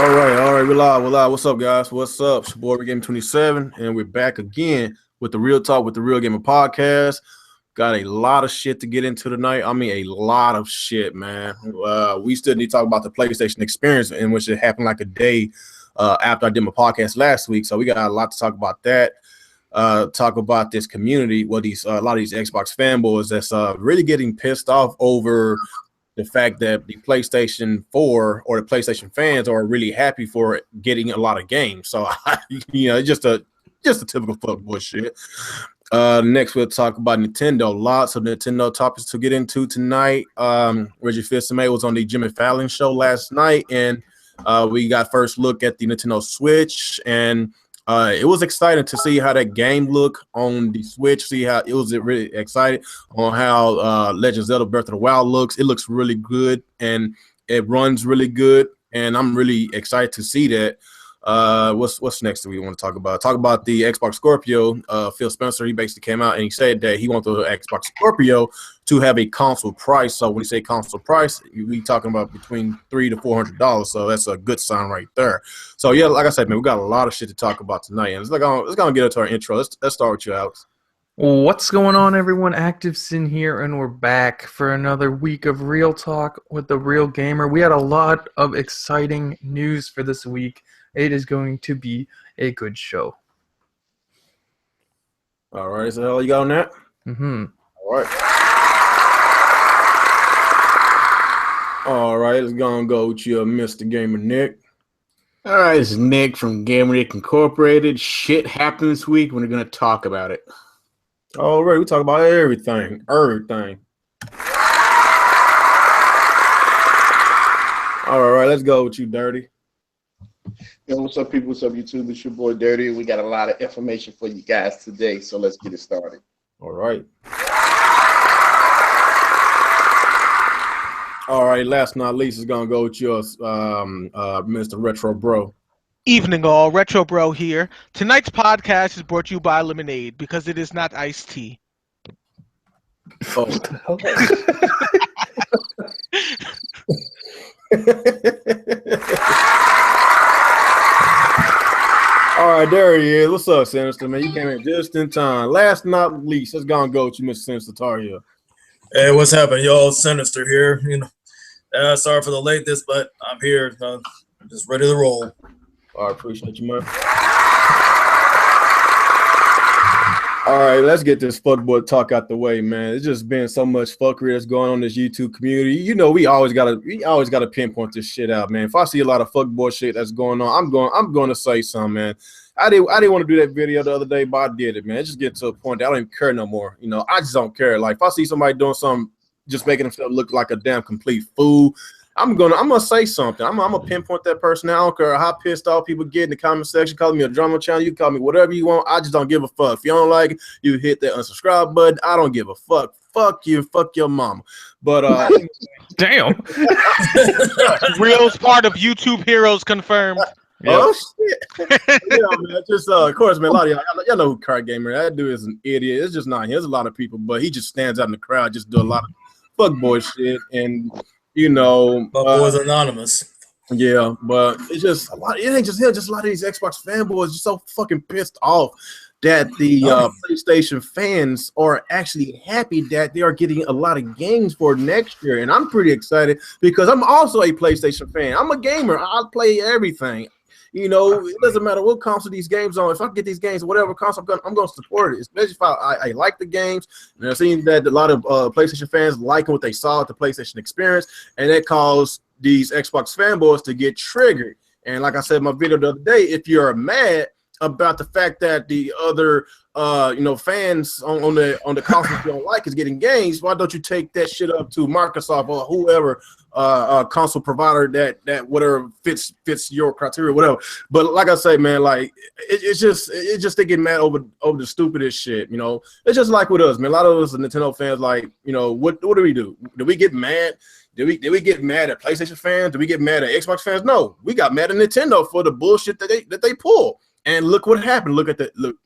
All right, we're live. What's up, guys? What's up? It's your boy, Game 27, and we're back again with the Real Talk with the Real Gamer podcast. Got a lot of shit to get into tonight. I mean, a lot of shit, man. We still need to talk about the PlayStation experience, in which it happened like a day after I did my podcast last week. So we got a lot to talk about that. Talk about this community. Well, a lot of these Xbox fanboys that's really getting pissed off over the fact that the PlayStation 4 or the PlayStation fans are really happy for getting a lot of games. So, it's just a typical fuckboy shit. Next, we'll talk about Nintendo. Lots of Nintendo topics to get into tonight. Reggie Fils-Aimé was on the Jimmy Fallon show last night, and we got first look at the Nintendo Switch, and it was exciting to see how that game looked on the Switch. See how it was really excited on how Legend of Zelda Breath of the Wild looks. It looks really good, and it runs really good, and I'm really excited to see that. What's next that we want to talk about? Talk about the Xbox Scorpio. Phil Spencer, he basically came out and he said that he wants the Xbox Scorpio to have a console price. So when you say console price, we talking about between $300 to $400. So that's a good sign right there. So yeah, like I said, man, we got a lot of shit to talk about tonight, and let's gonna get into our intro. Let's start with you, Alex. What's going on, everyone? ActivesiN here, and we're back for another week of Real Talk with the Real Gamer. We had a lot of exciting news for this week. It is going to be a good show. All right, so you got on that? Mm-hmm. All right, let's go with you, Mr. Gamer Nick. All right, this is Nick from Gamer Nick Incorporated. Shit happened this week. We're going to talk about it. All right, we talk about everything. All right, let's go with you, Dirty. Yo, what's up, people? What's up, YouTube? It's your boy Dirty. We got a lot of information for you guys today, so let's get it started. All right. Last but not least is gonna go with yours, Mr. Retro Bro. Evening, all. Retro Bro here. Tonight's podcast is brought to you by Lemonade because it is not iced tea. Oh. All right, there he is. What's up, Sinister, man? You came in just in time. Last but not least, let's go with you, Mr. Sinister Tar here. Hey, what's happening, y'all? Sinister here. Sorry for the lateness, but I'm here. Just ready to roll. All right, appreciate you, man. All right, let's get this fuckboy talk out the way, man. It's just been so much fuckery that's going on in this YouTube community. You know, we always gotta pinpoint this shit out, man. If I see a lot of fuckboy shit that's going on, I'm going to say something, man. I didn't want to do that video the other day, but I did it, man. It just get to a point that I don't even care no more. You know, I just don't care. Like if I see somebody doing something, just making themselves look like a damn complete fool, I'm gonna say something. I'm gonna pinpoint that person. I don't care how pissed off people get in the comment section. Call me a drama channel. You can call me whatever you want. I just don't give a fuck. If you don't like it, you hit that unsubscribe button. I don't give a fuck. Fuck you. Fuck your mama. But Damn. Real's part of YouTube Heroes confirmed. Oh shit! Yeah, man. Just of course, man. A lot of y'all know who Card Gamer. That dude is an idiot. It's just not him. There's a lot of people, but he just stands out in the crowd. Just do a lot of fuckboy shit, and you know, Boys Anonymous. Yeah, but it's just a lot. It ain't just him. Just a lot of these Xbox fanboys just so fucking pissed off that the PlayStation fans are actually happy that they are getting a lot of games for next year, and I'm pretty excited because I'm also a PlayStation fan. I'm a gamer. I play everything. You know, it doesn't matter what console these games on. If I get these games, whatever console I'm going to support it, especially if I like the games. And I've seen that a lot of PlayStation fans liking what they saw at the PlayStation experience, and that caused these Xbox fanboys to get triggered. And like I said in my video the other day, if you're mad about the fact that the other fans on the console you don't like is getting games, why don't you take that shit up to Microsoft or whoever console provider that whatever fits your criteria, whatever. But like I say, man, like it's just they get mad over the stupidest shit. You know, it's just like with us, man. A lot of us are Nintendo fans. Like, you know, what do we do? Do we get mad? Did we get mad at PlayStation fans? Did we get mad at Xbox fans? No, we got mad at Nintendo for the bullshit that they pull. And look what happened. Look,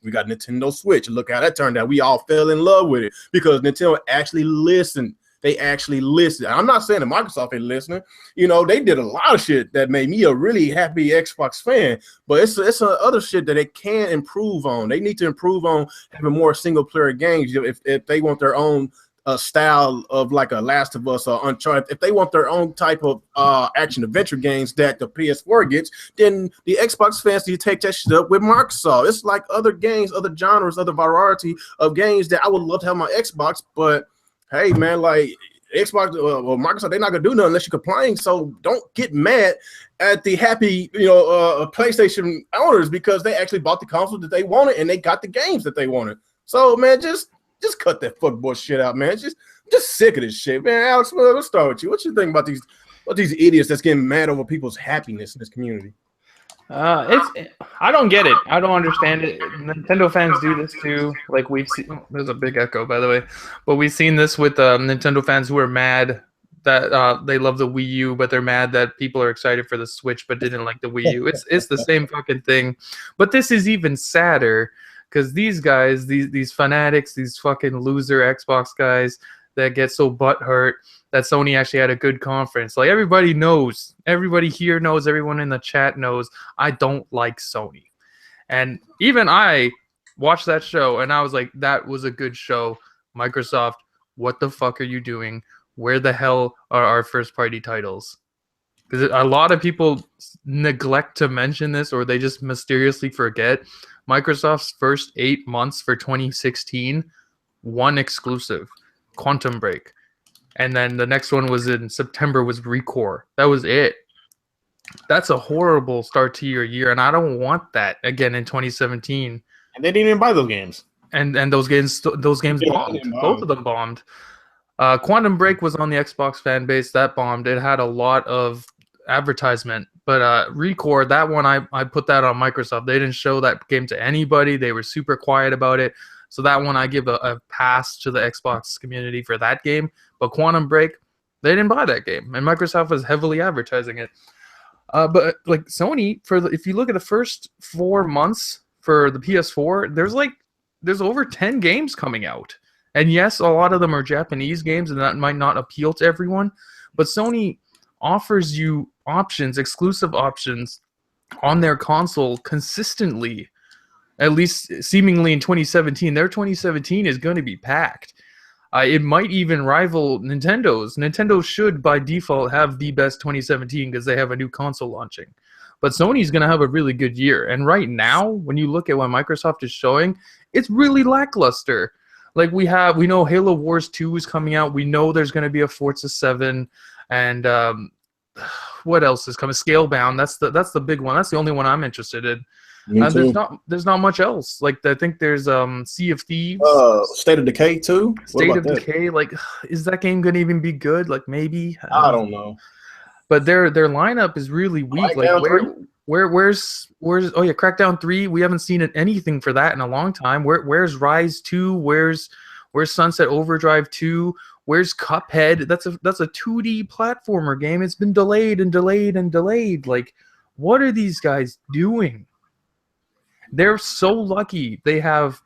we got Nintendo Switch. Look how that turned out. We all fell in love with it because Nintendo actually listened. they actually listen. I'm not saying that Microsoft ain't listening. You know, they did a lot of shit that made me a really happy Xbox fan, but it's other shit that they can improve on. They need to improve on having more single player games if they want their own style of like a Last of Us or Uncharted. If they want their own type of action adventure games that the PS4 gets, then the Xbox fans need to take that shit up with Microsoft. It's like other games, other genres, other variety of games that I would love to have on my Xbox, but hey man, like Xbox or Microsoft, they're not gonna do nothing unless you complain. So don't get mad at the happy, PlayStation owners because they actually bought the console that they wanted and they got the games that they wanted. So man, just cut that fuckboy shit out, man. Just sick of this shit, man. Alex, let's start with you. What you think about these idiots that's getting mad over people's happiness in this community? I don't get it. I don't understand it. Nintendo fans do this too. Like we've seen, there's a big echo by the way, but we've seen this with Nintendo fans who are mad that they love the Wii U, but they're mad that people are excited for the Switch but didn't like the Wii U. It's the same fucking thing. But this is even sadder because these guys, these fanatics, these fucking loser Xbox guys that get so butthurt that Sony actually had a good conference. Like everybody knows, everybody here knows, everyone in the chat knows, I don't like Sony. And even I watched that show and I was like, that was a good show. Microsoft, what the fuck are you doing? Where the hell are our first party titles? Because a lot of people neglect to mention this or they just mysteriously forget. Microsoft's first 8 months for 2016, one exclusive, Quantum Break. And then the next one was in September was Recore. That was it. That's a horrible start to your year, and I don't want that again in 2017. And they didn't even buy those games. And those games bombed. Both of them bombed. Quantum Break was on the Xbox fan base. That bombed. It had a lot of advertisement. But Recore, that one, I put that on Microsoft. They didn't show that game to anybody. They were super quiet about it. So that one, I give a pass to the Xbox community for that game. But Quantum Break, they didn't buy that game. And Microsoft was heavily advertising it. But like Sony, if you look at the first 4 months for the PS4, there's over 10 games coming out. And yes, a lot of them are Japanese games, and that might not appeal to everyone. But Sony offers you options, exclusive options, on their console consistently. At least seemingly in 2017. Their 2017 is going to be packed. It might even rival Nintendo's. Nintendo should, by default, have the best 2017 because they have a new console launching. But Sony's going to have a really good year. And right now, when you look at what Microsoft is showing, it's really lackluster. Like we know Halo Wars 2 is coming out. We know there's going to be a Forza 7. And what else is coming? Scalebound. That's the big one. That's the only one I'm interested in. There's not much else. Like I think there's Sea of Thieves, State of Decay too. State of Decay. Like, is that game gonna even be good? Like maybe. I don't know. But their lineup is really weak. Like where's oh yeah, Crackdown 3. We haven't seen anything for that in a long time. Where's Rise 2? Where's Sunset Overdrive 2? Where's Cuphead? That's a 2D platformer game. It's been delayed and delayed and delayed. Like, what are these guys doing? They're so lucky they have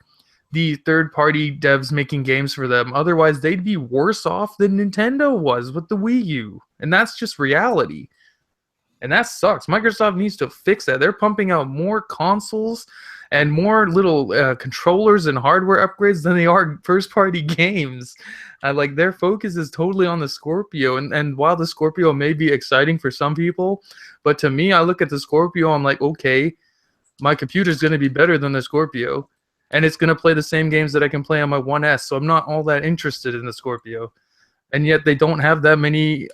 the third-party devs making games for them. Otherwise, they'd be worse off than Nintendo was with the Wii U. And that's just reality. And that sucks. Microsoft needs to fix that. They're pumping out more consoles and more little controllers and hardware upgrades than they are first-party games. Like, their focus is totally on the Scorpio. And while the Scorpio may be exciting for some people, but to me, I look at the Scorpio, I'm like, okay, my computer's going to be better than the Scorpio, and it's going to play the same games that I can play on my 1S, so I'm not all that interested in the Scorpio. And yet they don't have that many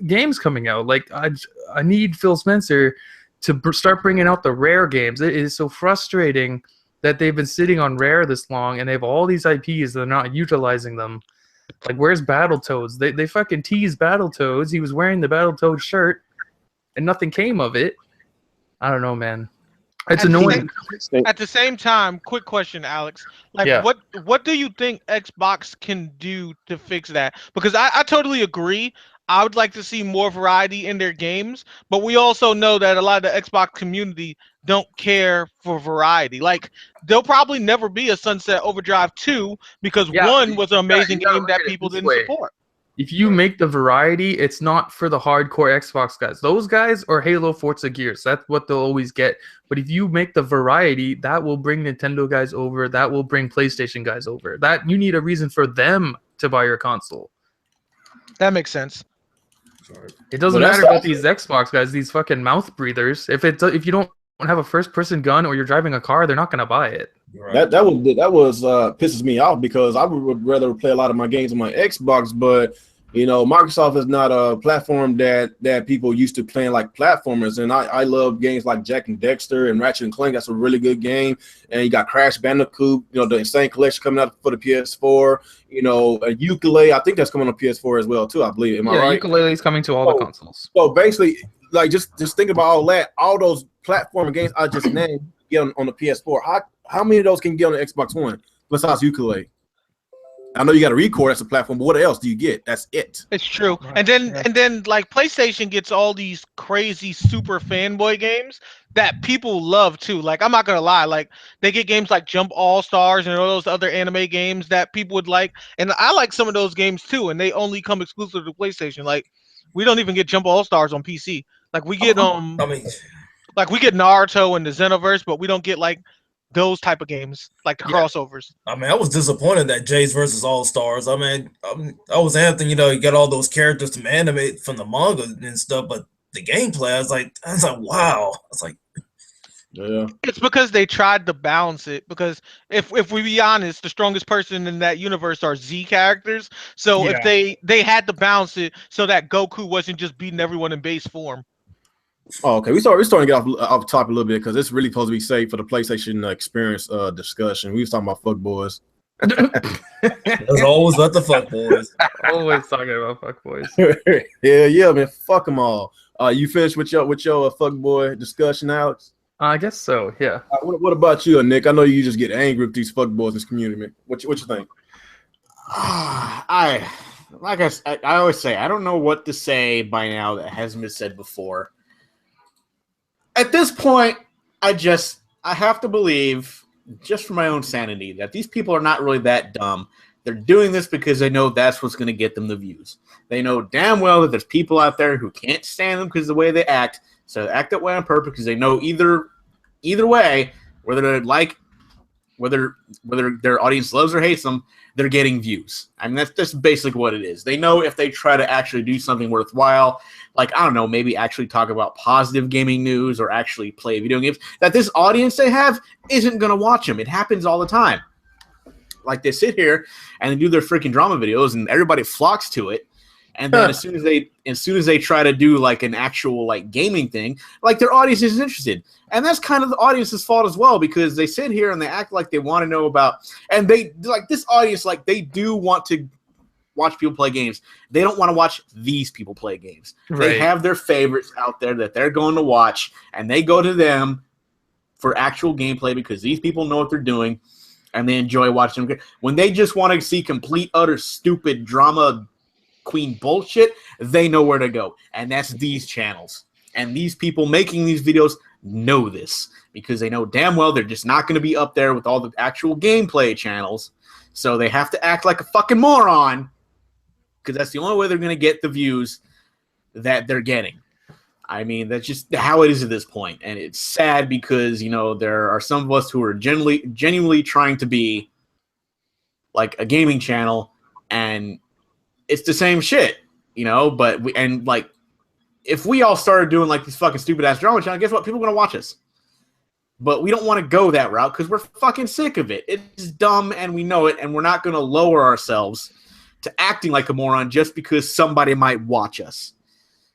games coming out. Like, I need Phil Spencer to start bringing out the Rare games. It is so frustrating that they've been sitting on Rare this long, and they have all these IPs, they're not utilizing them. Like, where's Battletoads? They fucking teased Battletoads. He was wearing the Battletoads shirt, and nothing came of it. I don't know, man. It's annoying. At the same time, quick question, Alex. Like, Yeah. what do you think Xbox can do to fix that? Because I totally agree. I would like to see more variety in their games, but we also know that a lot of the Xbox community don't care for variety. Like, there'll probably never be a Sunset Overdrive 2 because one was an amazing game that people didn't support. If you make the variety, it's not for the hardcore Xbox guys. Those guys are Halo, Forza, Gears. That's what they'll always get. But if you make the variety, that will bring Nintendo guys over. That will bring PlayStation guys over. That you need a reason for them to buy your console. That makes sense. It doesn't matter about these Xbox guys, these fucking mouth breathers. If you don't have a first-person gun or you're driving a car, they're not gonna buy it. Right. That was pisses me off because I would rather play a lot of my games on my Xbox, but you know, Microsoft is not a platform that people used to playing like platformers, and I love games like Jack and Dexter and Ratchet and Clank. That's a really good game. And you got Crash Bandicoot, you know, the Insane Collection coming out for the PS4. You know, a Ukulele, I think that's coming on PS4 as well too. I believe. Am I right? Ukulele is coming to all the consoles. So basically, like just think about all that, all those platform games I just named get on the PS4. How many of those can you get on the Xbox One besides Ukulele? I know you got a record as a platform, but what else do you get? That's it. It's true. And then like PlayStation gets all these crazy super fanboy games that people love too. Like I'm not gonna lie, like they get games like Jump All Stars and all those other anime games that people would like. And I like some of those games too, and they only come exclusive to PlayStation. Like we don't even get Jump All Stars on PC. Like we get like we get Naruto and the Xenoverse, but we don't get like those type of games, like the crossovers. I mean, I was disappointed that Jays versus All Stars. I mean, I was Anthony. You know, you got all those characters from anime, from the manga and stuff, but the gameplay, I was like, wow. I was like, yeah. It's because they tried to balance it. Because if we be honest, the strongest person in that universe are Z characters. So if they had to balance it so that Goku wasn't just beating everyone in base form. Oh, okay. We're starting to get off topic a little bit because it's really supposed to be safe for the PlayStation experience discussion. We was talking about fuckboys. There's always about the fuckboys. Always talking about fuckboys. yeah, man. Fuck them all. You finished with your fuckboy discussion, Alex? I guess so. Yeah. What about you, Nick? I know you just get angry with these fuckboys in this community, man. What you think? I always say, I don't know what to say by now that hasn't been said before. At this point, I have to believe, just for my own sanity, that these people are not really that dumb. They're doing this because they know that's what's going to get them the views. They know damn well that there's people out there who can't stand them because of the way they act. So they act that way on purpose because they know either way, whether their audience loves or hates them, they're getting views. I mean, that's basically what it is. They know if they try to actually do something worthwhile, like, I don't know, maybe actually talk about positive gaming news or actually play video games, that this audience they have isn't going to watch them. It happens all the time. Like, they sit here and they do their freaking drama videos and everybody flocks to it. And then as soon as they try to do like an actual like gaming thing, like their audience isn't interested. And that's kind of the audience's fault as well, because they sit here and they act like they want to know about, and they like this audience, like they do want to watch people play games. They don't want to watch these people play games. Right. They have their favorites out there that they're going to watch, and they go to them for actual gameplay because these people know what they're doing and they enjoy watching them. When they just want to see complete, utter, stupid drama queen bullshit, they know where to go, and that's these channels. And these people making these videos know this because they know damn well they're just not going to be up there with all the actual gameplay channels, so they have to act like a fucking moron because that's the only way they're going to get the views that they're getting. I mean, that's just how it is at this point, and it's sad because, you know, there are some of us who are genuinely trying to be like a gaming channel, and it's the same shit, you know, but if we all started doing like these fucking stupid ass drama channels, guess what? People are going to watch us. But we don't want to go that route because we're fucking sick of it. It's dumb and we know it, and we're not going to lower ourselves to acting like a moron just because somebody might watch us.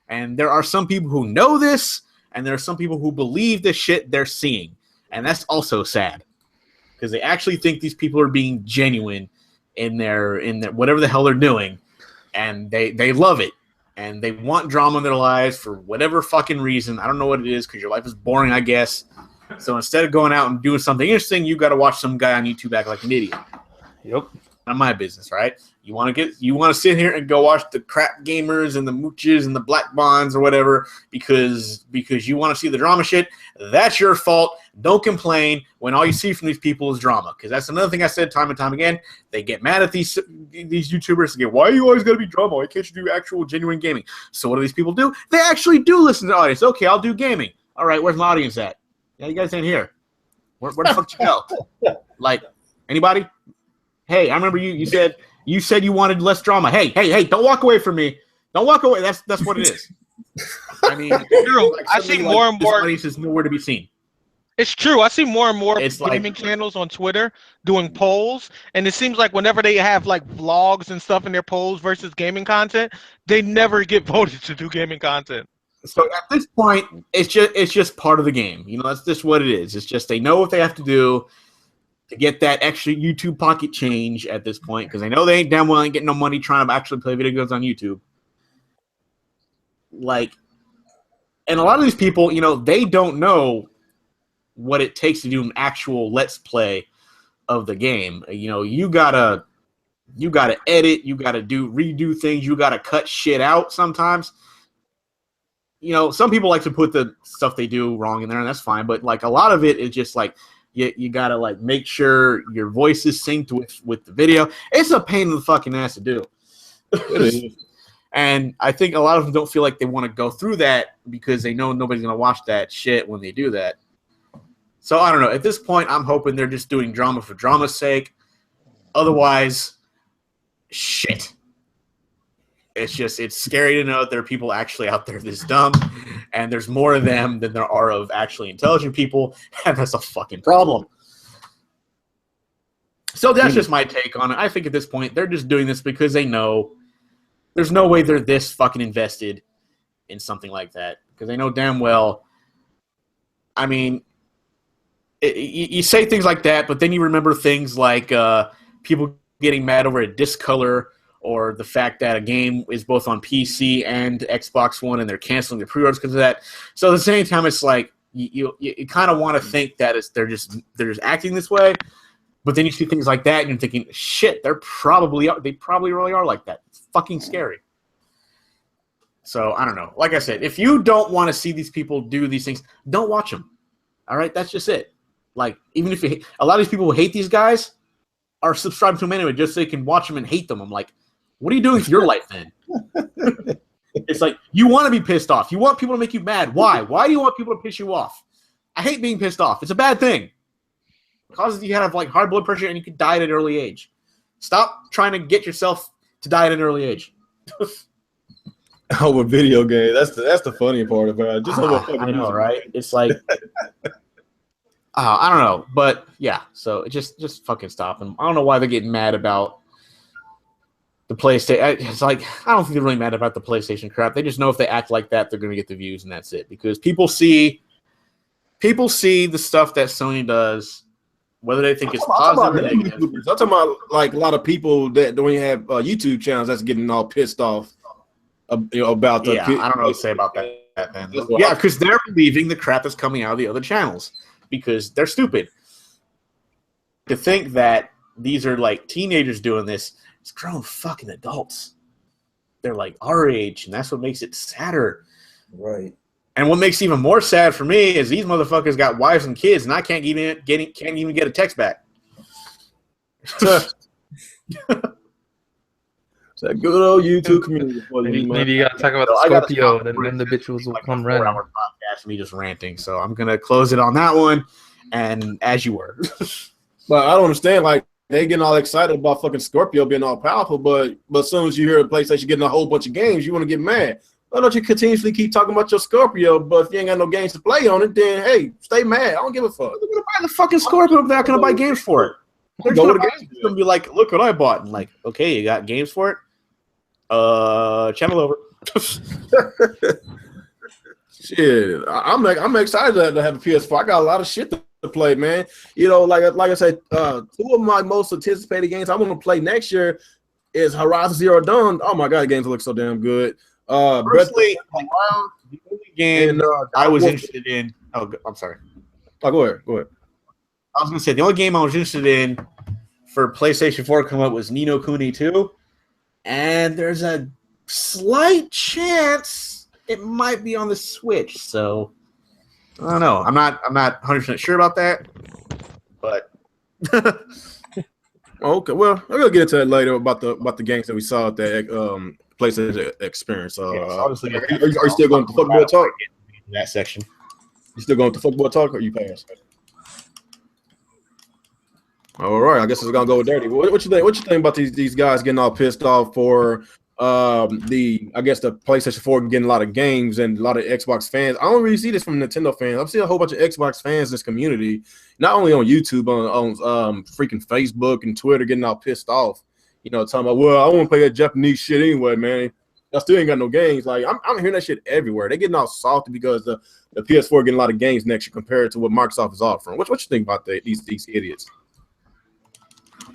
And there are some people who know this, and there are some people who believe the shit they're seeing. And that's also sad because they actually think these people are being genuine in their whatever the hell they're doing. And they love it, and they want drama in their lives for whatever fucking reason. I don't know what it is, because your life is boring, I guess. So instead of going out and doing something interesting, you got to watch some guy on YouTube act like an idiot. Yep. of my business, right? You want to sit here and go watch the crap gamers and the mooches and the black bonds or whatever because you want to see the drama shit. That's your fault. Don't complain when all you see from these people is drama, because that's another thing I said time and time again. They get mad at these YouTubers again. Why are you always going to be drama? Why can't you do actual genuine gaming? So what do these people do? They actually do listen to the audience. Okay, I'll do gaming. All right, where's my audience at? Yeah, you guys ain't here. Where the fuck did you go? Like, anybody? Hey, I remember you said you wanted less drama. Hey, don't walk away from me. Don't walk away. That's what it is. I mean, true. I see more and more. This is nowhere to be seen. It's true. I see more and more It's gaming channels on Twitter doing polls, and it seems like whenever they have like vlogs and stuff in their polls versus gaming content, they never get voted to do gaming content. So at this point, it's just part of the game. You know, that's just what it is. It's just they know what they have to do to get that extra YouTube pocket change at this point, because they know they ain't damn well ain't getting no money trying to actually play video games on YouTube. Like, and a lot of these people, you know, they don't know what it takes to do an actual let's play of the game. You know, you gotta edit, you gotta redo things, you gotta cut shit out sometimes. You know, some people like to put the stuff they do wrong in there, and that's fine. But like a lot of it is just like you gotta like make sure your voice is synced with the video. It's a pain in the fucking ass to do. And I think a lot of them don't feel like they want to go through that because they know nobody's gonna watch that shit when they do that. So I don't know. At this point, I'm hoping they're just doing drama for drama's sake. Otherwise, shit. It's scary to know that there are people actually out there this dumb, and there's more of them than there are of actually intelligent people, and that's a fucking problem. So that's just my take on it. I think at this point, they're just doing this because they know there's no way they're this fucking invested in something like that, because they know damn well, I mean, you say things like that, but then you remember things like people getting mad over a disc color, or the fact that a game is both on PC and Xbox One and they're canceling the pre-orders because of that. So at the same time, it's like you kind of want to think that they're just acting this way, but then you see things like that and you're thinking, shit, they probably really are like that. It's fucking scary. So I don't know. Like I said, if you don't want to see these people do these things, don't watch them. All right, that's just it. Like, even if a lot of these people who hate these guys are subscribed to them anyway, just so they can watch them and hate them. I'm like, what are you doing with your life then? It's like, you want to be pissed off. You want people to make you mad. Why? Why do you want people to piss you off? I hate being pissed off. It's a bad thing. It causes you to have like high blood pressure and you can die at an early age. Stop trying to get yourself to die at an early age. Over video game. That's the funny part about it. Just I know, right? It's like, I don't know, but yeah. So just fucking stop them. I don't know why they're getting mad about the PlayStation. It's like, I don't think they're really mad about the PlayStation crap. They just know if they act like that, they're going to get the views, and that's it. Because people see the stuff that Sony does, whether they think it's positive or negative. I'm talking about like a lot of people that don't even have YouTube channels that's getting all pissed off about the. Yeah, I don't know what to say about that. Then. Yeah, because they're believing the crap that's coming out of the other channels because they're stupid. To think that these are like teenagers doing this, it's grown fucking adults. They're like our age, and that's what makes it sadder. Right. And what makes it even more sad for me is these motherfuckers got wives and kids, and I can't even get a text back. It's that good old YouTube community. Maybe you gotta talk about the Scorpio, and then the bitches will come running. 4-hour podcast, me just ranting. So I'm gonna close it on that one. And as you were, but I don't understand. Like they getting all excited about fucking Scorpio being all powerful, but as soon as you hear a PlayStation getting a whole bunch of games, you want to get mad. Why don't you continuously keep talking about your Scorpio? But if you ain't got no games to play on it, then hey, stay mad. I don't give a fuck. They're gonna buy the fucking Scorpio. They're not gonna buy games for it. They're gonna be like, look what I bought. And like, okay, you got games for it? Channel over. Shit, I'm excited to have a PS4. I got a lot of shit to play, man. You know, like I said, two of my most anticipated games I want to play next year is Horizon Zero Dawn. Oh my god, the games look so damn good. Personally, the only game I was interested in. Oh, I'm sorry. Oh, go ahead. I was gonna say the only game I was interested in for PlayStation 4 come up was Ni no Kuni 2, and there's a slight chance it might be on the Switch. So I don't know. I'm not 100% sure about that, but Okay, well, I'm gonna get into that later about the games that we saw at the PlayStation Experience. obviously, are you still going to football talk? That section. You still going to football talk, or you pass? All right, I guess it's gonna go with Dirty. What you think? What you think about these guys getting all pissed off for the PlayStation 4 getting a lot of games and a lot of Xbox fans? I don't really see this from Nintendo fans. I'm seeing a whole bunch of Xbox fans in this community, not only on YouTube, on freaking Facebook and Twitter, getting all pissed off. You know, talking about, well, I want to play that Japanese shit anyway, man. I still ain't got no games. Like I'm hearing that shit everywhere. They getting all salty because the PS4 getting a lot of games next year compared to what Microsoft is offering. What you think about these idiots?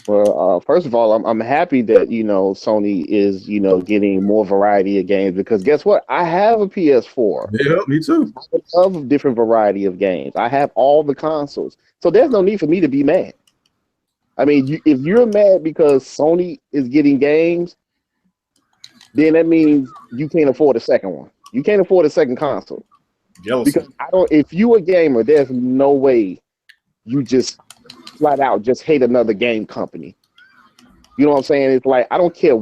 Well, first of all, I'm happy that Sony is getting more variety of games, because guess what? I have a PS4. Yeah, me too. I love a different variety of games. I have all the consoles, so there's no need for me to be mad. I mean, if you're mad because Sony is getting games, then that means you can't afford a second one. You can't afford a second console. Jealousy. Because if you a gamer, there's no way you just flat out just hate another game company. You know what I'm saying? It's like, I don't care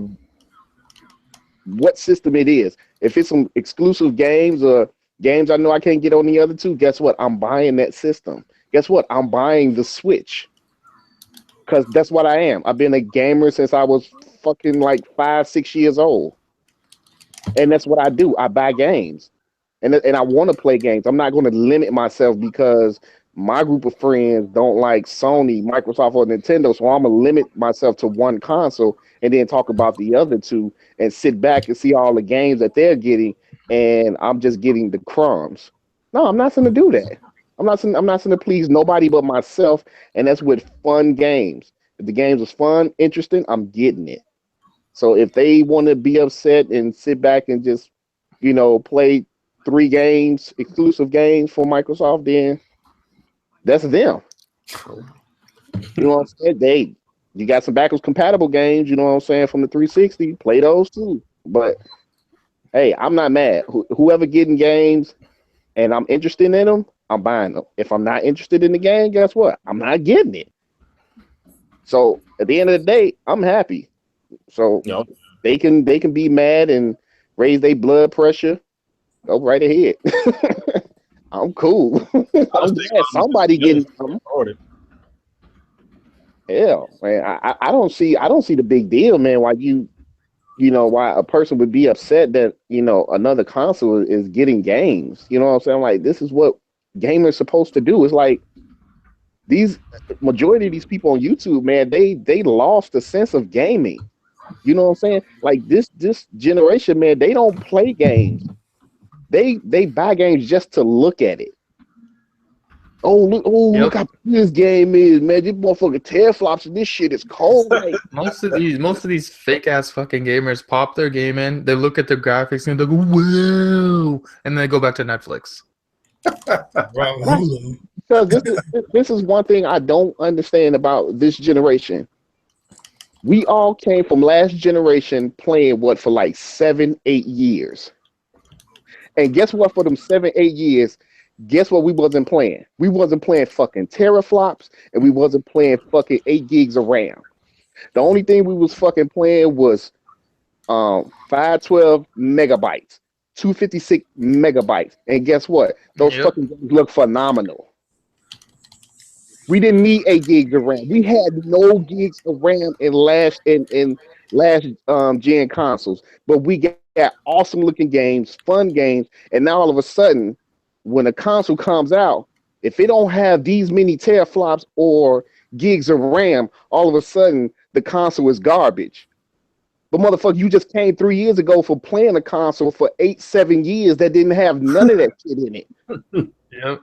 what system it is. If it's some exclusive games or games I know I can't get on the other two, guess what? I'm buying that system. Guess what? I'm buying the Switch. Because that's what I am. I've been a gamer since I was fucking like 5-6 years old. And that's what I do. I buy games. And I want to play games. I'm not going to limit myself because my group of friends don't like Sony, Microsoft, or Nintendo. So I'm going to limit myself to one console and then talk about the other two and sit back and see all the games that they're getting. And I'm just getting the crumbs. No, I'm not going to do that. I'm not going to please nobody but myself. And that's with fun games. If the games was fun, interesting, I'm getting it. So if they want to be upset and sit back and just, play 3 games, exclusive games for Microsoft, then that's them. You know what I'm saying? You got some backwards compatible games, you know what I'm saying, from the 360. Play those too. But hey, I'm not mad. Whoever getting games and I'm interested in them, I'm buying them. If I'm not interested in the game, guess what? I'm not getting it. So at the end of the day, I'm happy. So they can be mad and raise their blood pressure. Go right ahead. I'm cool. I'm glad somebody getting something. Hell, man, I don't see the big deal, man. Why why a person would be upset that another console is getting games. You know what I'm saying? Like, this is what gamers supposed to do. It's like these majority of these people on YouTube, man, they lost the sense of gaming. You know what I'm saying? Like this generation, man, they don't play games. They buy games just to look at it. Look how this game is, man. This motherfucker teraflops and this shit is cold. Like, most of these fake ass fucking gamers pop their game in, they look at the graphics and they go, "Wow," and then they go back to Netflix. Because this is one thing I don't understand about this generation. We all came from last generation playing for like 7-8 years. And guess what? For them 7-8 years, guess what we wasn't playing? We wasn't playing fucking teraflops, and we wasn't playing fucking 8 gigs of RAM. The only thing we was fucking playing was 512 megabytes, 256 megabytes. And guess what? Those fucking games look phenomenal. We didn't need 8 gigs of RAM. We had no gigs of RAM in last gen consoles, but we got awesome looking games, fun games, and now all of a sudden, when a console comes out, if it don't have these many teraflops or gigs of RAM, all of a sudden the console is garbage. But motherfucker, you just came 3 years ago for playing a console for 8-7 years that didn't have none of that shit in it. Yep.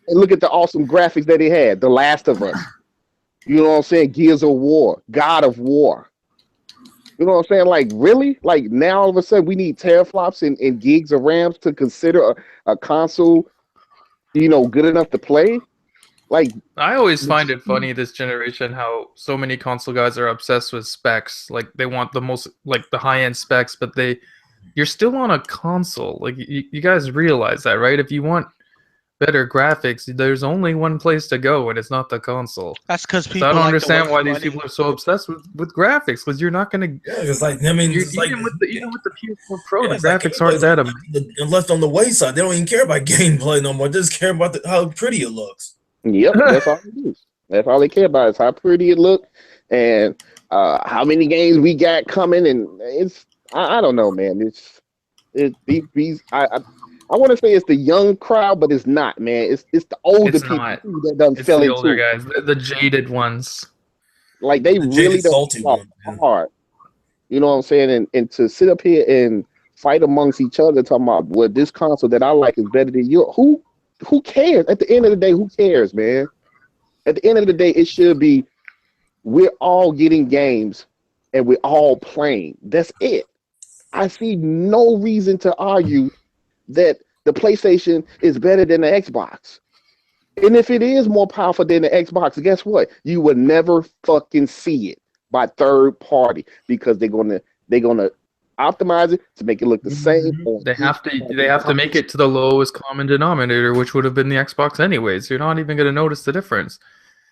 And look at the awesome graphics that it had. The Last of Us. You know what I'm saying? Gears of War. God of War. You know what I'm saying? Like, really? Like, now all of a sudden we need teraflops and gigs of RAM to consider a console, good enough to play? Like, I always find it funny this generation how so many console guys are obsessed with specs. Like they want the most, like the high end specs, but you're still on a console. Like you guys realize that, right? If you want better graphics, there's only one place to go, and it's not the console. That's because people. So I don't like understand to why waste these money. people are so obsessed with graphics, because you're not gonna. Yeah, it's like I mean, it's Even like with the PS4 Pro, yeah, the it's like graphics aren't that amazing. left on the wayside. They don't even care about gameplay no more. They just care about how pretty it looks. yep, that's all they do. That's all they care about is how pretty it look and how many games we got coming. And it's I don't know, man. These I want to say it's the young crowd, but it's not, man. It's the older It's people not. too that done It's fell the into older it. guys, the jaded ones. Like they The really jaded, don't salty fall one, yeah. hard. You know what I'm saying? And to sit up here and fight amongst each other, talking about well, this console that I like is better than you. Who cares? At the end of the day, who cares, man? At the end of the day, it should be we're all getting games and we're all playing. That's it. I see no reason to argue that the PlayStation is better than the Xbox. And if it is more powerful than the Xbox, guess what? You will never fucking see it by third party because they're gonna optimize it to make it look the same. They have to make it to the lowest common denominator, which would have been the Xbox anyways. You're not even going to notice the difference.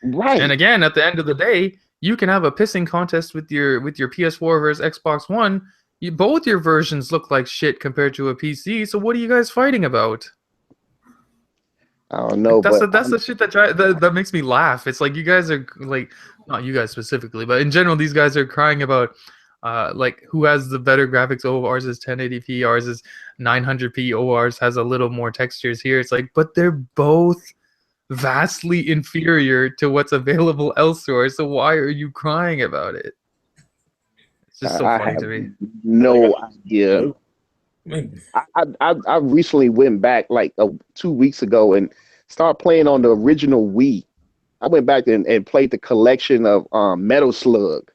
Right. And again, at the end of the day, you can have a pissing contest with your PS4 versus Xbox One. Both your versions look like shit compared to a PC. So what are you guys fighting about? I don't know, That's but the shit that makes me laugh. It's like you guys are like, not you guys specifically, but in general, these guys are crying about like who has the better graphics. Oh, ours is 1080p, ours is 900p. Oh, ours has a little more textures here. It's like, but they're both vastly inferior to what's available elsewhere. So why are you crying about it? It's just so funny to me. No idea. I recently went back like 2 weeks ago and started playing on the original Wii. I went back and played the collection of Metal Slug.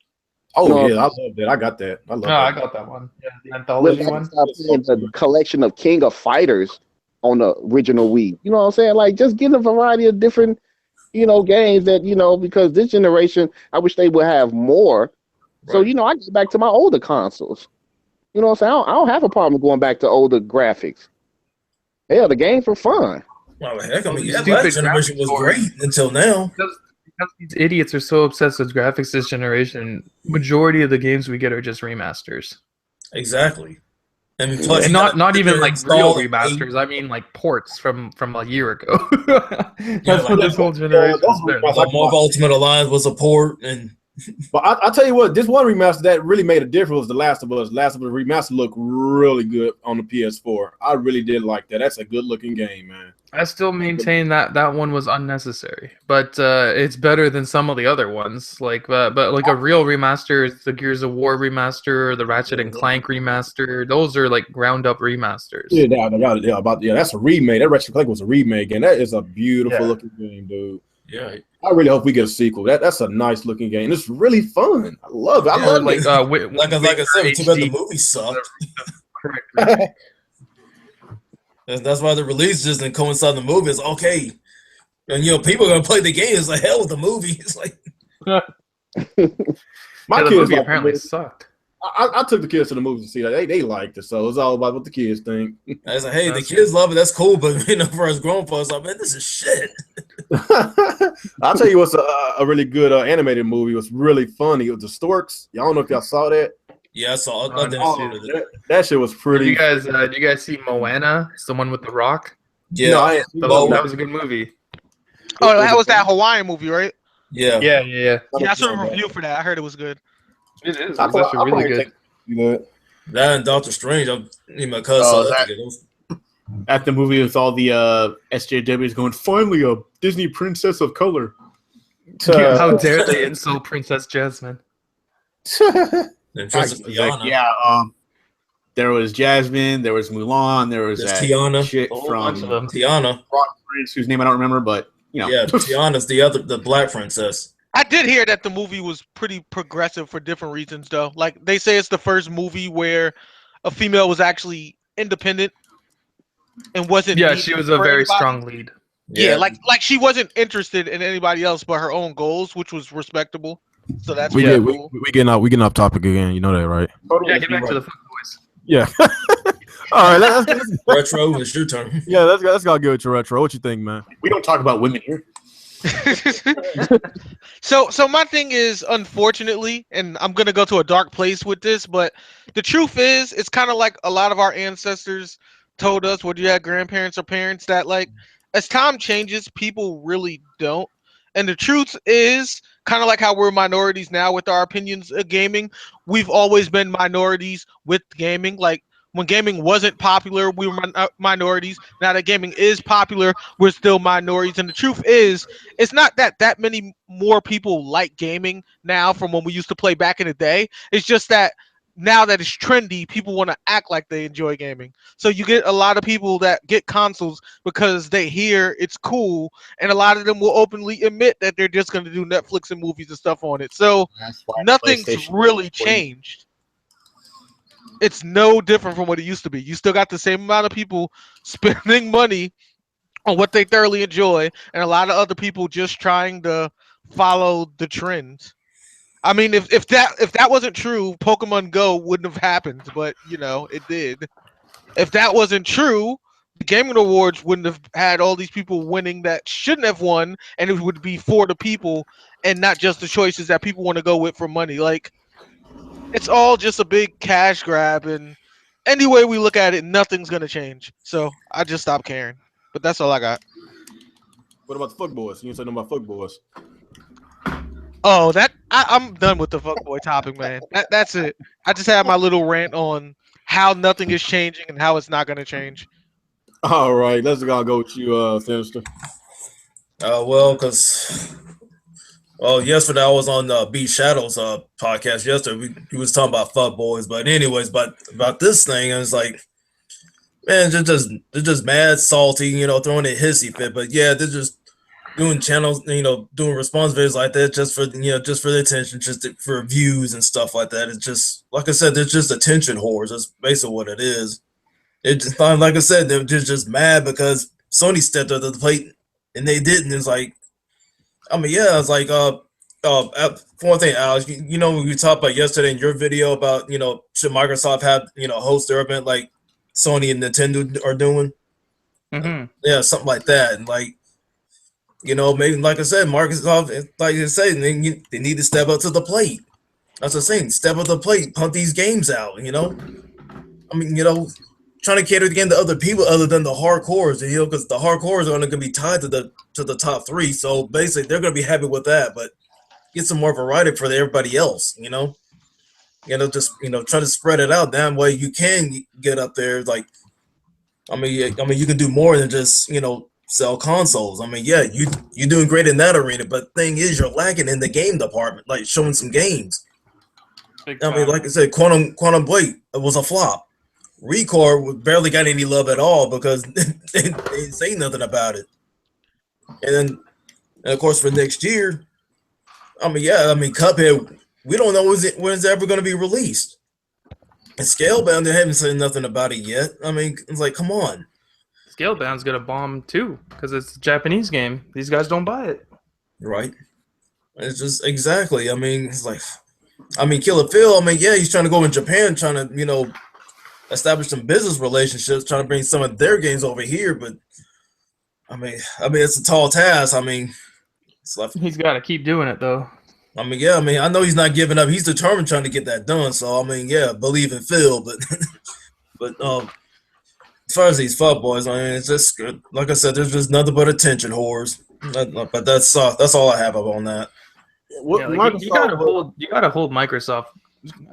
Oh yeah, I love that. I got that. I love that. I got that one. Yeah, the anthology one. The collection of King of Fighters on the original Wii. You know what I'm saying? Like just getting a variety of different, games that, because this generation, I wish they would have more. Right. So, I get back to my older consoles. You know what I'm saying? I don't have a problem going back to older graphics. Hell, the games were fun. Well, heck, I mean, last generation was great until now. Because these idiots are so obsessed with graphics this generation, majority of the games we get are just remasters. Exactly. And plus, and not even like real remasters. I mean like ports from a year ago. That's what this whole generation has been. Marvel Ultimate Alliance was a port, and but I'll tell you what, this one remaster that really made a difference was The Last of Us. Last of Us remaster looked really good on the PS4. I really did like that. That's a good looking game, man. I still maintain that one was unnecessary, but it's better than some of the other ones. Like, but like a real remaster is the Gears of War remaster, the Ratchet and Clank remaster. Those are like ground up remasters. Yeah, that's a remake. That Ratchet and Clank was a remake, and that is a beautiful looking game, dude. Yeah. I really hope we get a sequel. That's a nice looking game. It's really fun. I love it. I love like, it. Like I said, too bad the movie sucked. Correct. That's why the release just didn't coincide with the movie. It's okay. And people are gonna play the game. It's like hell with the movie. It's like my the kids movie apparently sucked. I took the kids to the movie to see that. They liked it, so it's all about what the kids think. I was like, hey, the kids love it. That's cool, but for us grown folks, like, man, this is shit. I'll tell you what's a really good animated movie. It was really funny. It was The Storks. Y'all don't know if y'all saw that. Yeah, I saw it. That shit was pretty. Did you guys see Moana? It's the one with The Rock. Yeah, that was a good movie. Oh, that was that Hawaiian movie, right? Yeah. Yeah, I saw a review for that. I heard it was good. It is. It's actually really good. That and Doctor Strange. My cousin at the movie with all the SJWs going, finally a Disney princess of color. How dare they insult Princess Jasmine? There was Jasmine, there was Mulan, there was Tiana shit from Tiana, Prince, whose name I don't remember, but yeah, Tiana's the black princess. I did hear that the movie was pretty progressive for different reasons, though. Like they say, it's the first movie where a female was actually independent and wasn't. Yeah, she was a very strong lead. Yeah, like she wasn't interested in anybody else but her own goals, which was respectable. So that's we pretty get cool. we getting off topic again. You know that, right? Yeah, get back to the Fanboys. Yeah. All right. Let's Retro, it's your turn. yeah. Let's go give it to retro. What you think, man? We don't talk about women here. So my thing is, unfortunately, and I'm gonna go to a dark place with this, but the truth is, it's kind of like a lot of our ancestors told us, whether you had grandparents or parents, that like as time changes, people really don't. And the truth is, kind of like how we're minorities now with our opinions of gaming, we've always been minorities with gaming. Like when gaming wasn't popular, we were minorities. Now that gaming is popular, we're still minorities. And the truth is, it's not that many more people like gaming now from when we used to play back in the day. It's just that now that it's trendy, people want to act like they enjoy gaming. So you get a lot of people that get consoles because they hear it's cool, and a lot of them will openly admit that they're just going to do Netflix and movies and stuff on it. So That's why nothing's PlayStation really 40. changed. It's no different from what it used to be. You still got the same amount of people spending money on what they thoroughly enjoy, and a lot of other people just trying to follow the trends. I mean, if that wasn't true, Pokemon Go wouldn't have happened, but you know, it did. If that wasn't true, the Gaming Awards wouldn't have had all these people winning that shouldn't have won, and it would be for the people and not just the choices that people want to go with for money. Like, it's all just a big cash grab, and any way we look at it, nothing's gonna change. So I just stopped caring. But that's all I got. What about the fuckboys? You didn't say nothing about fuckboys. Oh, I'm done with the fuckboy topic, man. That's it. I just had my little rant on how nothing is changing and how it's not going to change. All right, let's go with you, Sinister. Yesterday I was on B Shadow's podcast. Yesterday we was talking about fuckboys, but anyways, but about this thing, it was like, man, they're just mad, salty, throwing a hissy fit. But yeah, they're just doing channels, doing response videos like that just for the attention, for views and stuff like that. It's just, like I said, they're just attention whores. That's basically what it is. It just, like I said, they're just mad because Sony stepped up to the plate and they didn't. It's like, I mean, yeah, it's like, for one thing, Alex, when we talked about yesterday in your video about, should Microsoft have, host their event like Sony and Nintendo are doing? Mm-hmm. Yeah, something like that. And like, maybe, like I said, Microsoft, like I said, they need to step up to the plate. That's what I'm saying. Step up to the plate, pump these games out, I mean, trying to cater again to other people other than the hardcores, because the hardcores are only going to be tied to the top three. So basically, they're going to be happy with that, but get some more variety for everybody else, just, try to spread it out. That way you can get up there. Like, I mean, you can do more than just, sell consoles. I mean, yeah, you're doing great in that arena, but the thing is, you're lacking in the game department, like showing some games. I mean, like I said, Quantum Blade was a flop. Recore barely got any love at all because they didn't say nothing about it. And of course, for next year, I mean, Cuphead, we don't know when it's ever going to be released. And Scalebound, they haven't said nothing about it yet. I mean, it's like, come on. Scalebound's gonna bomb too because it's a Japanese game. These guys don't buy it. Right. It's just exactly. I mean, it's like, Killer Phil. I mean, yeah, he's trying to go in Japan, trying to establish some business relationships, trying to bring some of their games over here. But I mean, it's a tall task. I mean, it's like, He's got to keep doing it though. I mean, yeah, I know he's not giving up. He's determined trying to get that done. So I mean, yeah, believe in Phil. But as far as these fuckboys, I mean, it's just good. Like I said, there's just nothing but attention whores. But that's all I have up on that. Yeah, like you gotta hold Microsoft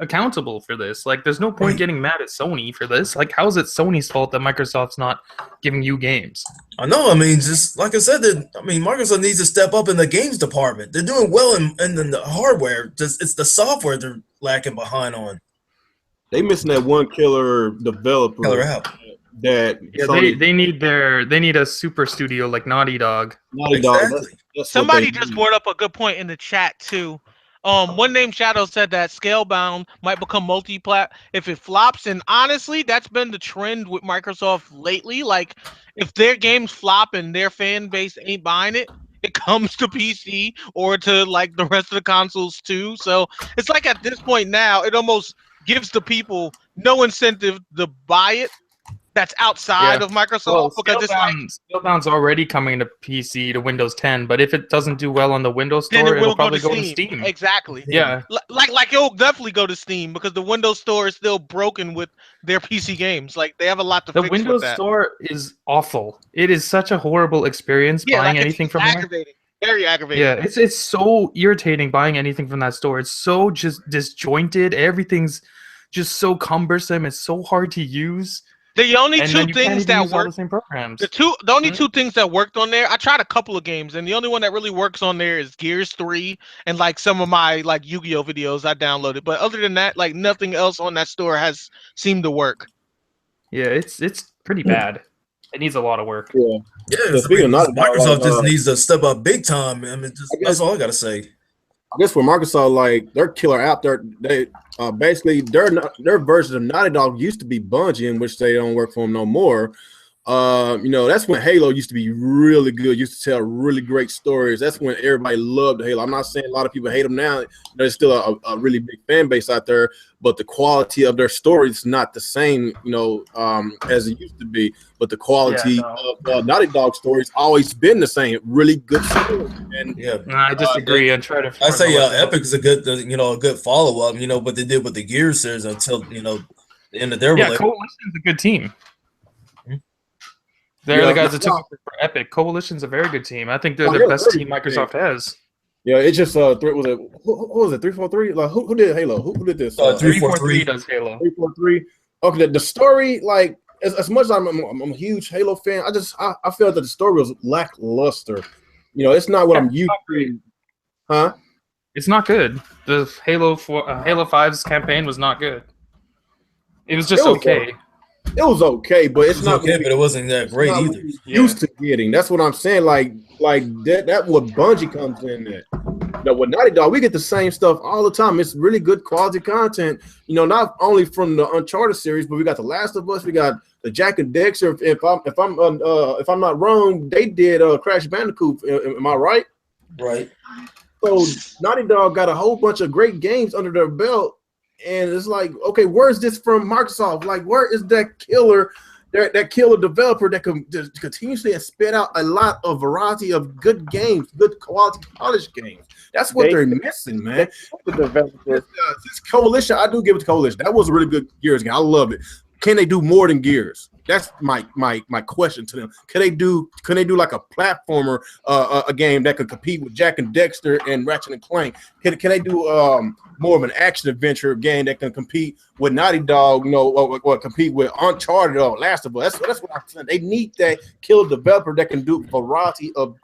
accountable for this. Like, there's no point getting mad at Sony for this. Like, how is it Sony's fault that Microsoft's not giving you games? I know. I mean, just like I said, Microsoft needs to step up in the games department. They're doing well in the hardware. Just it's the software they're lacking behind on. They missing that one killer developer. Killer app. That they need a super studio like Naughty Dog. Naughty Exactly. Dog. That's Somebody just brought up a good point in the chat too. One named Shadow said that Scalebound might become multi-plat if it flops, and honestly, that's been the trend with Microsoft lately. Like, if their games flop and their fan base ain't buying it, it comes to PC or to like the rest of the consoles too. So it's like at this point now, it almost gives the people no incentive to buy it. That's outside Yeah. of Microsoft Well, because it's like Scalebound's already coming to PC to Windows 10, but if it doesn't do well on the Windows then Store, it it'll will go probably to go to Steam. Steam. Exactly. Yeah. Like it'll definitely go to Steam because the Windows Store is still broken with their PC games. Like they have a lot to The fix with Windows that. Store is awful. It is such a horrible experience Yeah, buying like anything it's from there. aggravating. Very aggravating. Yeah, it's so irritating buying anything from that store. It's so just disjointed. Everything's just so cumbersome. It's so hard to use. The only And two then you can't things even that use all work the same programs. the only two things that worked on there, I tried a couple of games, and the only one that really works on there is Gears 3 and like some of my like Yu-Gi-Oh videos I downloaded. But other than that, like nothing else on that store has seemed to work. Yeah, it's pretty bad. It needs a lot of work. Yeah. Yeah, So speaking of Naughty Dog, Microsoft like, just needs to step up big time. I mean, that's all I gotta say. I guess for Microsoft, like their killer app, they basically their version of Naughty Dog used to be Bungie, in which they don't work for them no more. You know, that's when Halo used to be really good, used to tell really great stories. That's when everybody loved Halo. I'm not saying a lot of people hate them now. There's still a really big fan base out there, but the quality of their stories is not the same, you know, as it used to be. But the quality of Naughty Dog stories always been the same. Really good stories. And Yeah, I disagree. I try to. I say Epic is a good follow up. You know what they did with the Gears series until the end of their Yeah, relationship. Coalition's a good team. They're the guys that took over for Epic. Coalition's a very good team. I think they're the best team Microsoft has. Yeah, it's just was it who was it 343? Like who did Halo? Who did this? 343 does Halo. 343. Okay, the story, like as much as I'm a huge Halo fan, I felt that the story was lackluster. You know, it's not what I'm used to. Huh? It's not good. The Halo 5's campaign was not good. It was just okay. It was okay, but it's not okay, but it wasn't that great either. Used to getting. That's what I'm saying. Like that what Bungie comes in at. You know, with Naughty Dog, we get the same stuff all the time. It's really good quality content. You know, not only from the Uncharted series, but we got The Last of Us. We got the Jack and Dexter. If I'm not wrong, they did Crash Bandicoot. Am I right? Right. So Naughty Dog got a whole bunch of great games under their belt. And it's like, okay, where's this from Microsoft? Like, where is that killer developer that can just continuously spit out a lot of variety of good games, good quality polished games? That's what they're missing, man. The developers. This Coalition, I do give it to Coalition. That was a really good Gears game. I loved it. Can they do more than Gears? That's my question to them. Can they do like a platformer, a game that could compete with Jack and Dexter and Ratchet and Clank? Can they do more of an action adventure game that can compete with Naughty Dog? You know, or compete with Uncharted or Last of Us? That's what I'm saying. They need that killer developer that can do a variety of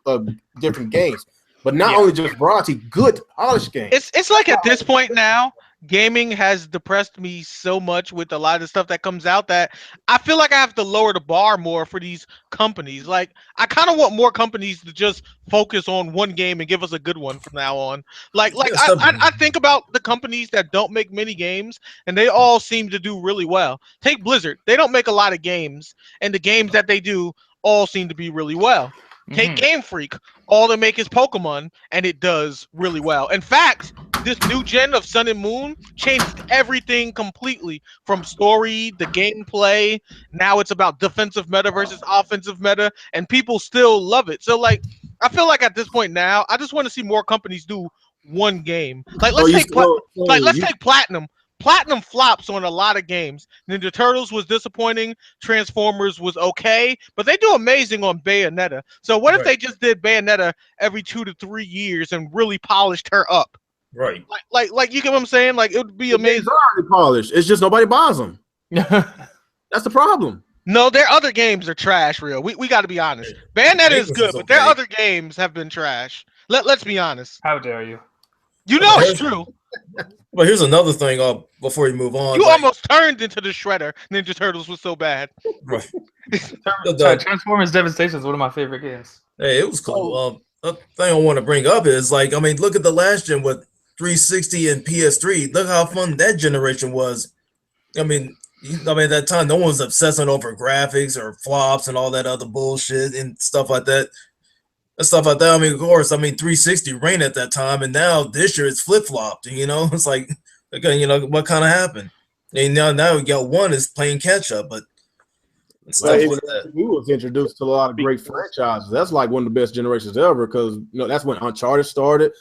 different games, but not only just variety, good polished games. It's like at this point now, gaming has depressed me so much with a lot of the stuff that comes out that I feel like I have to lower the bar more for these companies. Like I kind of want more companies to just focus on one game and give us a good one from now on. I think about the companies that don't make many games and they all seem to do really well. Take Blizzard. They don't make a lot of games, and the games that they do all seem to be really well. Take Game Freak. All they make is Pokemon, and it does really well. In fact, this new gen of Sun and Moon changed everything completely from story, the gameplay. Now it's about defensive meta versus offensive meta, and people still love it. So, like, I feel like at this point now, I just want to see more companies do one game. Like, let's take Platinum. Platinum flops on a lot of games. Ninja Turtles was disappointing. Transformers was okay, but they do amazing on Bayonetta. So what if they just did Bayonetta every 2 to 3 years and really polished her up? Right. Like you get what I'm saying? Like it would be amazing. They're already polished. It's just nobody buys them. That's the problem. No, their other games are trash. Real. We got to be honest. Bayonetta is good, but their other games have been trash. Let's be honest. How dare you? You know it's true. But here's another thing. Before you move on, you almost turned into the Shredder. Ninja Turtles was so bad. Right. Transformers Devastation is one of my favorite games. Hey, it was cool. The thing I want to bring up is like, I mean, look at the last gen with 360 and PS3. Look how fun that generation was. I mean, at that time, no one was obsessing over graphics or flops and all that other bullshit and stuff like that. I mean, of course, 360 reigned at that time, and now this year it's flip flopped. It's like, okay, what kind of happened? And now we got one is playing catch up, but stuff like that. We was introduced to a lot of great franchises. That's like one of the best generations ever because that's when Uncharted started,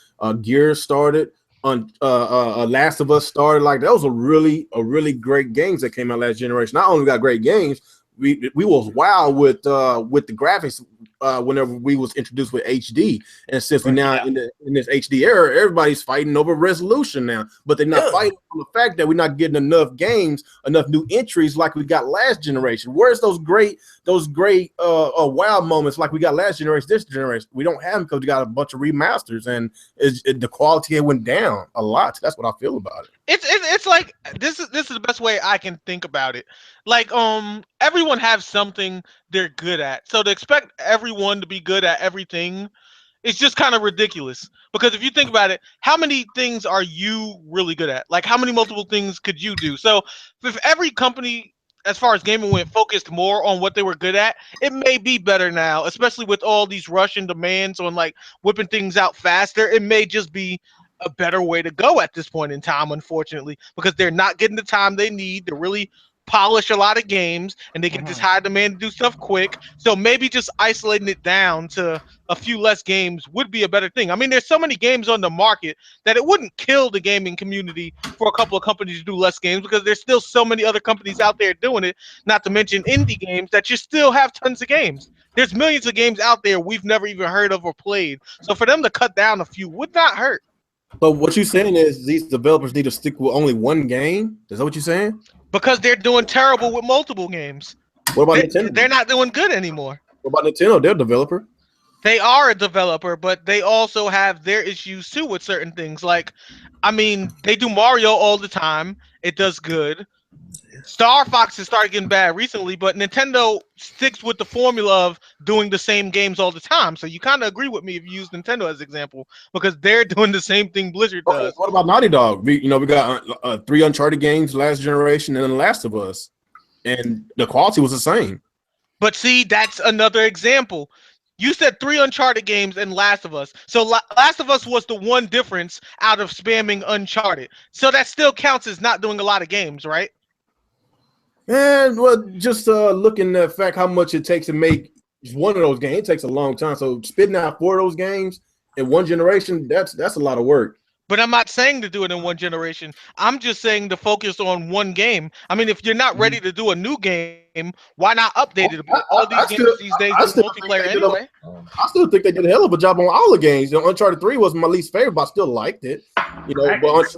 Gears started, Last of Us started. Like that was a really great games that came out last generation. Not only got great games, we was wild with the graphics whenever we was introduced with HD. And since we now in this HD era, everybody's fighting over resolution now, but they're not fighting on the fact that we're not getting enough games, enough new entries like we got last generation. Where's those great wow moments like we got last generation? This generation we don't have them because we got a bunch of remasters and the quality went down a lot. That's what I feel about it. It's like this is the best way I can think about it. Like everyone has something they're good at, so to expect everyone to be good at everything, it's just kind of ridiculous. Because if you think about it, how many things are you really good at? Like how many multiple things could you do? So if every company, as far as gaming went, focused more on what they were good at, it may be better now, especially with all these Russian demands on like whipping things out faster. It may just be a better way to go at this point in time, unfortunately, because they're not getting the time they need to really polish a lot of games, and they get this high demand to do stuff quick. So maybe just isolating it down to a few less games would be a better thing. I mean, there's so many games on the market that it wouldn't kill the gaming community for a couple of companies to do less games, because there's still so many other companies out there doing it, not to mention indie games that you still have tons of games. There's millions of games out there we've never even heard of or played. So for them to cut down a few would not hurt. But what you're saying is these developers need to stick with only one game? Is that what you're saying? Because they're doing terrible with multiple games. What about Nintendo? They're not doing good anymore. What about Nintendo? They're a developer. They are a developer, but they also have their issues too with certain things. Like, I mean, they do Mario all the time. It does good. Star Fox has started getting bad recently, but Nintendo sticks with the formula of doing the same games all the time. So you kind of agree with me if you use Nintendo as an example, because they're doing the same thing Blizzard does. What about Naughty Dog? We got 3 Uncharted games last generation and then The Last of Us, and the quality was the same. But see, that's another example. You said 3 Uncharted games and Last of Us. So Last of Us was the one difference out of spamming Uncharted. So that still counts as not doing a lot of games, right? And well, just looking at the fact how much it takes to make one of those games, it takes a long time. So spitting out 4 of those games in one generation, that's a lot of work. But I'm not saying to do it in one generation. I'm just saying to focus on one game. I mean, if you're not ready to do a new game, why not update it? All these games these days do multiplayer anyway. I still think they did a hell of a job on all the games. Uncharted 3 was my least favorite, but I still liked it. But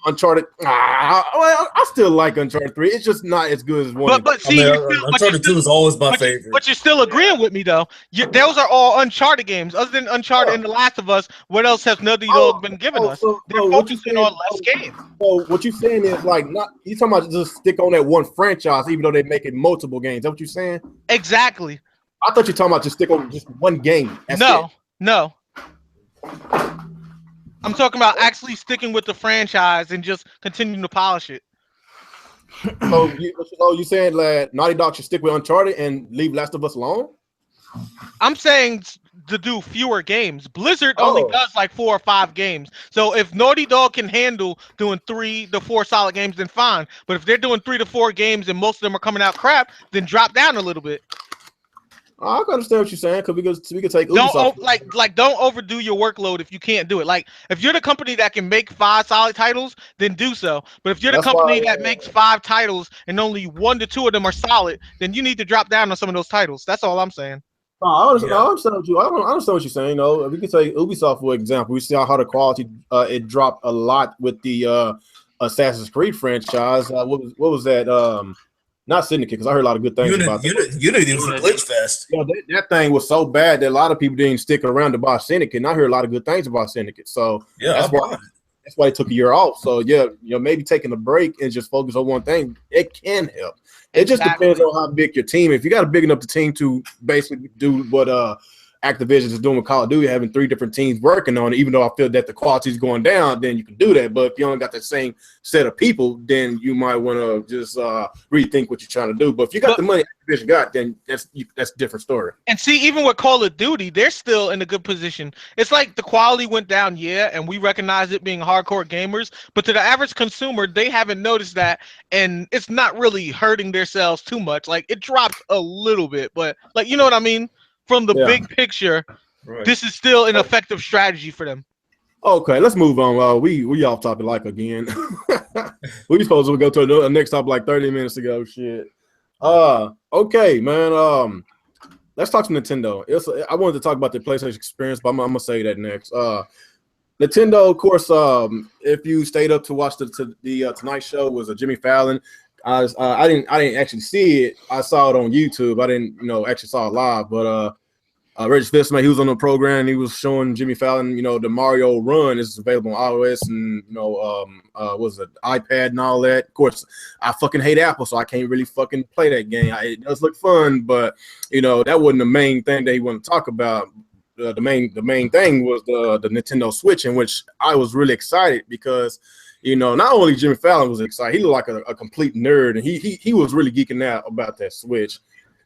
Uncharted, I still like Uncharted 3. It's just not as good as 1. But see, Uncharted 2 is always my favorite. But you're still agreeing with me, though. Those are all Uncharted games. Other than Uncharted and The Last of Us, what else has Naughty Dog been giving us? They're focusing on less games. So what you're saying is like you talking about just stick on that one franchise, even though they make it multiple games. Is that what you're saying? Exactly. I thought you're talking about just stick on just one game. No. I'm talking about actually sticking with the franchise and just continuing to polish it. So you saying that Naughty Dog should stick with Uncharted and leave Last of Us alone? I'm saying to do fewer games. Blizzard only does like 4 or 5 games. So if Naughty Dog can handle doing 3 to 4 solid games, then fine. But if they're doing 3 to 4 games and most of them are coming out crap, then drop down a little bit. I can understand what you're saying, because we could take Ubisoft. Don't overdo your workload if you can't do it. Like if you're the company that can make 5 solid titles, then do so. But if you're the company that makes 5 titles and only 1 to 2 of them are solid, then you need to drop down on some of those titles. That's all I'm saying. I understand what you're saying. We can take Ubisoft for example. We see how the quality it dropped a lot with the Assassin's Creed franchise. What was that? Not Syndicate, because I heard a lot of good things about that. Unity was a glitch fest. That thing was so bad that a lot of people didn't stick around to buy Syndicate. And I heard a lot of good things about Syndicate. So that's why it took a year off. So maybe taking a break and just focus on one thing, it can help. It just depends on how big your team. If you got a big enough team to basically do what Activision is doing with Call of Duty, having 3 different teams working on it. Even though I feel that the quality is going down, then you can do that. But if you only got the same set of people, then you might want to just rethink what you're trying to do. But if you got the money Activision got, then that's a different story. And see, even with Call of Duty, they're still in a good position. It's like the quality went down, yeah, and we recognize it being hardcore gamers, but to the average consumer, they haven't noticed that, and it's not really hurting their sales too much. Like, it dropped a little bit, but, like, you know what I mean? From the big picture, this is still an effective strategy for them. Okay, let's move on. We off topic like again. We supposed to go to the next topic like 30 minutes ago. Shit. Okay, man. Let's talk some Nintendo. I wanted to talk about the PlayStation experience, but I'm gonna say that next. Nintendo, of course. If you stayed up to watch the Tonight Show, was a Jimmy Fallon. I didn't actually see it. I saw it on YouTube. I didn't actually saw it live, but Reggie Fils-Aimé, he was on the program. And he was showing Jimmy Fallon, the Mario Run is available on iOS and was it iPad and all that. Of course, I fucking hate Apple, so I can't really fucking play that game. It does look fun, but that wasn't the main thing that he wanted to talk about. The main thing was the Nintendo Switch, in which I was really excited because. Not only Jimmy Fallon was excited, he looked like a complete nerd, and he was really geeking out about that Switch.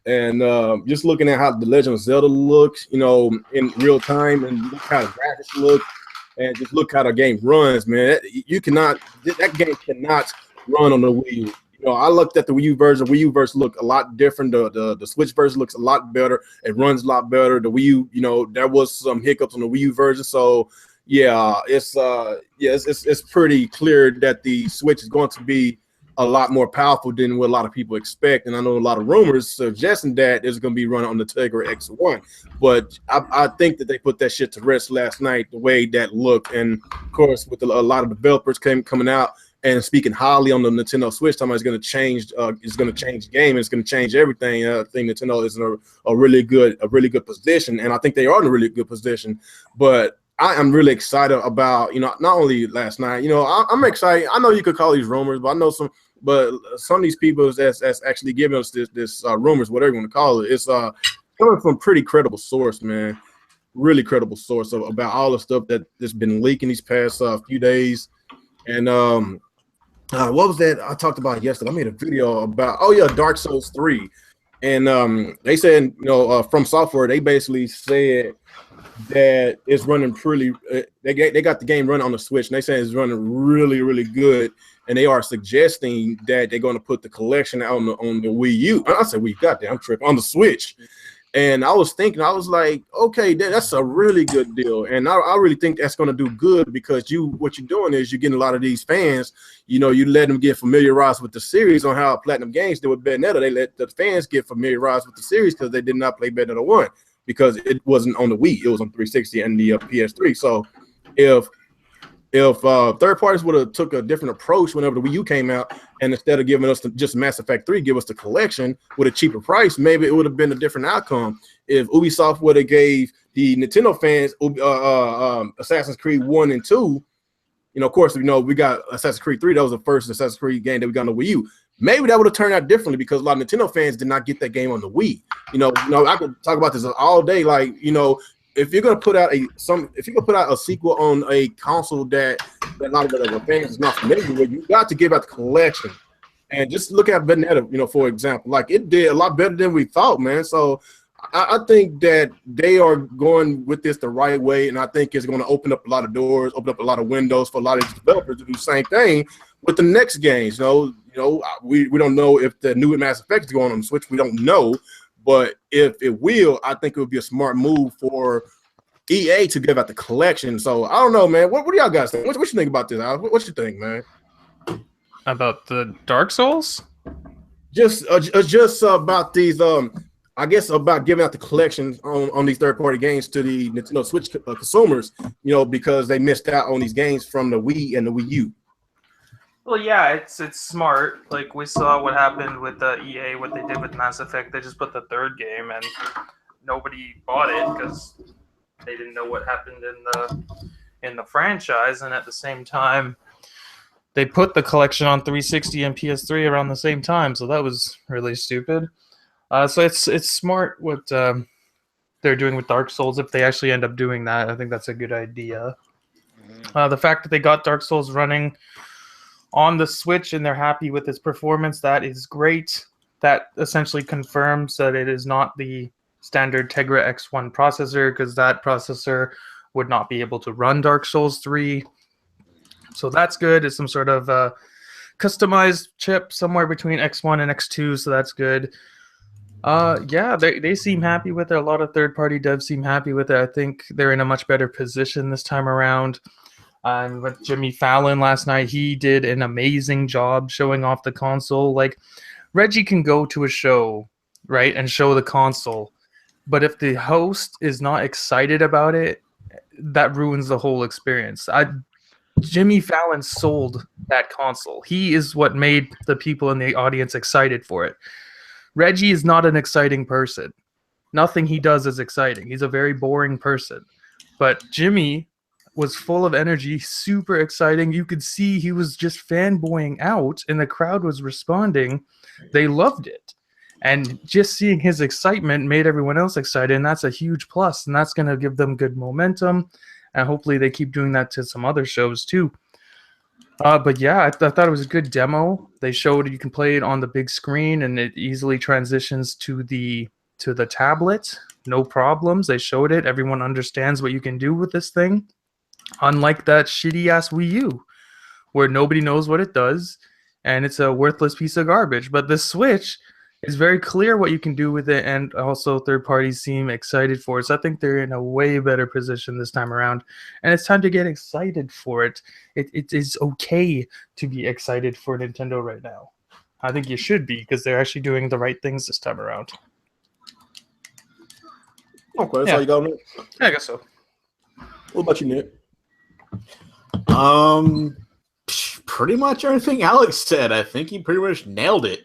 And just looking at how the Legend of Zelda looks, in real time, and look how the graphics look, and just look how the game runs, man. That game cannot run on the Wii U. I looked at the Wii U version. The Wii U version looked a lot different. The Switch version looks a lot better. It runs a lot better. The Wii U, there was some hiccups on the Wii U version, so. Yeah, it's pretty clear that the Switch is going to be a lot more powerful than what a lot of people expect, and I know a lot of rumors suggesting that it's going to be running on the Tegra X1. But I think that they put that shit to rest last night, the way that looked, and of course with a lot of developers coming out and speaking highly on the Nintendo Switch, talking about it's going to change the game, it's going to change everything. I think Nintendo is in a really good position, and I think they are in a really good position, but. I am really excited about, not only last night, I'm excited. I know you could call these rumors, but I know some of these people that's actually giving us this rumors, whatever you want to call it, it's coming from pretty credible source, man. Really credible source about all the stuff that's been leaking these past few days. And what was that I talked about yesterday? I made a video about, Dark Souls 3. And they said, from software, they basically said that it's running pretty. They got the game running on the Switch, and they say it's running really, really good. And they are suggesting that they're going to put the collection out on the Wii U. I said, "We goddamn, I'm tripping on the Switch." And I was thinking, I was like, okay, that's a really good deal. And I really think that's going to do good because what you're doing is you're getting a lot of these fans, you let them get familiarized with the series on how Platinum Games did with Bayonetta. They let the fans get familiarized with the series because they did not play Bayonetta 1 because it wasn't on the Wii. It was on 360 and the PS3. So if third parties would have took a different approach whenever the Wii U came out, and instead of giving us just Mass Effect 3, give us the collection with a cheaper price, maybe it would have been a different outcome. If Ubisoft would have gave the Nintendo fans Assassin's Creed 1 and 2, of course, we got Assassin's Creed 3. That was the first Assassin's Creed game that we got on the Wii U. Maybe that would have turned out differently because a lot of Nintendo fans did not get that game on the Wii. I could talk about this all day. Like, if you're gonna put out a sequel on a console that a lot of the fans is not familiar with, you got to give out the collection. And just look at Bayonetta, for example, like it did a lot better than we thought, man. So I think that they are going with this the right way, and I think it's going to open up a lot of doors, open up a lot of windows for a lot of these developers to do the same thing with the next games. We don't know if the new Mass Effect is going on the Switch. We don't know. But if it will, I think it would be a smart move for EA to give out the collection. So I don't know, man. What do y'all guys think? What you think about this? What you think, man? About the Dark Souls? Just about these. I guess about giving out the collections on these third-party games to the Nintendo Switch consumers. Because they missed out on these games from the Wii and the Wii U. Well, yeah, it's smart. Like we saw what happened with the EA, what they did with Mass Effect. They just put the third game, and nobody bought it because they didn't know what happened in the franchise. And at the same time, they put the collection on 360 and PS3 around the same time, so that was really stupid. So it's smart what they're doing with Dark Souls. If they actually end up doing that, I think that's a good idea. The fact that they got Dark Souls running on the Switch and they're happy with its performance, that is great. That essentially confirms that it is not the standard Tegra X1 processor, because that processor would not be able to run Dark Souls 3. So that's good. It's some sort of customized chip somewhere between X1 and X2, so that's good. Yeah, they seem happy with it. A lot of third-party devs seem happy with it. I think they're in a much better position this time around. And with Jimmy Fallon last night, he did an amazing job showing off the console. Like, Reggie can go to a show, right, and show the console, but if the host is not excited about it, that ruins the whole experience. Jimmy Fallon sold that console. He is what made the people in the audience excited for it. Reggie is not an exciting person. Nothing he does is exciting. He's a very boring person. But Jimmy was full of energy, super exciting. You could see he was just fanboying out, and the crowd was responding. They loved it. And just seeing his excitement made everyone else excited, and that's a huge plus, and that's going to give them good momentum, and hopefully they keep doing that to some other shows too. But yeah, I thought it was a good demo. They showed you can play it on the big screen, and it easily transitions to the tablet. No problems. They showed it. Everyone understands what you can do with this thing. Unlike that shitty-ass Wii U, where nobody knows what it does, and it's a worthless piece of garbage. But the Switch is very clear what you can do with it, and also third parties seem excited for it. So I think they're in a way better position this time around, and it's time to get excited for it. It is okay to be excited for Nintendo right now. I think you should be, because they're actually doing the right things this time around. Okay, that's all you got, Nick? Yeah, I guess so. What about you, Nick? Pretty much everything Alex said. I think he pretty much nailed it.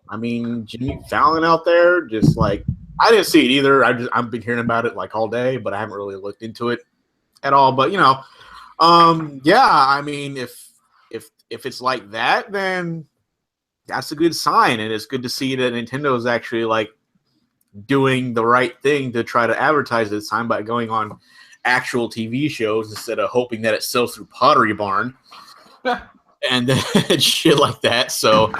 I mean, Jimmy Fallon out there, just like, I didn't see it either. I've been hearing about it like all day, but I haven't really looked into it at all. But yeah, I mean, if it's like that, then that's a good sign, and it's good to see that Nintendo is actually like doing the right thing to try to advertise this time by going on actual TV shows instead of hoping that it sells through Pottery Barn and shit like that. So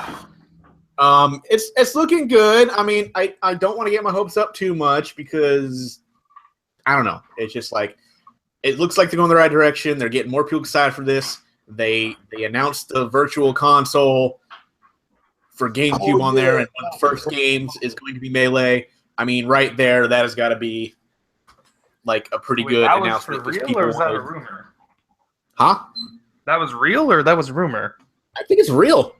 it's looking good. I mean, I don't want to get my hopes up too much, because I don't know. It's just like, it looks like they're going the right direction. They're getting more people excited for this. They announced the virtual console for GameCube on there, and one of the first games is going to be Melee. I mean, right there, that has got to be like a pretty good announcement. Was for real, or was that a rumor? Huh? That was real, or that was rumor? I think it's real.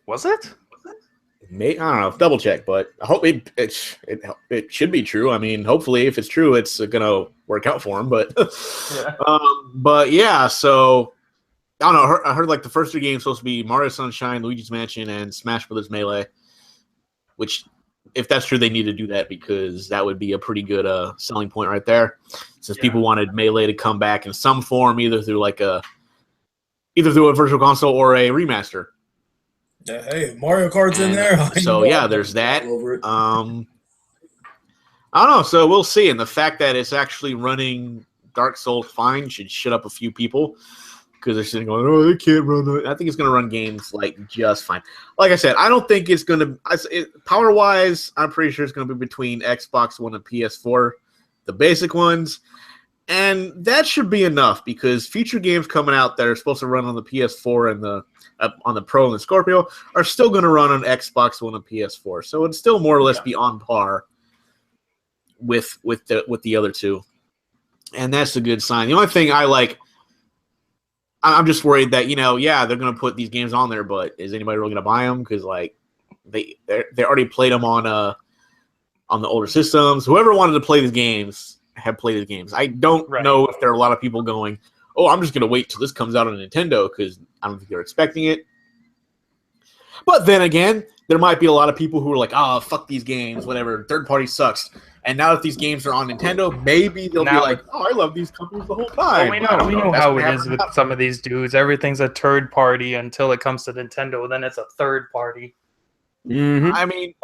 Was it? I don't know. Double check, but I hope it should be true. I mean, hopefully, if it's true, it's gonna work out for him. But but yeah. So I don't know. I heard like the first 3 games supposed to be Mario Sunshine, Luigi's Mansion, and Smash Brothers Melee. Which, if that's true, they need to do that, because that would be a pretty good selling point right there. Since people wanted Melee to come back in some form, either through a virtual console or a remaster. Hey, Mario Kart's in there. So yeah, there's that. I don't know. So we'll see. And the fact that it's actually running Dark Souls fine should shut up a few people, because they're sitting going, "Oh, they can't run it." I think it's going to run games like just fine. Like I said, I don't think it's going to. Power wise, I'm pretty sure it's going to be between Xbox One and PS4, the basic ones. And that should be enough, because future games coming out that are supposed to run on the PS4 and on the Pro and the Scorpio are still going to run on Xbox One and PS4. So it'd still more or less be on par with the other two, and that's a good sign. The only thing I'm just worried that they're going to put these games on there, but is anybody really going to buy them? Because like they already played them on the older systems. Whoever wanted to play these games have played these games. I don't know if there are a lot of people going, "Oh, I'm just going to wait till this comes out on Nintendo," because I don't think they're expecting it. But then again, there might be a lot of people who are like, "Oh, fuck these games, whatever, third party sucks." And now that these games are on Nintendo, maybe they'll be like, "Oh, I love these companies the whole time." Well, we know how it is with some of these dudes. Everything's a third party until it comes to Nintendo, then it's a third party. Mm-hmm. I mean,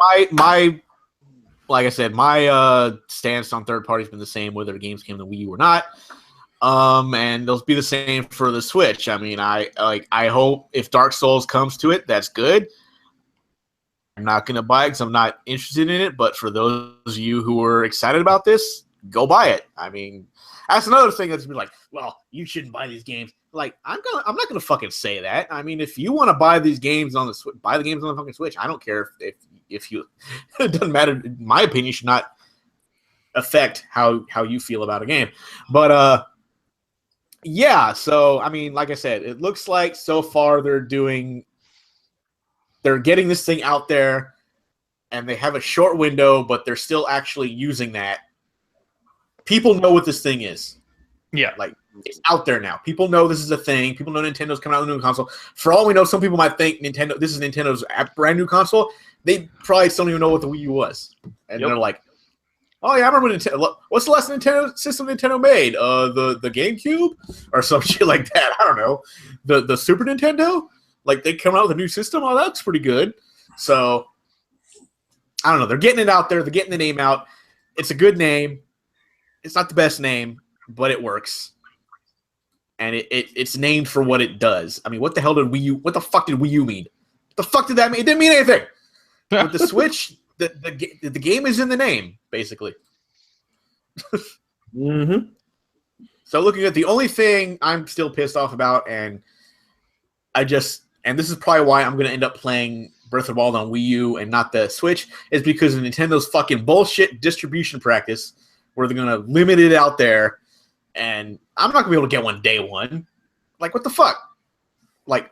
like I said, my stance on third parties been the same whether the games came to Wii U or not. And they'll be the same for the Switch. I mean, I hope if Dark Souls comes to it, that's good. I'm not gonna buy it because I'm not interested in it. But for those of you who are excited about this, go buy it. I mean, that's another thing that's been like, well, you shouldn't buy these games. Like, I'm not gonna fucking say that. I mean, if you want to buy these games on the Switch, buy the games on the fucking Switch. I don't care if you. It doesn't matter. In my opinion, should not affect how you feel about a game. But yeah. So I mean, like I said, it looks like so far they're getting this thing out there, and they have a short window, but they're still actually using that. People know what this thing is. Yeah. Like, it's out there now. People know this is a thing. People know Nintendo's coming out with a new console. For all we know, some people might think this is Nintendo's brand new console. They probably still don't even know what the Wii U was. And they're like, oh yeah, I remember Nintendo. What's the last Nintendo system Nintendo made? The GameCube? Or some shit like that. I don't know. The Super Nintendo? Like, they come out with a new system? Oh, that's pretty good. So, I don't know. They're getting it out there. They're getting the name out. It's a good name. It's not the best name, but it works. And it's named for what it does. I mean, what the hell did Wii U? What the fuck did Wii U mean? What the fuck did that mean? It didn't mean anything. With the Switch, the game is in the name, basically. Mm-hmm. So looking at the only thing I'm still pissed off about, and this is probably why I'm going to end up playing Breath of the Wild on Wii U and not the Switch, is because of Nintendo's fucking bullshit distribution practice, where they're going to limit it out there. And I'm not going to be able to get one day one. Like, what the fuck? Like,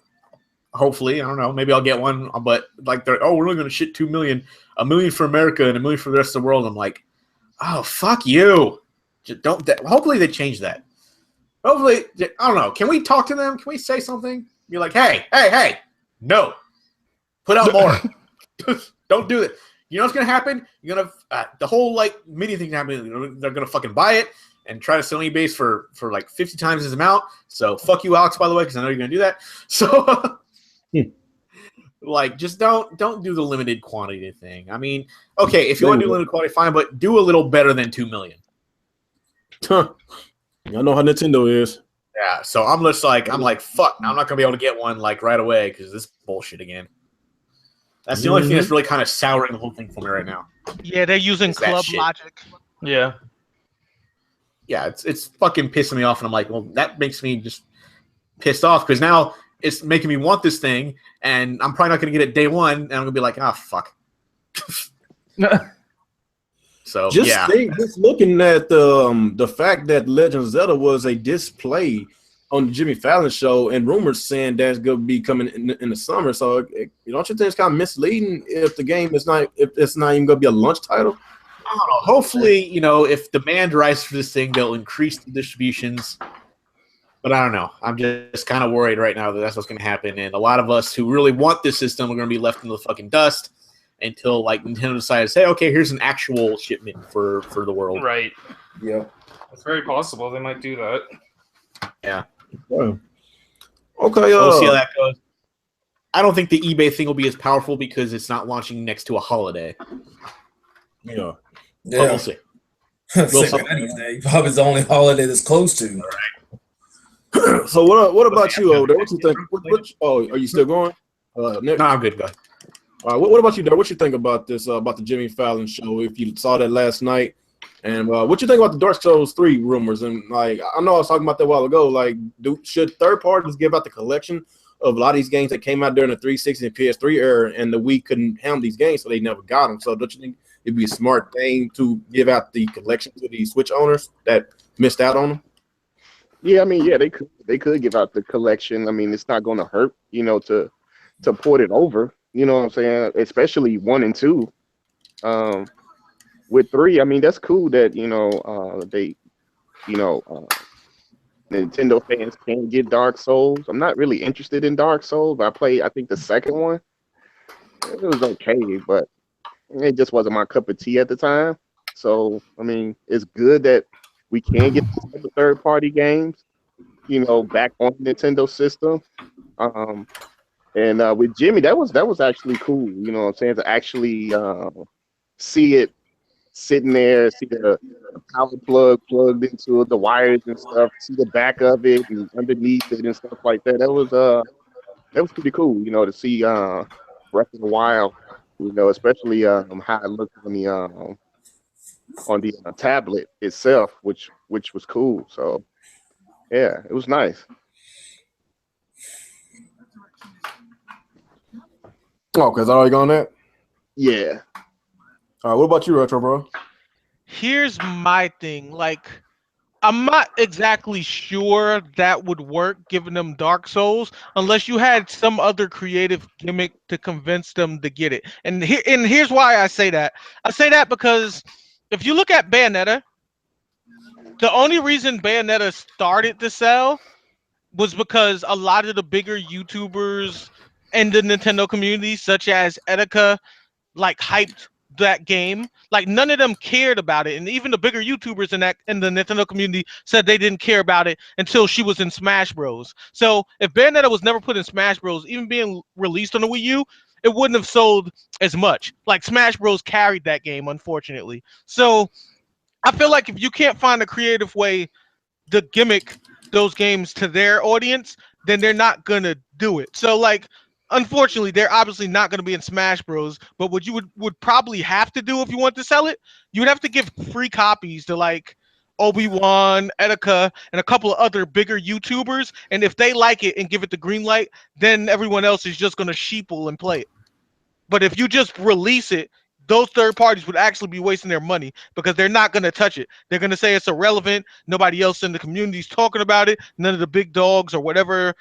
hopefully, I don't know, maybe I'll get one, but like, we're only going to ship 2 million, 1 million for America and 1 million for the rest of the world. I'm like, oh, fuck you. Just don't. Hopefully they change that. Hopefully, I don't know. Can we talk to them? Can we say something? You're like, hey, no. Put out more. Don't do it. You know what's going to happen? You're going to, the whole, like, mini thing happening. They're going to fucking buy it and try to sell on eBay for like 50 times his amount. So fuck you, Alex, by the way, because I know you're going to do that. So, like, just don't do the limited quantity thing. I mean, okay, if you want to do limited quantity, fine, but do a little better than 2 million. Huh. I know how Nintendo is. Yeah, so I'm like, fuck, I'm not going to be able to get one, like, right away because this is bullshit again. That's the only thing that's really kind of souring the whole thing for me right now. Yeah, they're using club logic. Yeah. Yeah, it's fucking pissing me off, and I'm like, well, that makes me just pissed off because now it's making me want this thing, and I'm probably not going to get it day one, and I'm going to be like, fuck. So just looking at the fact that Legend of Zelda was a display on the Jimmy Fallon show, and rumors saying that's going to be coming in the summer. So, don't you think it's kind of misleading if the game is not, if it's not even going to be a launch title? I don't know. Hopefully, if demand rises for this thing, they'll increase the distributions. But I don't know. I'm just kind of worried right now that that's what's going to happen. And a lot of us who really want this system are going to be left in the fucking dust until, like, Nintendo decides, hey, okay, here's an actual shipment for the world. Right. Yeah. It's very possible they might do that. Yeah. Wow. Okay. So we'll see how that goes. I don't think the eBay thing will be as powerful because it's not launching next to a holiday. Yeah. But we'll see. Probably the only holiday that's close to. All right. So what about you, Oda? What you think? Are you still going? No, I'm good. Go ahead. All right. What about you, Dar? What you think about this? About the Jimmy Fallon show? If you saw that last night, and what you think about the Dark Souls 3 rumors? And like, I know I was talking about that a while ago. Like, should third parties give out the collection of a lot of these games that came out during the 360 and PS3 era, and the Wii couldn't handle these games, so they never got them? So don't you think it'd be a smart thing to give out the collection to the Switch owners that missed out on them? Yeah, I mean, yeah, they could give out the collection. I mean, it's not going to hurt, to port it over. You know what I'm saying? Especially 1 and 2. With 3, I mean, that's cool that Nintendo fans can get Dark Souls. I'm not really interested in Dark Souls. I think the second one. It was okay, but it just wasn't my cup of tea at the time. So, I mean, it's good that we can get the third-party games, back on the Nintendo system. And with Jimmy, that was actually cool, to actually see it sitting there, see the power plug plugged into it, the wires and stuff, see the back of it and underneath it and stuff like that. That was pretty cool, you know, to see Breath of the Wild, you know, especially how it looked on the tablet itself, which was cool. So yeah, it was nice. Oh, because I already gone that. Yeah. All right, what about you, Retro, bro? Here's my thing. Like, I'm not exactly sure that would work giving them Dark Souls unless you had some other creative gimmick to convince them to get it. And here's why I say that. I say that because if you look at Bayonetta, the only reason Bayonetta started to sell was because a lot of the bigger YouTubers and the Nintendo community, such as Etika, like hyped that game. Like none of them cared about it, and even the bigger YouTubers in the Nintendo community said they didn't care about it until she was in Smash Bros. So if Bayonetta was never put in Smash Bros, even being released on the Wii U, it wouldn't have sold as much. Like Smash Bros carried that game, unfortunately. So I feel like if you can't find a creative way to gimmick those games to their audience, then they're not gonna do it. So like, unfortunately, they're obviously not gonna be in Smash Bros. But what you would probably have to do if you want to sell it, you would have to give free copies to like Obi-Wan, Etika, and a couple of other bigger YouTubers. And if they like it and give it the green light, then everyone else is just gonna sheeple and play it. But if you just release it, those third parties would actually be wasting their money because they're not going to touch it. They're going to say it's irrelevant. Nobody else in the community is talking about it. None of the big dogs or whatever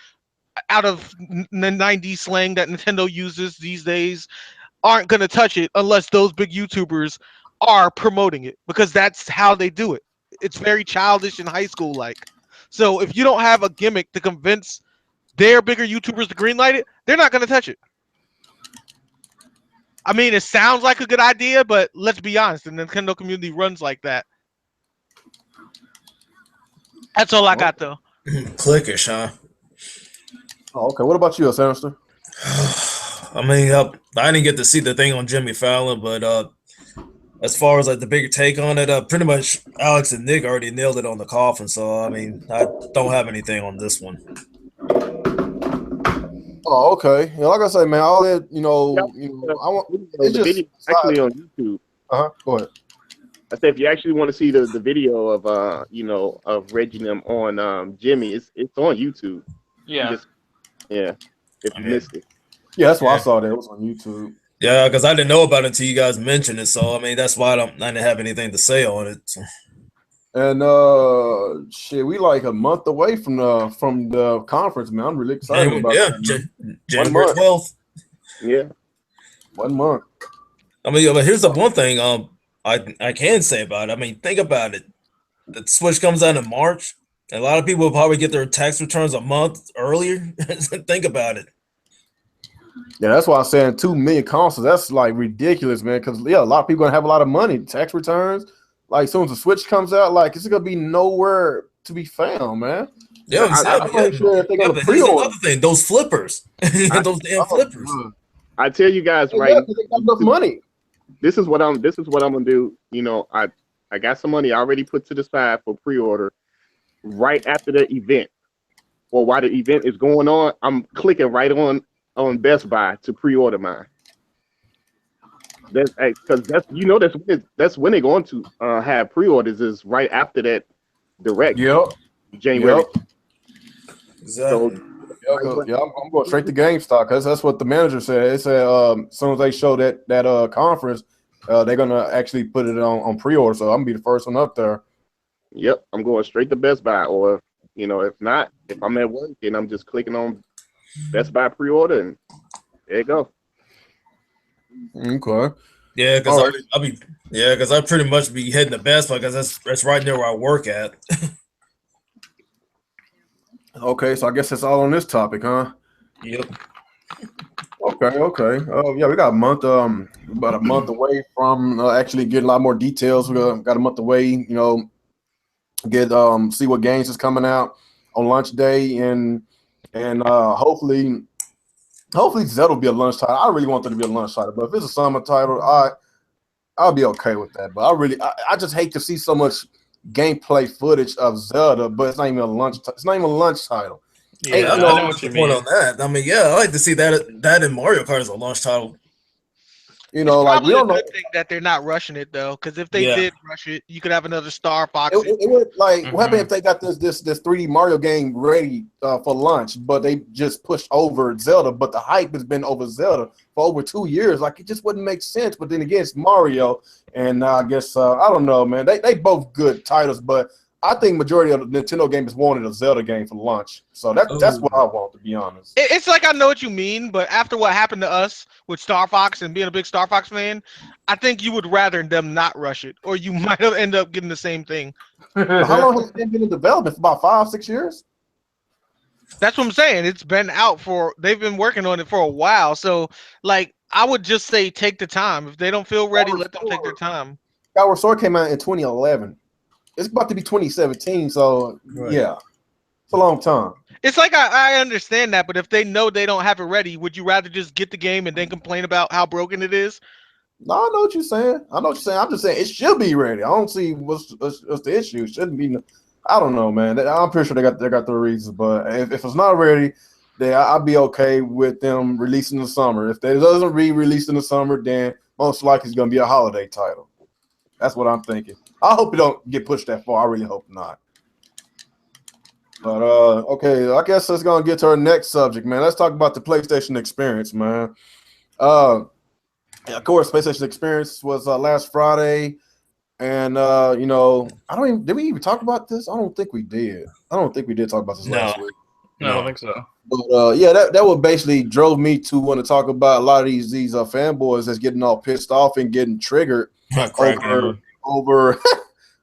out of the 90s slang that Nintendo uses these days aren't going to touch it unless those big YouTubers are promoting it because that's how they do it. It's very childish and high school like. So if you don't have a gimmick to convince their bigger YouTubers to greenlight it, they're not going to touch it. I mean, it sounds like a good idea, but let's be honest, the Nintendo community runs like that. That's all I got, though. Clickish, huh? Oh, okay. What about you, Sinister? I mean, I didn't get to see the thing on Jimmy Fallon, but as far as like the bigger take on it, pretty much Alex and Nick already nailed it on the coffin. So I mean, I don't have anything on this one. Oh, okay. Yeah, like I say, man, all that I want. It's the just video actually on YouTube. Go ahead. I said if you actually want to see the video of of Reggie and them on Jimmy, it's on YouTube. Yeah. If you missed it. Yeah, that's why I saw that. It was on YouTube. Yeah, because I didn't know about it until you guys mentioned it. So I mean, that's why I didn't have anything to say on it. So. And shit, we like a month away from the conference, man. I'm really excited about that. January 12th. Yeah. 1 month. I mean, but here's the one thing I can say about it. I mean, think about it. The Switch comes out in March. A lot of people will probably get their tax returns a month earlier. Think about it. Yeah, that's why I'm saying 2 million consoles. That's like ridiculous, man. Because a lot of people gonna have a lot of money, tax returns. Like, as soon as the Switch comes out, like, it's gonna be nowhere to be found, man. Yeah, exactly. I'm sure if they're gonna here's another thing: those flippers, those damn flippers. I tell you guys, they got enough money. This is what I'm gonna do. I got some money already put to the side for pre-order. Right after the event, or while the event is going on, I'm clicking right on Best Buy to pre-order mine. That's because that's when they're going to have pre-orders is right after that direct. Yep. January. Yep. Exactly. I'm going straight to GameStop because that's what the manager said. They said as soon as they show that conference, they're gonna actually put it on pre-order. So I'm gonna be the first one up there. Yep, I'm going straight to Best Buy, or if not, if I'm at work and I'm just clicking on Best Buy pre-order, and there you go. Okay. Yeah, because I pretty much be heading to Best Buy because that's right near where I work at. Okay, so I guess that's all on this topic, huh? Yep. Okay. Yeah, we got a month, about a month away from actually getting a lot more details. We got a month away, get see what games is coming out on launch day, and hopefully Zelda will be a launch title. I really want it to be a launch title, but if it's a summer title, I'll be okay with that. But I just hate to see so much gameplay footage of Zelda, but it's not even a launch. It's not even a launch title. Yeah, I I know know what's what the you point mean. on that. I mean, yeah, I like to see that in Mario Kart as a launch title. You It's know, like we probably a don't know. good thing that they're not rushing it though, because if they Yeah. did rush it, you could have another Star Fox. It would like what happened Mhm. if they got this 3D Mario game ready for launch, but they just pushed over Zelda, but the hype has been over Zelda for over 2 years. Like it just wouldn't make sense. But then again, it's Mario, and I guess I don't know, man. They both good titles, but I think majority of the Nintendo gamers wanted a Zelda game for launch. So that's what I want, to be honest. It's like I know what you mean, but after what happened to us with Star Fox and being a big Star Fox fan, I think you would rather them not rush it, or you might have end up getting the same thing. But how long has it been in development? For about 5-6 years? That's what I'm saying. It's been out for they've been working on it for a while. So like I would just say take the time. If they don't feel ready, let them take their time. Skyward Sword came out in 2011. It's about to be 2017, so Right. yeah, it's a long time. It's like I understand that, but if they know they don't have it ready, would you rather just get the game and then complain about how broken it is? No, I know what you're saying. I know what you're saying. I'm just saying it should be ready. I don't see what's the issue. It shouldn't be. I don't know, man. I'm pretty sure they got the reasons, but if it's not ready, then I'll be okay with them releasing in the summer. If it doesn't re-release in the summer, then most likely it's gonna be a holiday title. That's what I'm thinking. I hope it don't get pushed that far. I really hope not. But okay, I guess let's gonna get to our next subject, man. Let's talk about the PlayStation experience, man. Of course, PlayStation experience was last Friday, and you know, I don't even did we even talk about this? I don't think we did. I don't think we did talk about this last week. No, I don't think so. But yeah, that what basically drove me to want to talk about a lot of these fanboys that's getting all pissed off and getting triggered over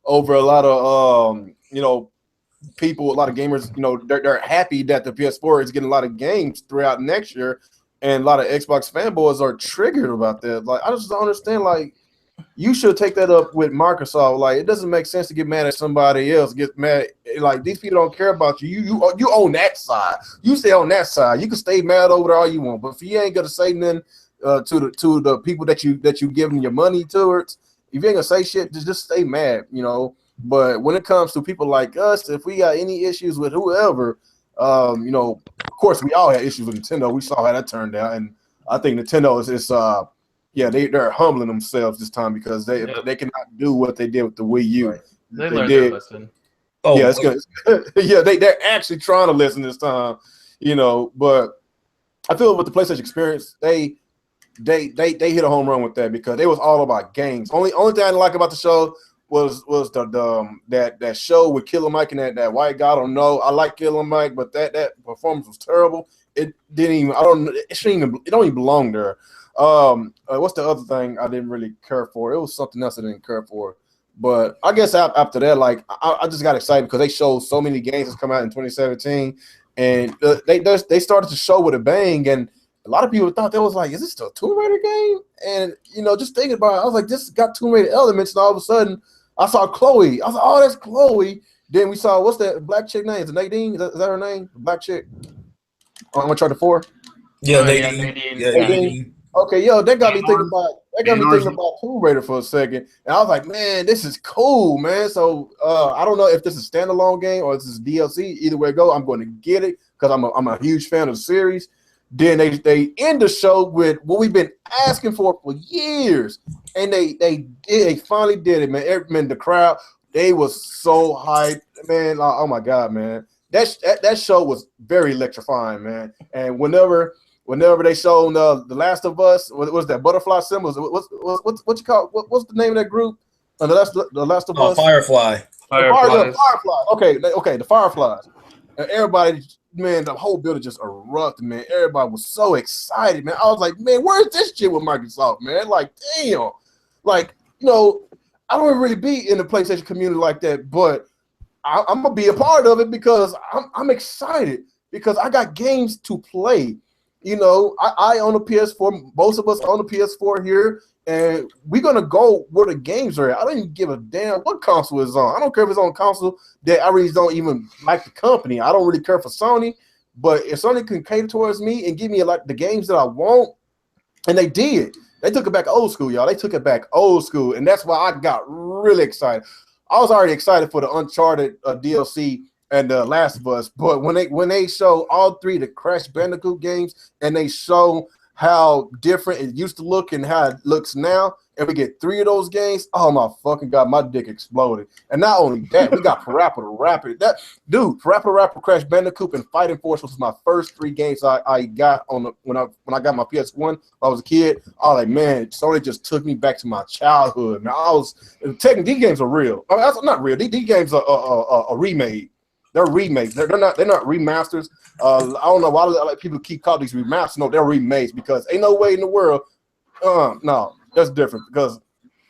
over a lot of you know, people, a lot of gamers, you know, they're happy that the PS4 is getting a lot of games throughout next year, and a lot of Xbox fanboys are triggered about that. Like, I just don't understand. Like, you should take that up with Microsoft. Like, it doesn't make sense to get mad at somebody else. Get mad, like these people don't care about you. You own that side. You stay on that side. You can stay mad over there all you want, but if you ain't gonna say nothing to the people that you giving your money towards, if you ain't gonna say shit, just stay mad, you know. But when it comes to people like us, if we got any issues with whoever, you know, of course we all had issues with Nintendo. We saw how that turned out, and I think Nintendo is yeah, they're humbling themselves this time because they cannot do what they did with the Wii U. Right. They learned their lesson. Oh, yeah, it's good. Yeah, they're actually trying to listen this time, you know. But I feel with the PlayStation experience, they hit a home run with that because they was all about games. Only thing I didn't like about the show was that show with Killer Mike and that white guy. I don't know. I like Killer Mike, but that performance was terrible. It didn't even. I don't. It shouldn't even. It don't even belong there. What's the other thing I didn't really care for? It was something else I didn't care for. But I guess after that, like I just got excited because they showed so many games that's come out in 2017, and they started to show with a bang. And a lot of people thought that was like, is this still a Tomb Raider game? And you know, just thinking about it, I was like, this got Tomb Raider elements. And all of a sudden, I saw Chloe. I was like, oh, that's Chloe. Then we saw what's that black chick name? Is it Nadine? Is that her name? The black chick. Oh, I'm gonna try the 4. Yeah, Yeah, Nadine. Nadine. Okay, yo, that got me thinking about Tomb Raider for a second, and I was like, man, this is cool, man. So I don't know if this is a standalone game or this is DLC. Either way it go, I'm going to get it because I'm a huge fan of the series. Then they end the show with what we've been asking for years, and they finally did it, man. Man, the crowd, they was so hyped, man. Like, oh my god, man, that show was very electrifying, man. And whenever they showed the Last of Us, what was that butterfly symbols? What you call? What's the name of that group? The Last of Us. Firefly. Fireflies. Fireflies. Okay, the Fireflies. And everybody, man, the whole building just erupted, man. Everybody was so excited, man. I was like, man, where's this shit with Microsoft, man? Like, damn. Like, you know, I don't really be in the PlayStation community like that, but I'm gonna be a part of it because I'm excited because I got games to play. You know, I own a PS4. Most of us own a PS4 here, and we're gonna go where the games are at. I don't even give a damn what console it's on. I don't care if it's on console that I really don't even like the company. I don't really care for Sony, but if Sony can cater towards me and give me like the games that I want, and they did. They took it back old school, y'all. They took it back old school, and that's why I got really excited. I was already excited for the Uncharted DLC and The Last of Us, but when they show all three of the Crash Bandicoot games and they show how different it used to look and how it looks now, and we get 3 of those games, oh my fucking God, my dick exploded. And not only that, we got Parappa the Rapper. Parappa the Rapper, Crash Bandicoot, and Fighting Force was my first 3 games I got when I got my PS1 when I was a kid. I was like, man, Sony just took me back to my childhood. Now technically these games are real. I mean, that's not real. These games are remade. They're remakes. They're not remasters. I don't know why people keep calling these remasters. No, they're remakes because ain't no way in the world. No, that's different because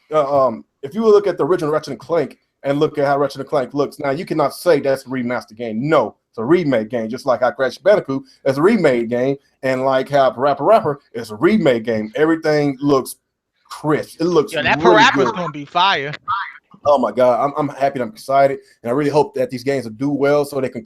if you look at the original Ratchet and Clank and look at how Ratchet and Clank looks, now you cannot say that's a remaster game. No, it's a remake game, just like how Crash Bandicoot is a remade game, and like how Parappa Rapper is a remake game. Everything looks crisp. It looks Yeah, that really Parappa's good. gonna be fire. Oh my God, I'm happy. I'm excited, and I really hope that these games will do well so they can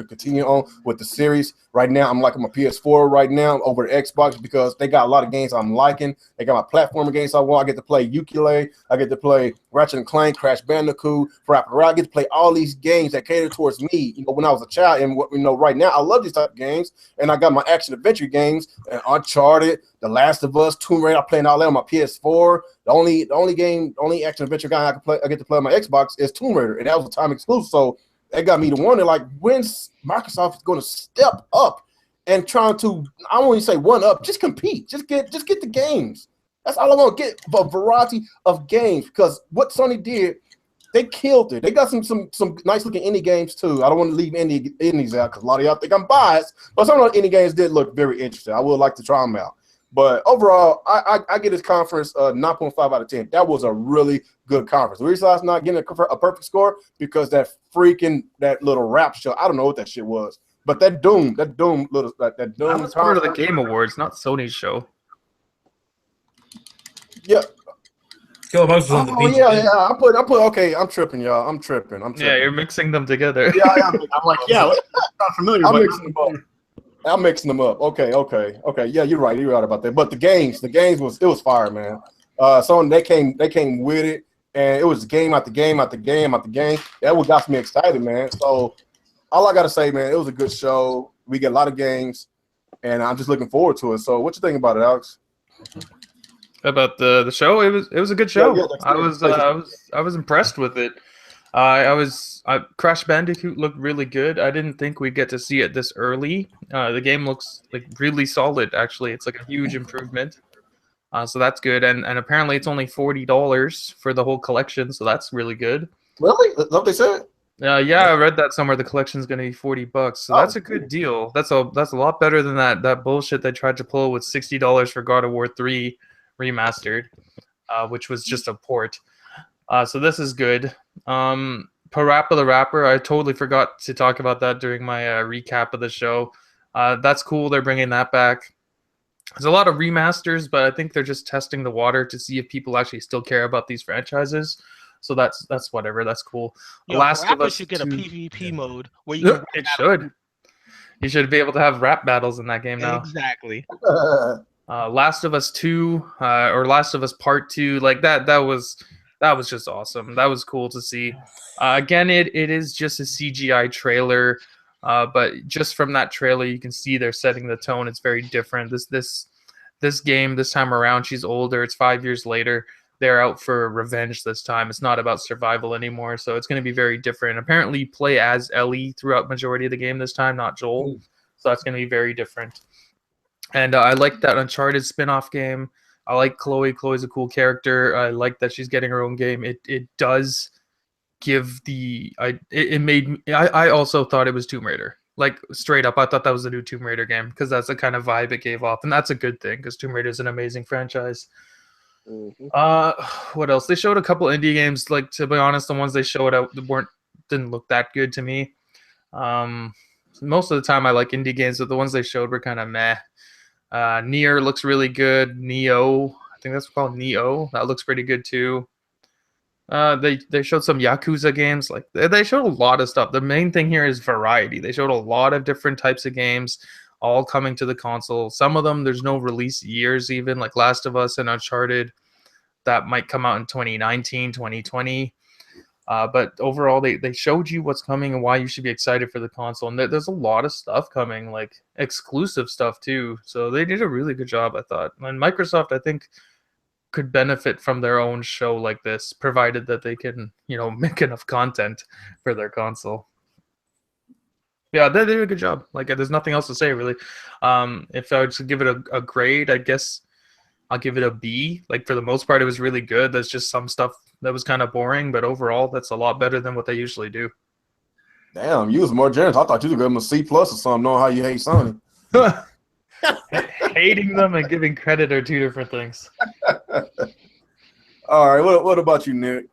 continue on with the series. Right now, I'm liking my PS4 right now over the Xbox because they got a lot of games I'm liking. They got my platformer games I want. I get to play Ukulele. I get to play Ratchet and Clank, Crash Bandicoot, I get to play all these games that cater towards me. You know, when I was a child, and right now I love these type of games. And I got my action adventure games, and Uncharted, The Last of Us, Tomb Raider. I'm playing all that on my PS4. The only action adventure game I get to play on my Xbox is Tomb Raider, and that was a time exclusive. So that got me to wonder, like, when's Microsoft going to step up and trying to, I don't want to say one up, just compete, just get the games. That's all I want to get, a variety of games, because what Sony did, they killed it. They got some nice looking indie games too. I don't want to leave indies out because a lot of y'all think I'm biased, but some of the indie games did look very interesting. I would like to try them out. But overall, I get this conference 9.5 out of 10. That was a really good conference. The reason I was not getting a perfect score because that little rap show. I don't know what that shit was, but that Doom That was part of the Game Awards, not Sony's show. Yeah. Killer Mike's was on the Oh beach. yeah. I put. Okay, I'm tripping, y'all. I'm tripping. Yeah, you're mixing them together. Yeah, I'm like, yeah, not familiar. I'm mixing them up. I'm mixing them up. Okay. Yeah, you're right about that. But the games was fire, man. So they came with it, and it was game after game after game after game. That what got me excited, man. So all I gotta say, man, it was a good show. We get a lot of games, and I'm just looking forward to it. So what you think about it, Alex? About the show, it was a good show. Yeah, I was impressed with it. Crash Bandicoot looked really good. I didn't think we'd get to see it this early. The game looks like really solid. Actually, it's like a huge improvement. So that's good. And apparently it's only $40 for the whole collection. So that's really good. Really? That's what they said? Yeah, I read that somewhere. The collection's going to be $40. So that's a good deal. That's a lot better than that bullshit they tried to pull with $60 for God of War 3 remastered, which was just a port. So this is good. Parappa the Rapper, I totally forgot to talk about that during my recap of the show. That's cool. They're bringing that back. There's a lot of remasters, but I think they're just testing the water to see if people actually still care about these franchises. So that's whatever. That's cool. Yo, Last of Parappa Us should get a 2. PvP mode where you can. It should. You should be able to have rap battles in that game now. Exactly. Last of Us 2 or Last of Us Part 2, like that was just awesome. That was cool to see. Again, it is just a CGI trailer, but just from that trailer you can see they're setting the tone. It's very different. This game this time around, she's older. It's 5 years later. They're out for revenge this time. It's not about survival anymore, so it's going to be very different. Apparently you play as Ellie throughout majority of the game this time, not Joel. So that's going to be very different. And I like that Uncharted spin-off game. I like Chloe. Chloe's a cool character. I like that she's getting her own game. It does give I also thought it was Tomb Raider. Like, straight up, I thought that was the new Tomb Raider game because that's the kind of vibe it gave off. And that's a good thing because Tomb Raider is an amazing franchise. What else? They showed a couple indie games. Like, to be honest, the ones they showed out didn't look that good to me. Most of the time I like indie games, but the ones they showed were kind of meh. Nier looks really good. Neo, I think that's called Neo. That looks pretty good too. They showed some Yakuza games. Like, they showed a lot of stuff. The main thing here is variety. They showed a lot of different types of games, all coming to the console. Some of them, there's no release years even, like Last of Us and Uncharted. That might come out in 2019, 2020. But overall, they showed you what's coming and why you should be excited for the console. And there's a lot of stuff coming, like exclusive stuff too. So they did a really good job, I thought. And Microsoft, I think, could benefit from their own show like this, provided that they can, make enough content for their console. Yeah, they did a good job. Like, there's nothing else to say, really. If I was to give it a grade, I guess I'll give it a B. Like, for the most part, it was really good. There's just some stuff that was kind of boring, but overall, that's a lot better than what they usually do. Damn, you was more generous. I thought you were giving them a C+ or something, knowing how you hate Sony. Hating them and giving credit are two different things. All right, what about you, Nick?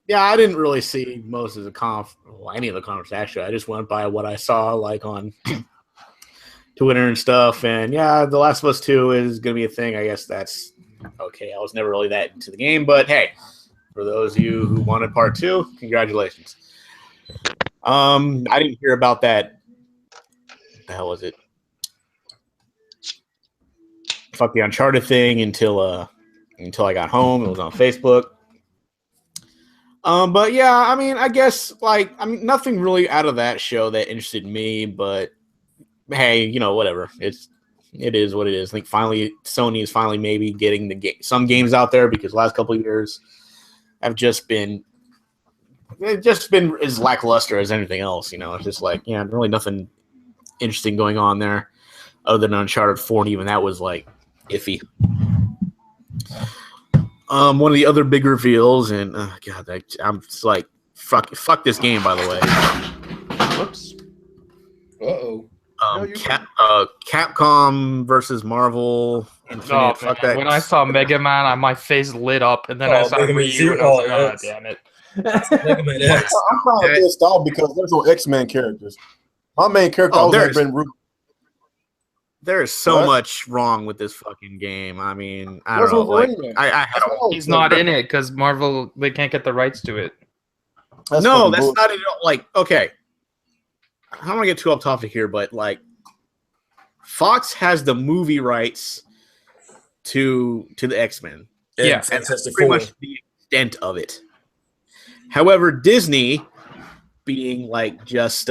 Yeah, I didn't really see most of the any of the conference actually. I just went by what I saw like on Twitter and stuff. And yeah, The Last of Us 2 is gonna be a thing. I guess that's okay. I was never really that into the game, but hey, for those of you who wanted part 2, congratulations. I didn't hear about that. What the hell was it? Fuck the Uncharted thing until I got home. It was on Facebook. But yeah, I mean, I guess nothing really out of that show that interested me. But hey, whatever. It is what it is. I think finally Sony is finally maybe getting some games out there, because the last couple of years have just been as lackluster as anything else. It's just like, yeah, really nothing interesting going on there other than Uncharted 4, and even that was like iffy. One of the other big reveals, and God, I'm just like, fuck this game, by the way. Whoops. Uh-oh. Capcom versus Marvel Infinite. Fuck that. When I saw Mega Man, my face lit up, and then I saw Ryu, and I was like, oh, damn it. Mega Man X. I'm kind of pissed off because there's no X-Men characters. My main character always been Reboot. There is so much wrong with this fucking game. I mean, I don't know. Like, he's not in it because Marvel, they can't get the rights to it. That's not it. Like, okay, I don't want to get too off topic here, but like, Fox has the movie rights to the X-Men. Yeah, and that's pretty much the extent of it. However, Disney, being like just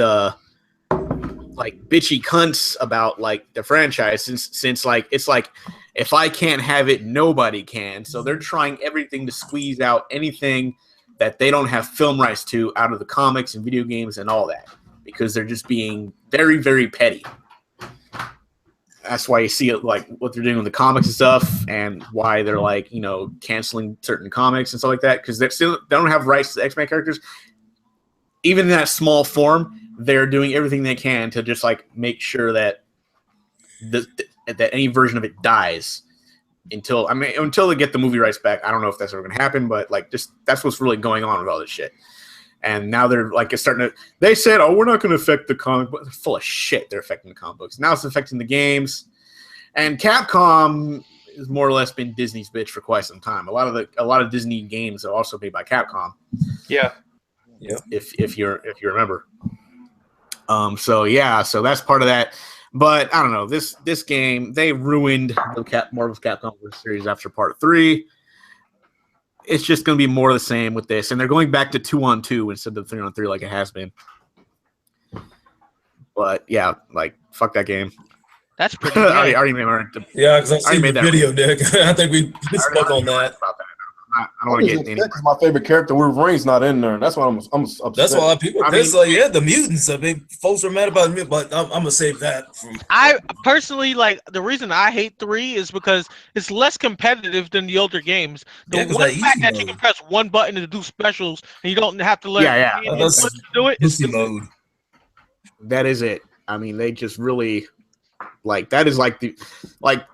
like bitchy cunts about like the franchise, since like it's like, if I can't have it, nobody can. So they're trying everything to squeeze out anything that they don't have film rights to out of the comics and video games and all that, because they're just being very, very petty. That's why you see it, like what they're doing with the comics and stuff, and why they're like, canceling certain comics and stuff like that, because they don't have rights to the X-Men characters. Even in that small form, they're doing everything they can to just like make sure that that any version of it dies until they get the movie rights back. I don't know if that's ever going to happen, but like, just that's what's really going on with all this shit. And now they're like, it's starting to. They said, "Oh, we're not going to affect the comic book." They're full of shit. They're affecting the comic books. Now it's affecting the games. And Capcom has more or less been Disney's bitch for quite some time. A lot of Disney games are also made by Capcom. Yeah. Yeah. If you remember. So that's part of that. But I don't know. This game, they ruined the Marvel's Capcom series after part 3. It's just going to be more of the same with this, and they're going back to 2-on-2 instead of 3-on-3 like it has been. But yeah, like, fuck that game. That's pretty. I already made yeah, because I've seen the video, Nick. I think we spoke on that. I don't want to get any. My favorite character, Wolverine's not in there. That's why I'm upset. That's why people. The mutants. I mean, folks are mad about me, but I'm gonna save that. I personally like the reason I hate 3 is because it's less competitive than the older games. The one fact that you can press one button to do specials and you don't have to learn to do it. It's mode. That is it. I mean, they just really. Like, that is like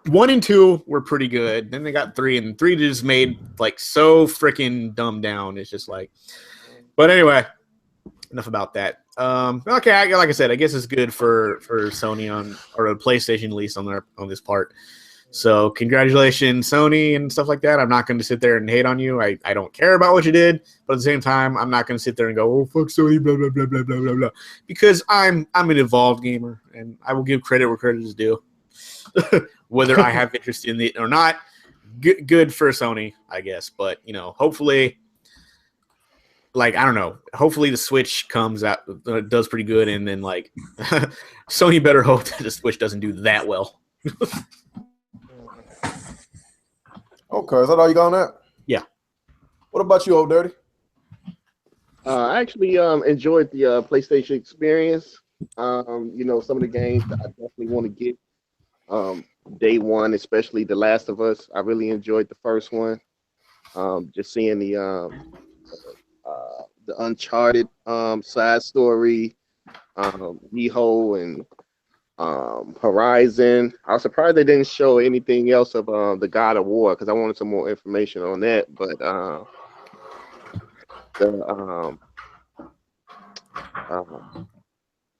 1 and 2 were pretty good. Then they got 3, and 3 just made like so freaking dumbed down. It's just like, but anyway, enough about that. Okay, like I said, I guess it's good for Sony or the PlayStation, at least on this part, So congratulations, Sony and stuff like that. I'm not going to sit there and hate on you. I don't care about what you did, but at the same time, I'm not going to sit there and go, oh, fuck Sony, blah, blah, blah, blah, blah, blah, blah. Because I'm an evolved gamer, and I will give credit where credit is due. Whether I have interest in it or not, good for Sony, I guess. But, you know, hopefully, like, I don't know, hopefully the Switch comes out, does pretty good, and then, like, Sony better hope that the Switch doesn't do that well. Okay, is that all you got on that? Yeah. What about you, Old Dirty? I actually enjoyed the PlayStation experience. You know, some of the games that I definitely want to get. Day one, especially The Last of Us. I really enjoyed the first one. Just seeing the Uncharted side story, Miho and Horizon. I was surprised they didn't show anything else of the God of War because I wanted some more information on that. But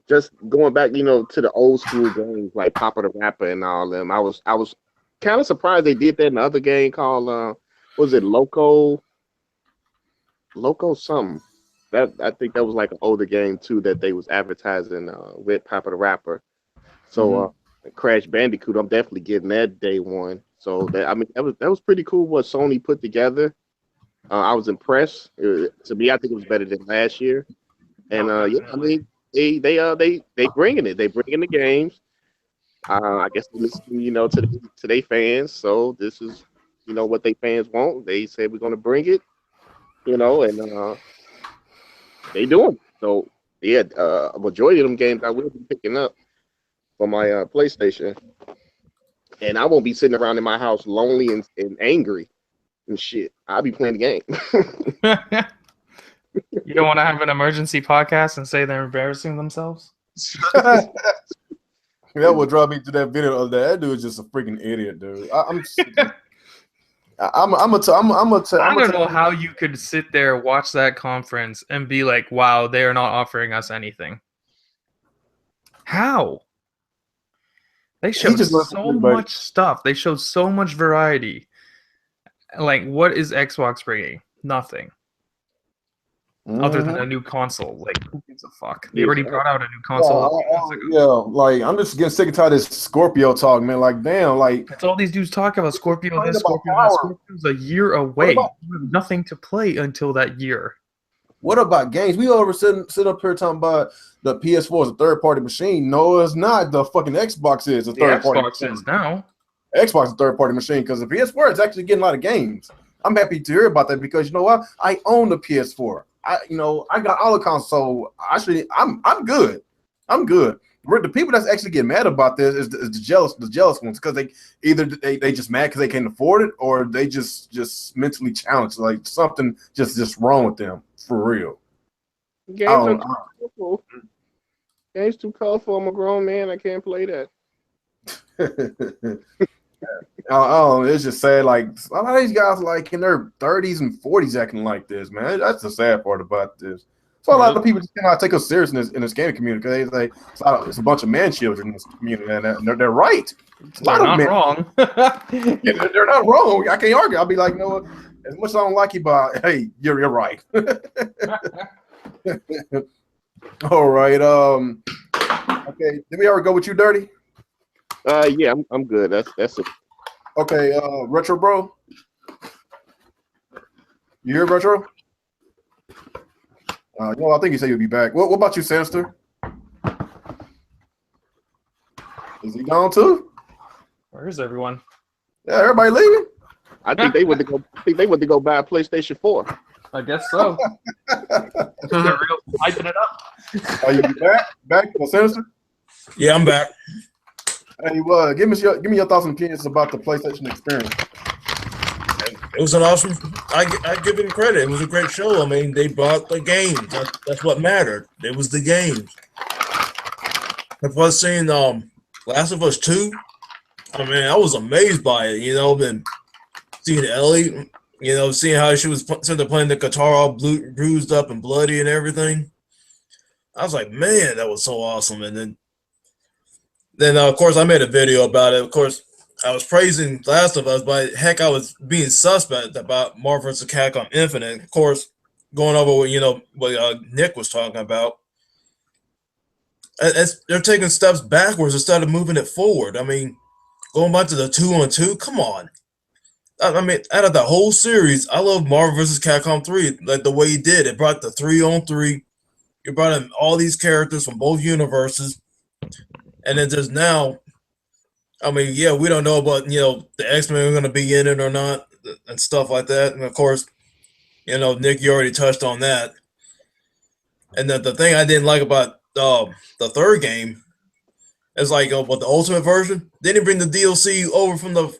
just going back, you know, to the old school games like Papa the Rapper and all them. I was kind of surprised they did that in the other game called was it Loco something. That I think that was like an older game too that they was advertising with Papa the Rapper. So Crash Bandicoot, I'm definitely getting that day one. So that was pretty cool what Sony put together. I was impressed. To me, I think it was better than last year. And yeah, I mean they bringing it. They bringing the games. I guess they listen, you know, to their fans. So this is, you know, what they fans want. They said we're gonna bring it, you know, and they doing it. So yeah, a majority of them games I will be picking up for my PlayStation, and I won't be sitting around in my house lonely and angry and shit. I'll be playing the game. You don't want to have an emergency podcast and say they're embarrassing themselves? That would draw me to that video of that dude is just a freaking idiot, dude. I'm gonna I don't know how you could sit there, watch that conference, and be like, "Wow, they are not offering us anything." How? They showed so much stuff. They showed so much variety. Like, what is Xbox bringing? Nothing. Other than a new console. Like, who gives a fuck? They already brought out a new console. Yeah, like, I'm just getting sick and tired of this Scorpio talk, man. Like, damn, like... It's all these dudes talk about Scorpio, this, Scorpio, that. Scorpio's a year away. You have nothing to play until that year. What about games? We over sit up here talking about the PS4 is a third-party machine. No, it's not. The fucking Xbox is a third-party machine. Xbox is now. Xbox is a third-party machine because the PS4 is actually getting a lot of games. I'm happy to hear about that because you know what? I own the PS4. I got all the consoles. So actually, I'm good. I'm good. The people that's actually getting mad about this is the jealous ones because they just mad because they can't afford it or they just mentally challenged, like something just wrong with them for real. Games too colorful. I'm a grown man. I can't play that. It's just sad. Like a lot of these guys, like in their 30s and 40s, acting like this, man. That's the sad part about this. So a lot of people just cannot take us serious in this gaming community because they say it's a bunch of man children in this community, and they're right. They're not wrong. Yeah, they're not wrong. I can't argue. I'll be like, no, as much as I don't like you, but hey, you're right. All right. Okay. Did we ever go with you, Dirty? Yeah, I'm good. That's it. Okay, Retro Bro. You here, Retro? I think you said you'll be back. What about you, Sinister? Is he gone too? Where is everyone? Yeah, everybody leaving. I think they went to go buy a PlayStation 4. I guess so. They're real hyping it up. Are you back? Sinister? Yeah, I'm back. Hey, give me your thoughts and opinions about the PlayStation experience. It was an awesome. I give them credit. It was a great show. I mean, they brought the games. That's what mattered. It was the games. If I was seeing Last of Us 2, I mean, I was amazed by it. You know, and seeing Ellie, you know, seeing how she was sitting there playing the guitar all bruised up and bloody and everything. I was like, man, that was so awesome. And then of course, I made a video about it. Of course, I was praising Last of Us, but heck, I was being suspect about Marvel vs. Capcom Infinite. Of course, going over what Nick was talking about. They're taking steps backwards instead of moving it forward. I mean, going back to the 2-on-2, come on. I mean, out of the whole series, I love Marvel vs. Capcom 3, like the way he did. It brought the 3-on-3. It brought in all these characters from both universes. And then just now, I mean, yeah, we don't know about, the X-Men are going to be in it or not and stuff like that. And of course, Nick, you already touched on that. And the thing I didn't like about the third game is like, the Ultimate version, they didn't bring the DLC over from the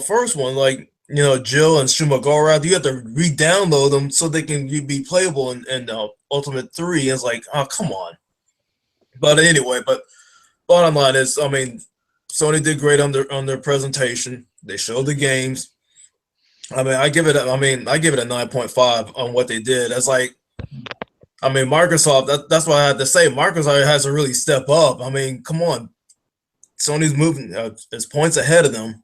first one. Like, Jill and Shumagora, you have to re-download them so they can be playable in Ultimate 3. And it's like, oh, come on. But anyway, bottom line is, I mean, Sony did great on their presentation. They showed the games. I mean, I give it a 9.5 on what they did. It's like, I mean, Microsoft, that's what I had to say. Microsoft has to really step up. I mean, come on. Sony's moving, it's points ahead of them.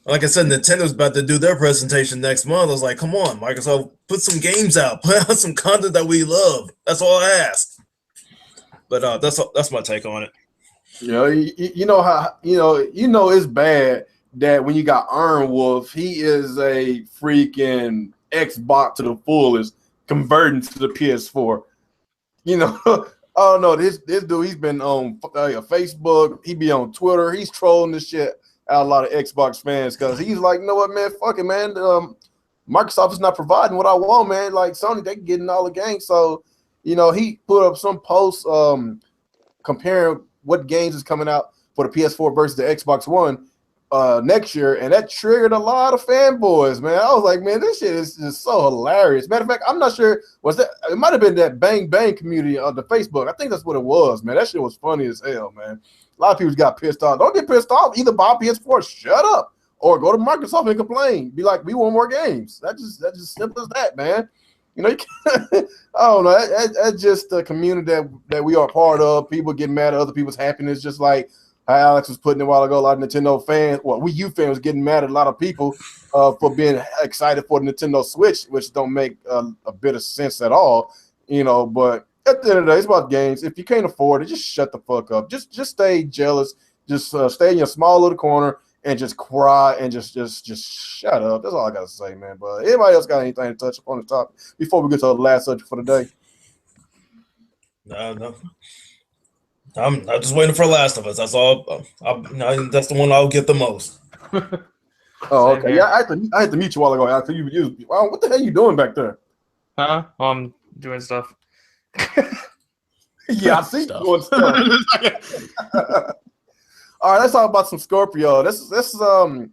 Like I said, Nintendo's about to do their presentation next month. I was like, come on, Microsoft, put some games out. Put out some content that we love. That's all I ask. But that's my take on it. You know how it's bad that when you got Iron Wolf, he is a freaking Xbox to the fullest, converting to the PS4. Oh no, this dude, he's been on Facebook, he be on Twitter, he's trolling this shit out a lot of Xbox fans because he's like, you know what, man, fuck it, man. Microsoft is not providing what I want, man. Like Sony, they getting all the games. So, he put up some posts comparing what games is coming out for the PS4 versus the Xbox One next year, and that triggered a lot of fanboys, man. I was like, man, this shit is just so hilarious. Matter of fact, I'm not sure, it might have been that Bang Bang community on the Facebook. I think that's what it was, man. That shit was funny as hell, man. A lot of people got pissed off. Don't get pissed off. Either buy PS4, shut up, or go to Microsoft and complain. Be like, we want more games. That's just simple as that, man. You can't, I don't know. That's just the community that we are part of. People getting mad at other people's happiness, just like how Alex was putting it a while ago. A lot of Nintendo fans, Wii U fans, getting mad at a lot of people for being excited for the Nintendo Switch, which don't make a bit of sense at all. But at the end of the day, it's about games. If you can't afford it, just shut the fuck up. Just stay jealous. Just stay in your small little corner and just cry and just shut up. That's all I gotta say, man. But anybody else got anything to touch upon the topic before we get to the last subject for the day? No. I'm just waiting for Last of Us. That's all. That's the one I'll get the most. Oh, okay. Yeah, I had to meet you a while ago. After you, what the hell are you doing back there? Huh? I'm doing stuff. Yeah, I see you doing stuff. All right, let's talk about some Scorpio. This is a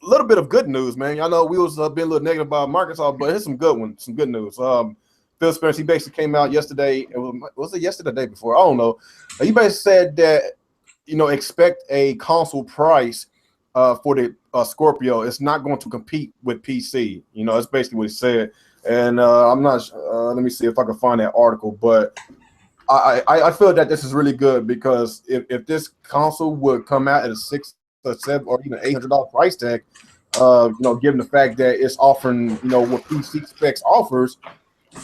little bit of good news, man. I know we was being a little negative about Microsoft, but here's some good ones, some good news. Phil Spencer, he basically came out yesterday. Was it yesterday, the day before? I don't know. He basically said that expect a console price for the Scorpio. It's not going to compete with PC. That's basically what he said. And I'm not. Let me see if I can find that article, but. I feel that this is really good because if this console would come out at a $600 or $700 or even $800 price tag, given the fact that it's offering what PC specs offers,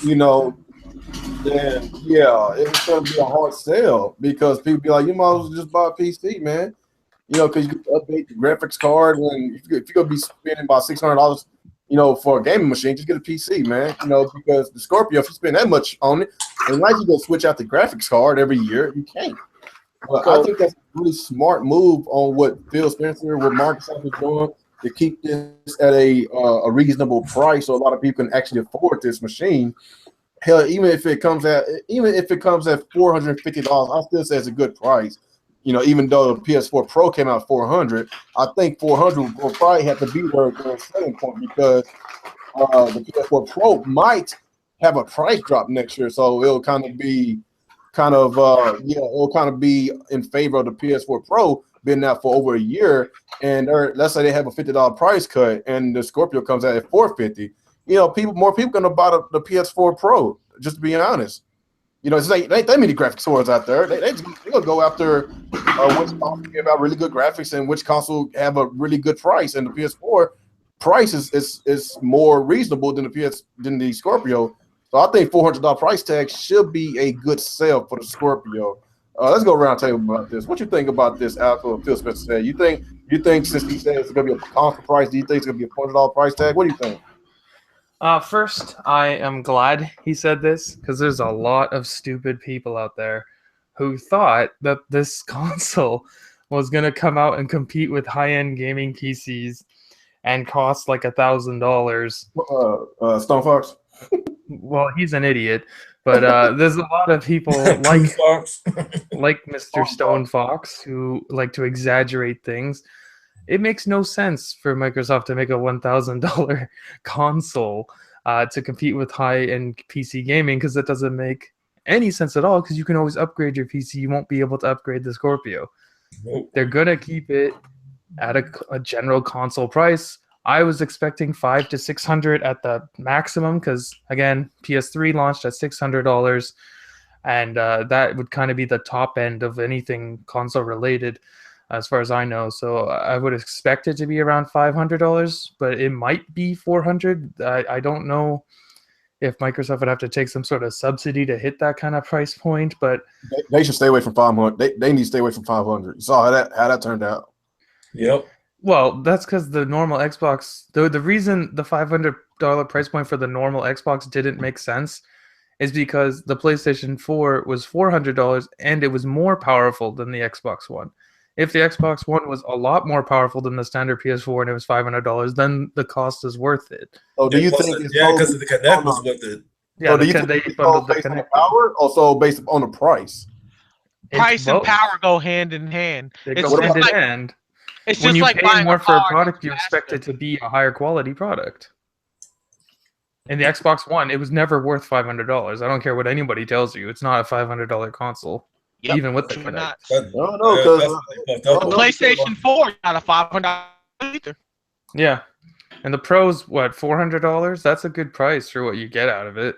then yeah, it's gonna be a hard sell because people be like, you might as well just buy a PC, man. Because you can update the graphics card, and if you're gonna be spending about $600. For a gaming machine, just get a PC, man. Because the Scorpio, if you spend that much on it, unless you go switch out the graphics card every year, you can't. But I think that's a really smart move on what Phil Spencer, what Microsoft is doing to keep this at a reasonable price, so a lot of people can actually afford this machine. Hell, even if it comes at $450, I still say it's a good price. Even though the PS4 Pro came out $400, I think $400 will probably have to be their selling point because the PS4 Pro might have a price drop next year, so it'll kind of be in favor of the PS4 Pro been out for over a year, and let's say they have a $50 price cut, and the Scorpio comes out at $450. More people gonna buy the PS4 Pro. Just to be honest. You know, there ain't that many graphics swords out there. They're gonna go after which console give out really good graphics and which console have a really good price. And the PS4 price is more reasonable than the Scorpio. So I think $400 price tag should be a good sell for the Scorpio. Let's go around the table about this. What you think about this? After Phil Spencer said, you think since he said it's gonna be a console price, do you think it's gonna be a $400 price tag? What do you think? First, I am glad he said this because there's a lot of stupid people out there who thought that this console was going to come out and compete with high-end gaming PCs and cost like $1,000. Stone Fox. Well, he's an idiot, but there's a lot of people like Mr. Stone Fox who like to exaggerate things. It makes no sense for Microsoft to make a $1,000 console to compete with high-end PC gaming because that doesn't make any sense at all because you can always upgrade your PC. You won't be able to upgrade the Scorpio. Nope. They're going to keep it at a general console price. I was expecting $500 to $600 at the maximum because, again, PS3 launched at $600, and that would kind of be the top end of anything console-related as far as I know. So I would expect it to be around $500, but it might be $400. I don't know if Microsoft would have to take some sort of subsidy to hit that kind of price point, but they should stay away from 500. They need to stay away from 500. You saw how that turned out. Yep. Well, that's because the normal Xbox, the reason the $500 price point for the normal Xbox didn't make sense is because the PlayStation 4 was $400 and it was more powerful than the Xbox One. If the Xbox One was a lot more powerful than the standard PS4 and it was $500, then the cost is worth it. Oh, do you think? Because the Kinect was with it. Yeah, so do you think they it's bundled the based on the Kinect. power, also based on the price? Price and both. power go hand in hand. They It's go just hand in like, hand. it's When just you like pay buying more for a car product, you that's expect faster. it to be a higher quality product. In the Xbox One, it was never worth $500. I don't care what anybody tells you. It's not a $500 console, Yep, even with the sure Kinect. not. No, The PlayStation 4 got a $500 either. Yeah. And the Pro's, what, $400? That's a good price for what you get out of it.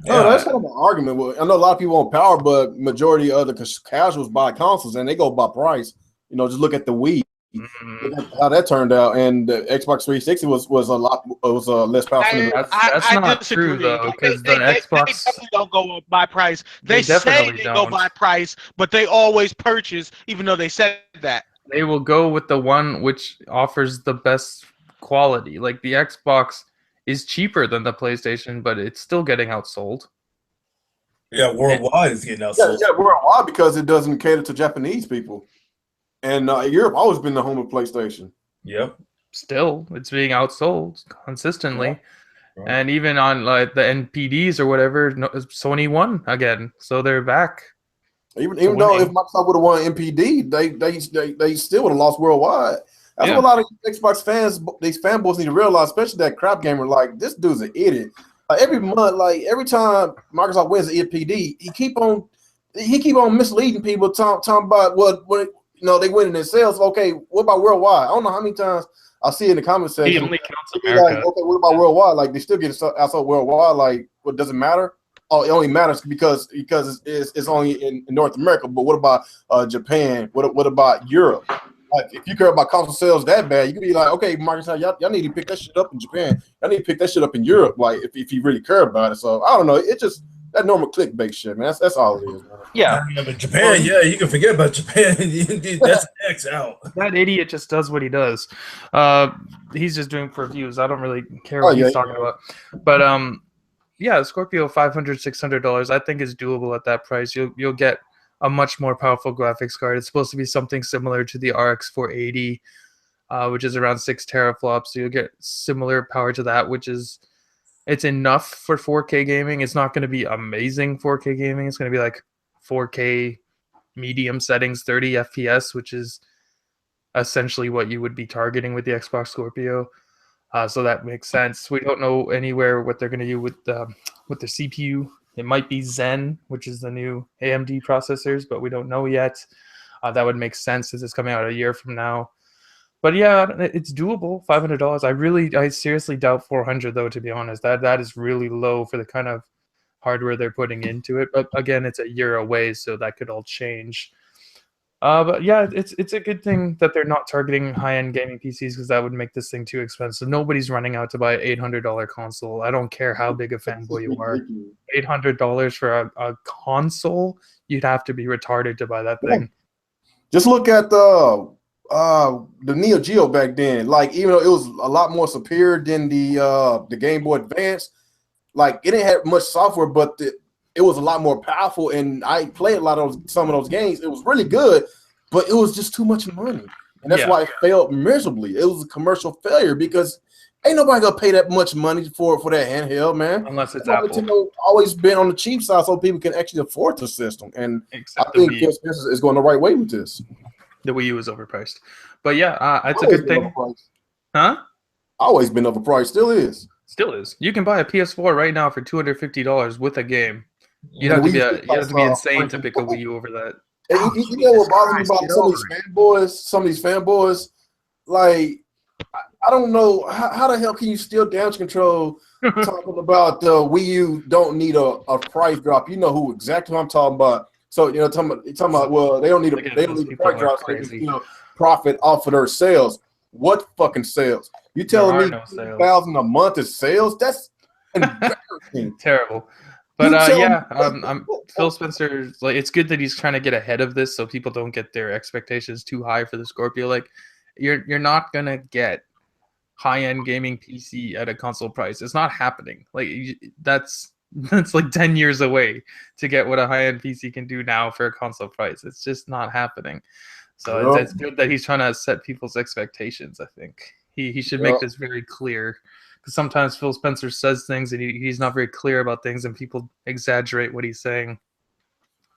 No, that's kind of an argument. Well, I know a lot of people want power, but majority of the casuals buy consoles and they go by price. You know, just look at the Wii, look at how that turned out, and the Xbox 360 was less powerful than the That's not disagree. true, though, because They the Xbox... definitely don't go up by price. They say definitely they go don't. by price, but they always purchase, even though they said that. They will go with the one which offers the best quality. Like, the Xbox is cheaper than the PlayStation, but it's still getting outsold. Yeah, worldwide it's getting outsold. Yeah, worldwide because it doesn't cater to Japanese people. And Europe always been the home of PlayStation. Yep. Still, it's being outsold consistently. Yeah. Right. And even on like the NPDs or whatever, Sony won again. So they're back. Even though if Microsoft would have won MPD, they still would have lost worldwide. That's what a lot of Xbox fans, these fanboys need to realize, especially that crap gamer, like, this dude's an idiot. Every month, like every time Microsoft wins the MPD, he keep on misleading people, talking about what they win in their sales. Okay, what about worldwide? I don't know how many times I see in the comment section. He only counts Like, America. okay, what about worldwide? Like, they still get outsold worldwide. Like, what does it matter? Oh, it only matters because it's only in North America. But what about Japan? What about Europe? Like, if you care about console sales that bad, you could be like, okay, Microsoft, y'all need to pick that shit up in Japan. Y'all need to pick that shit up in Europe. Like, if you really care about it. So I don't know. It's just that normal clickbait shit, man. That's all it is, man. Yeah. But Japan, you can forget about Japan. That's X out. That idiot just does what he does. He's just doing for views. I don't really care what he's talking about. But yeah, Scorpio $500, $600, I think is doable at that price. You'll get a much more powerful graphics card. It's supposed to be something similar to the RX 480, which is around 6 teraflops. So you'll get similar power to that, which is it's enough for 4K gaming. It's not going to be amazing 4K gaming. It's going to be like 4K medium settings, 30 FPS, which is essentially what you would be targeting with the Xbox Scorpio. So that makes sense. We don't know anywhere what they're going to do with their CPU. It might be Zen, which is the new AMD processors, but we don't know yet. That would make sense as it's coming out a year from now. But yeah, it's doable. $500. I seriously doubt $400 though. To be honest, that is really low for the kind of hardware they're putting into it. But again, it's a year away, so that could all change. But yeah, it's a good thing that they're not targeting high-end gaming PCs because that would make this thing too expensive. Nobody's running out to buy an $800 console. I don't care how big a fanboy you are. $800 for a console, you'd have to be retarded to buy that thing. Just look at the Neo Geo back then. Like, even though it was a lot more superior than the Game Boy Advance, like it didn't have much software, but it was a lot more powerful, and I played a lot of some of those games. It was really good, but it was just too much money, and that's why it failed miserably. It was a commercial failure because ain't nobody gonna pay that much money for that handheld, man. Unless it's Apple. Nintendo always been on the cheap side, so people can actually afford the system. And I think Phil Spencer is going the right way with this. The Wii U is overpriced, but yeah, it's a good thing. Huh? Always been overpriced. Still is. Still is. You can buy a PS4 right now for $250 with a game. You'd have to be insane to pick a Wii U over that. You know what bothers me about some of these fanboys? Like, I don't know how the hell can you steal damage control talking about the Wii U don't need a price drop. You know who exactly what I'm talking about. So talking about well, they don't need a price drop so they can still profit off of their sales. What fucking sales? You telling me $2,000 a month is sales? That's embarrassing. Terrible. But Phil Spencer. Like, it's good that he's trying to get ahead of this, so people don't get their expectations too high for the Scorpio. Like, you're not gonna get high-end gaming PC at a console price. It's not happening. Like, that's like 10 years away to get what a high-end PC can do now for a console price. It's just not happening. So it's good that he's trying to set people's expectations. I think he should make this very clear. Because sometimes Phil Spencer says things and he's not very clear about things, and people exaggerate what he's saying.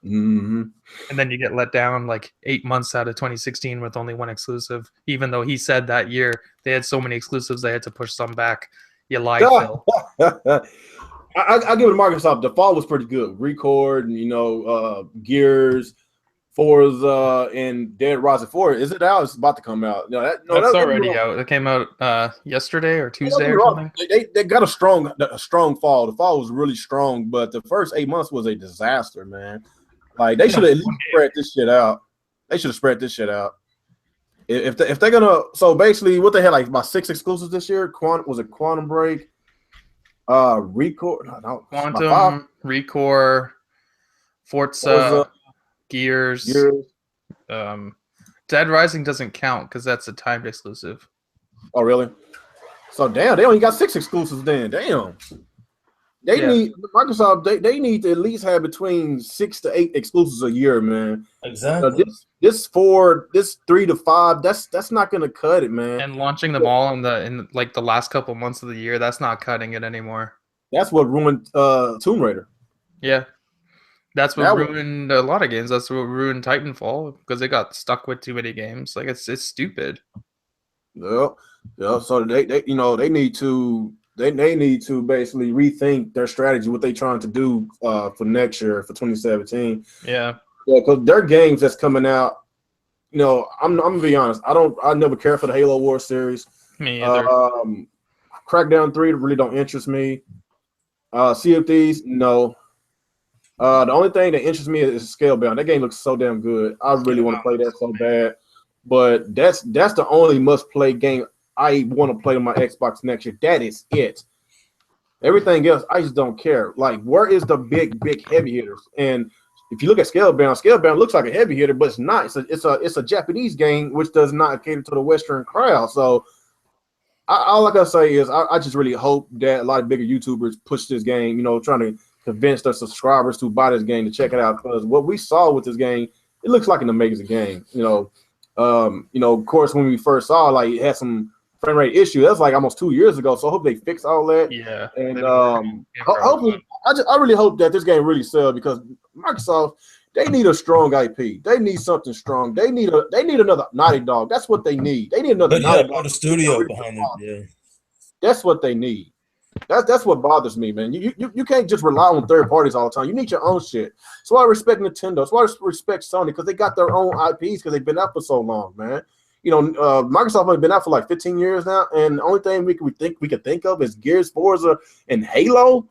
Mm-hmm. And then you get let down like 8 months out of 2016 with only one exclusive, even though he said that year they had so many exclusives they had to push some back. You lied, Phil. I give it to Microsoft. The fall was pretty good. Record, Gears, Forza, and Dead Rising 4. Is it out? It's about to come out. That's already out. It came out yesterday or Tuesday or something. They got a strong fall. The fall was really strong, but the first 8 months was a disaster, man. Like, they should have at least spread this shit out. They should have spread this shit out. If they're gonna, so basically what they had, like about 6 exclusives this year. Quantum Break, Record, Quantum, Recore, Forza, Gears. Dead Rising doesn't count because that's a timed exclusive. Oh, really? So damn, they only got 6 exclusives then. Damn. Need Microsoft. They need to at least have between 6 to 8 exclusives a year, man. Exactly. This 3 to 5. That's not gonna cut it, man. And launching them all in like the last couple months of the year, that's not cutting it anymore. That's what ruined Tomb Raider. Yeah. That's what ruined a lot of games. That's what ruined Titanfall because they got stuck with too many games. Like, it's stupid. Yeah. So they need to basically rethink their strategy, what they trying to do for next year, for 2017. Yeah. Yeah, because their games that's coming out. I'm gonna be honest. I never care for the Halo Wars series. Me either. Crackdown 3 really don't interest me. Sea of Thieves, no. The only thing that interests me is Scalebound. That game looks so damn good. I really want to play that so bad. But that's the only must-play game I want to play on my Xbox next year. That is it. Everything else, I just don't care. Like, where is the big heavy hitters? And if you look at Scalebound looks like a heavy hitter, but it's not. It's a Japanese game which does not cater to the Western crowd. So all I gotta say is I just really hope that a lot of bigger YouTubers push this game. Trying to convince their subscribers to buy this game to check it out, because what we saw with this game, it looks like an amazing game. Of course, when we first saw, like, it had some frame rate issue. That's like almost 2 years ago. So I hope they fix all that. Yeah. And hopefully, I really hope that this game really sells, because Microsoft, they need a strong IP. They need something strong. They need another Naughty Dog. That's what they need. They need another Naughty Dog. The studio behind it. Yeah. That's what they need. That's what bothers me, man. You can't just rely on third parties all the time. You need your own shit. So I respect Nintendo. That's why I respect Sony, because they got their own IPs because they've been out for so long, man. Microsoft has been out for like 15 years now, and the only thing we could think of is Gears, Forza, and Halo.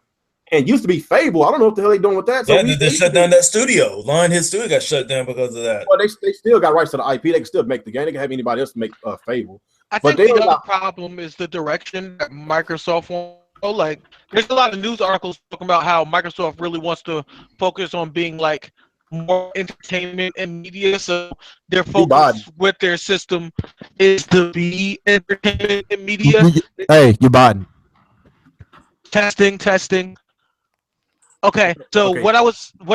and used to be Fable. I don't know what the hell they doing with that. So Yeah, they shut down that studio. Lionhead Studio got shut down because of that. Well, they still got rights to the IP. They can still make the game. They can have anybody else make Fable. I But think they the don't other got- problem is the direction that Microsoft wants. Like, there's a lot of news articles talking about how Microsoft really wants to focus on being like more entertainment and media. So their focus with their system is to be entertainment and media. Hey, you're Biden. Testing. Okay, so Okay. what I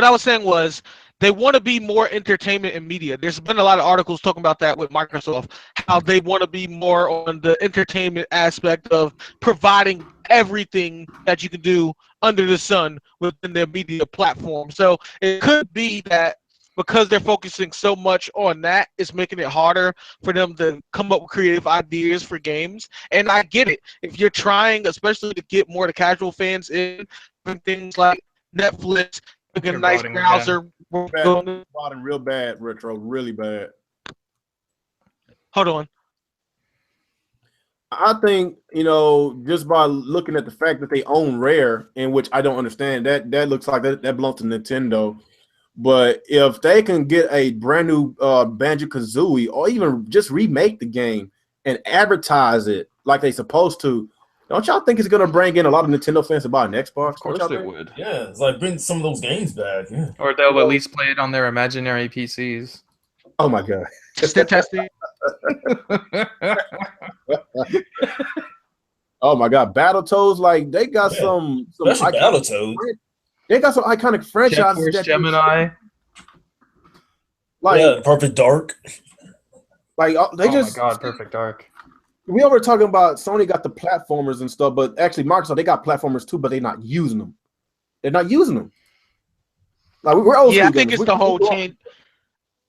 was saying was they want to be more entertainment and media. There's been a lot of articles talking about that with Microsoft, how they want to be more on the entertainment aspect of providing everything that you can do under the sun within their media platform. So it could be that because they're focusing so much on that, it's making it harder for them to come up with creative ideas for games. And I get it. If you're trying, especially to get more of the casual fans in, things like Netflix, a nice browser. Bottom real bad, Retro, really bad. Hold on. I think, just by looking at the fact that they own Rare, in which I don't understand, that looks like that belongs to Nintendo. But if they can get a brand new Banjo-Kazooie, or even just remake the game and advertise it like they supposed to, don't y'all think it's gonna bring in a lot of Nintendo fans to buy an Xbox? Of course it would. Yeah, it's like bring some of those games back. Yeah. Or they'll at least play it on their imaginary PCs. Oh my god. Still testing. Oh my god, Battletoads, like they got some Battletoads. They got some iconic franchises. Jet Gemini. Like Perfect Dark. Like they my god, Perfect Dark. We already talking about Sony got the platformers and stuff, but actually Microsoft, they got platformers too, but they're not using them. They're not using them. Like we're old I think it's the whole change.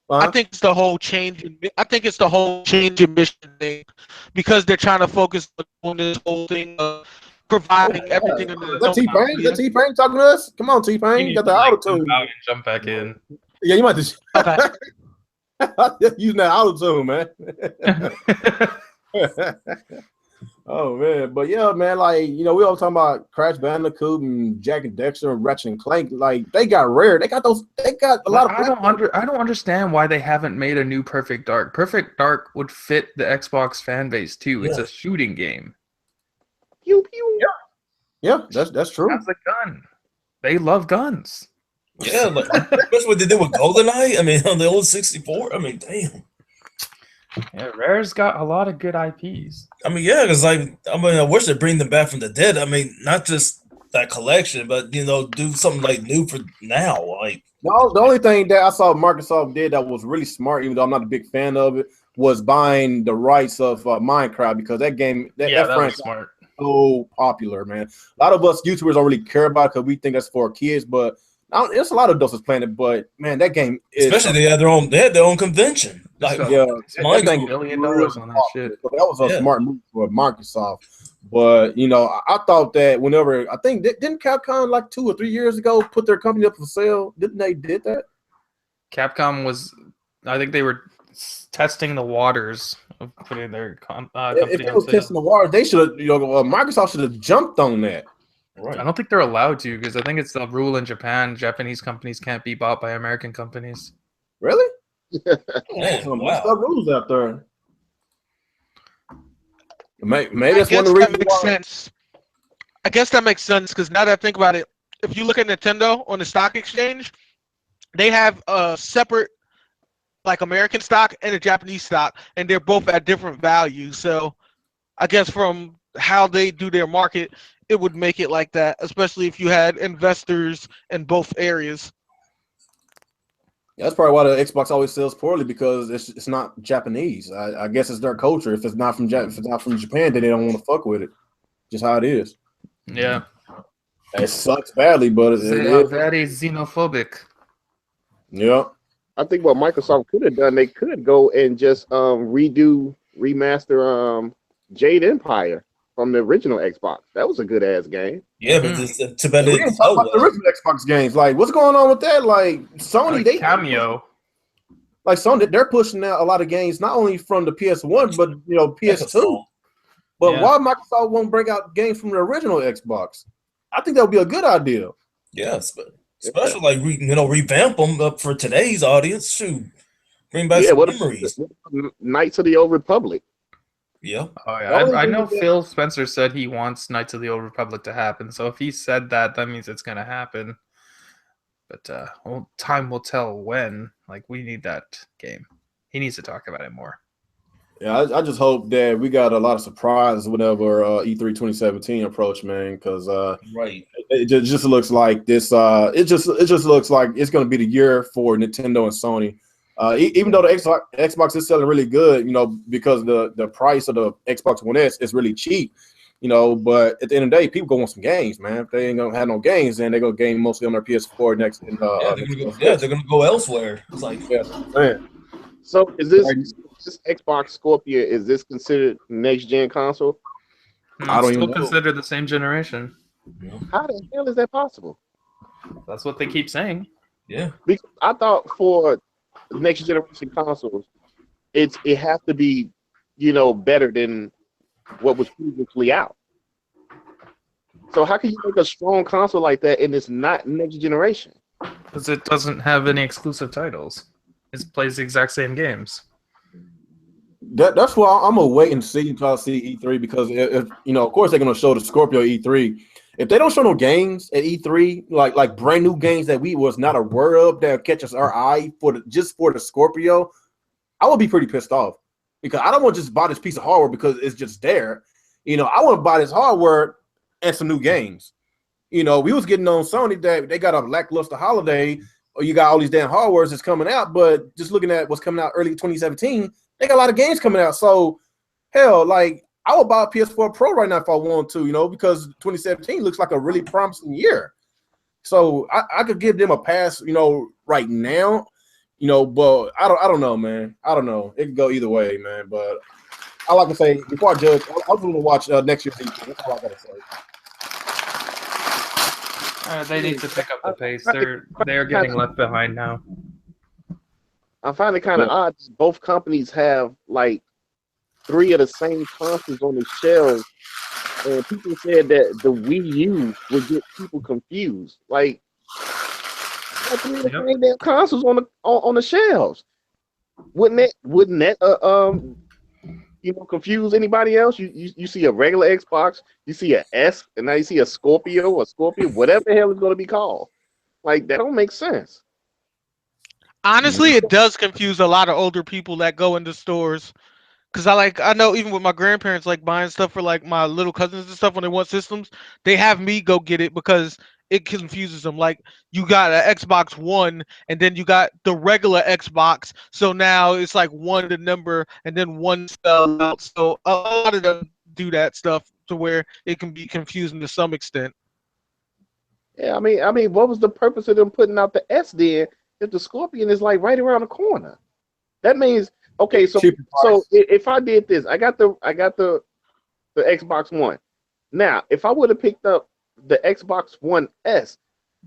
I think it's the whole change. I think it's the whole change in mission thing, because they're trying to focus on this whole thing of providing everything. Is that T-Pain? Is that T-Pain talking to us? Come on, T-Pain. You got the auto-tune. Jump back in. Yeah, you might just using that auto-tune, man. Oh man, but yeah, man, like we all talking about Crash Bandicoot and Jack and Dexter and Ratchet and Clank. Like they got Rare, they got a lot of. I don't understand why they haven't made a new Perfect Dark. Perfect Dark would fit the Xbox fan base too. Yeah. It's a shooting game. Pew pew. Yeah, that's true. That's a gun. They love guns. Yeah, like that's what they did with GoldenEye. I mean, on the old 64. I mean, damn. Yeah, Rare's got a lot of good IPs. I mean, yeah, because I wish they'd bring them back from the dead. I mean, not just that collection, but do something like new for now. Like, no, the only thing that I saw Microsoft did that was really smart, even though I'm not a big fan of it, was buying the rights of Minecraft, because that game, that franchise, smart. So popular, man. A lot of us YouTubers don't really care about it because we think that's for kids, but there's a lot of adults that's playing it. But man, that game is especially they had their own convention. Like, yeah, $1 million on that shit. So that was a smart move for Microsoft. But I thought that whenever didn't Capcom like 2 or 3 years ago put their company up for sale? Didn't they did that? Capcom was, I think they were testing the waters of putting their company. If they was testing the waters, they should have. Microsoft should have jumped on that. Right. I don't think they're allowed to, because I think it's the rule in Japan. Japanese companies can't be bought by American companies. Really? Man, some wow. rules out there. Maybe that's I one of the reasons that makes sense. I guess that makes sense, because now that I think about it, if you look at Nintendo on the stock exchange, they have a separate like American stock and a Japanese stock, and they're both at different values. So I guess from how they do their market, it would make it like that, especially if you had investors in both areas. That's probably why the Xbox always sells poorly, because it's not Japanese. I guess it's their culture. If it's not from Japan, then they don't want to fuck with it. Just how it is. Yeah. It sucks badly, but they are very xenophobic. Yeah. I think what Microsoft could have done, they could go and just remaster Jade Empire from the original Xbox. That was a good ass game. Yeah, but too bad we didn't talk about the original Xbox games. Like, what's going on with that? Like, Sony, they Cameo. Like Sony, they're pushing out a lot of games, not only from the PS1, but PS2. But why Microsoft won't bring out games from the original Xbox? I think that would be a good idea. Yes, but especially like revamp them up for today's audience. Shoot, bring back Yeah, some what memories. Knights of the Old Republic? Yeah. Oh, yeah. The only I thing know is that- Phil Spencer said he wants Knights of the Old Republic to happen. So if he said that, that means it's going to happen. But well, time will tell when. Like, we need that game. He needs to talk about it more. Yeah, I just hope that we got a lot of surprises whenever E3 2017 approach, man, because Right. it just looks like this. It just looks like it's going to be the year for Nintendo and Sony. Even though the Xbox is selling really good, because the price of the Xbox One S is really cheap, but at the end of the day, people go want some games, man. If they ain't gonna have no games, then they're gonna game mostly on their PS4 next. They're gonna go elsewhere. It's like, yeah, that's what I'm saying. So is this Xbox Scorpio? Is this considered next gen console? I don't Still even know. considered the same generation. How the hell is that possible? That's what they keep saying. yeah. Because I thought for next generation consoles, it has to be, better than what was previously out. So how can you make a strong console like that and it's not next generation? Because it doesn't have any exclusive titles. It plays the exact same games. That's why I'm gonna wait and see until I see E3 because if of course they're gonna show the Scorpio E3. If they don't show no games at E3, like brand new games that we was not aware of that catches our eye for the Scorpio, I would be pretty pissed off because I don't want to just buy this piece of hardware because it's just there. I want to buy this hardware and some new games. We was getting on Sony that they got a lackluster holiday, or you got all these damn hardwares that's coming out, but just looking at what's coming out early 2017, they got a lot of games coming out. So hell, like I would buy a PS4 Pro right now if I want to, because 2017 looks like a really promising year. So I could give them a pass, right now, but I don't know, man. I don't know. It could go either way, man. But I like to say before I judge, I was going to watch next year's E3. That's all I gotta say. They need to pick up the pace. They're getting left behind now. I find it kind of odd. Both companies have like 3 of the same consoles on the shelves, and people said that the Wii U would get people confused. Like, the same damn consoles on the shelves. Wouldn't that confuse anybody else? You see a regular Xbox, you see a S, and now you see a Scorpio or Scorpio, whatever the hell it's going to be called. Like, that don't make sense. Honestly, it does confuse a lot of older people that go into stores. Cause I know even with my grandparents, like buying stuff for like my little cousins and stuff when they want systems, they have me go get it because it confuses them. Like you got an Xbox One and then you got the regular Xbox, so now it's like one the number and then one spell out. So a lot of them do that stuff to where it can be confusing to some extent. Yeah, I mean, what was the purpose of them putting out the S then if the Scorpion is like right around the corner? That means okay, so if I did this, I got the Xbox One. Now, if I would have picked up the Xbox One S,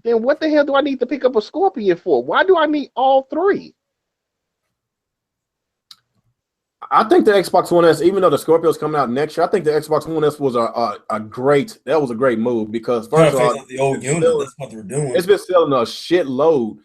then what the hell do I need to pick up a Scorpion for? Why do I need all 3? I think the Xbox One S, even though the Scorpio is coming out next year, I think the Xbox One S was a great move because first of all, the old unit, that's what they're doing. It's been selling a shitload.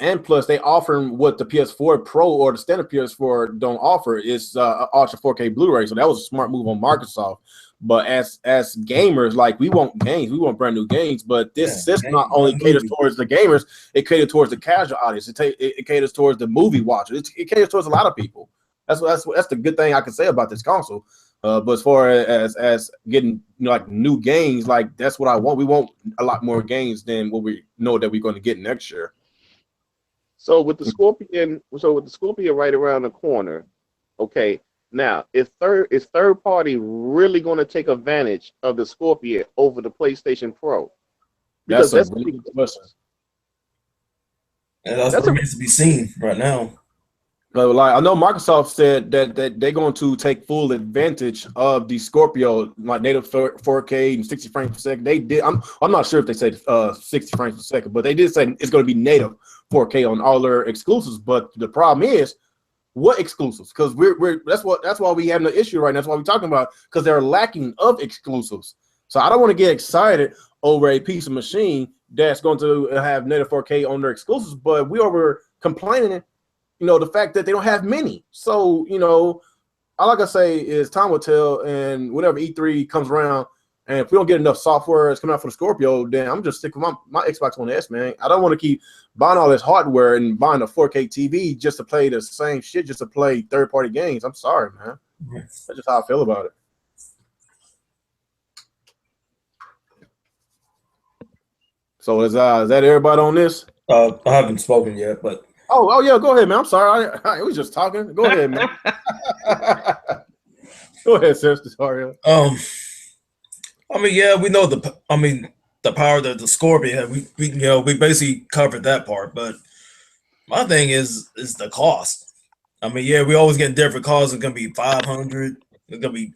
And plus, they offering what the PS4 Pro or the standard PS4 don't offer is Ultra 4K Blu-ray. So that was a smart move on Microsoft. But as gamers, like we want games, we want brand new games. But this system not only caters towards the gamers, it caters towards the casual audience. It caters towards the movie watcher. It caters towards a lot of people. That's the good thing I can say about this console. But as far as getting like new games, like that's what I want. We want a lot more games than what we know that we're going to get next year. So with the Scorpion right around the corner, okay. Now, is third party really going to take advantage of the Scorpion over the PlayStation Pro? Because that's a really good question. And that's what remains to be seen right now. But like I know Microsoft said that they're going to take full advantage of the Scorpio, like native 4K and 60 frames per second. They did. I'm not sure if they said 60 frames per second, but they did say it's going to be native 4K on all their exclusives. But the problem is, what exclusives? Because that's why we have no issue right now. That's why we're talking about because they're lacking of exclusives. So I don't want to get excited over a piece of machine that's going to have native 4K on their exclusives, but we were complaining, the fact that they don't have many. So, all I can say is time will tell, and whenever E3 comes around, and if we don't get enough software that's coming out for the Scorpio, then I'm just sticking with my Xbox One S, man. I don't want to keep buying all this hardware and buying a 4K TV just to play the same shit, just to play third-party games. I'm sorry, man. That's just how I feel about it. So is that everybody on this? I haven't spoken yet, but oh yeah, go ahead, man. I'm sorry, I was just talking. Go ahead, man. Go ahead, Sister. Sorry. I mean, yeah, we know the power that the Scorpio had. We basically covered that part, but my thing is the cost. I mean, yeah, we always get different costs. It's gonna be 500. It's gonna be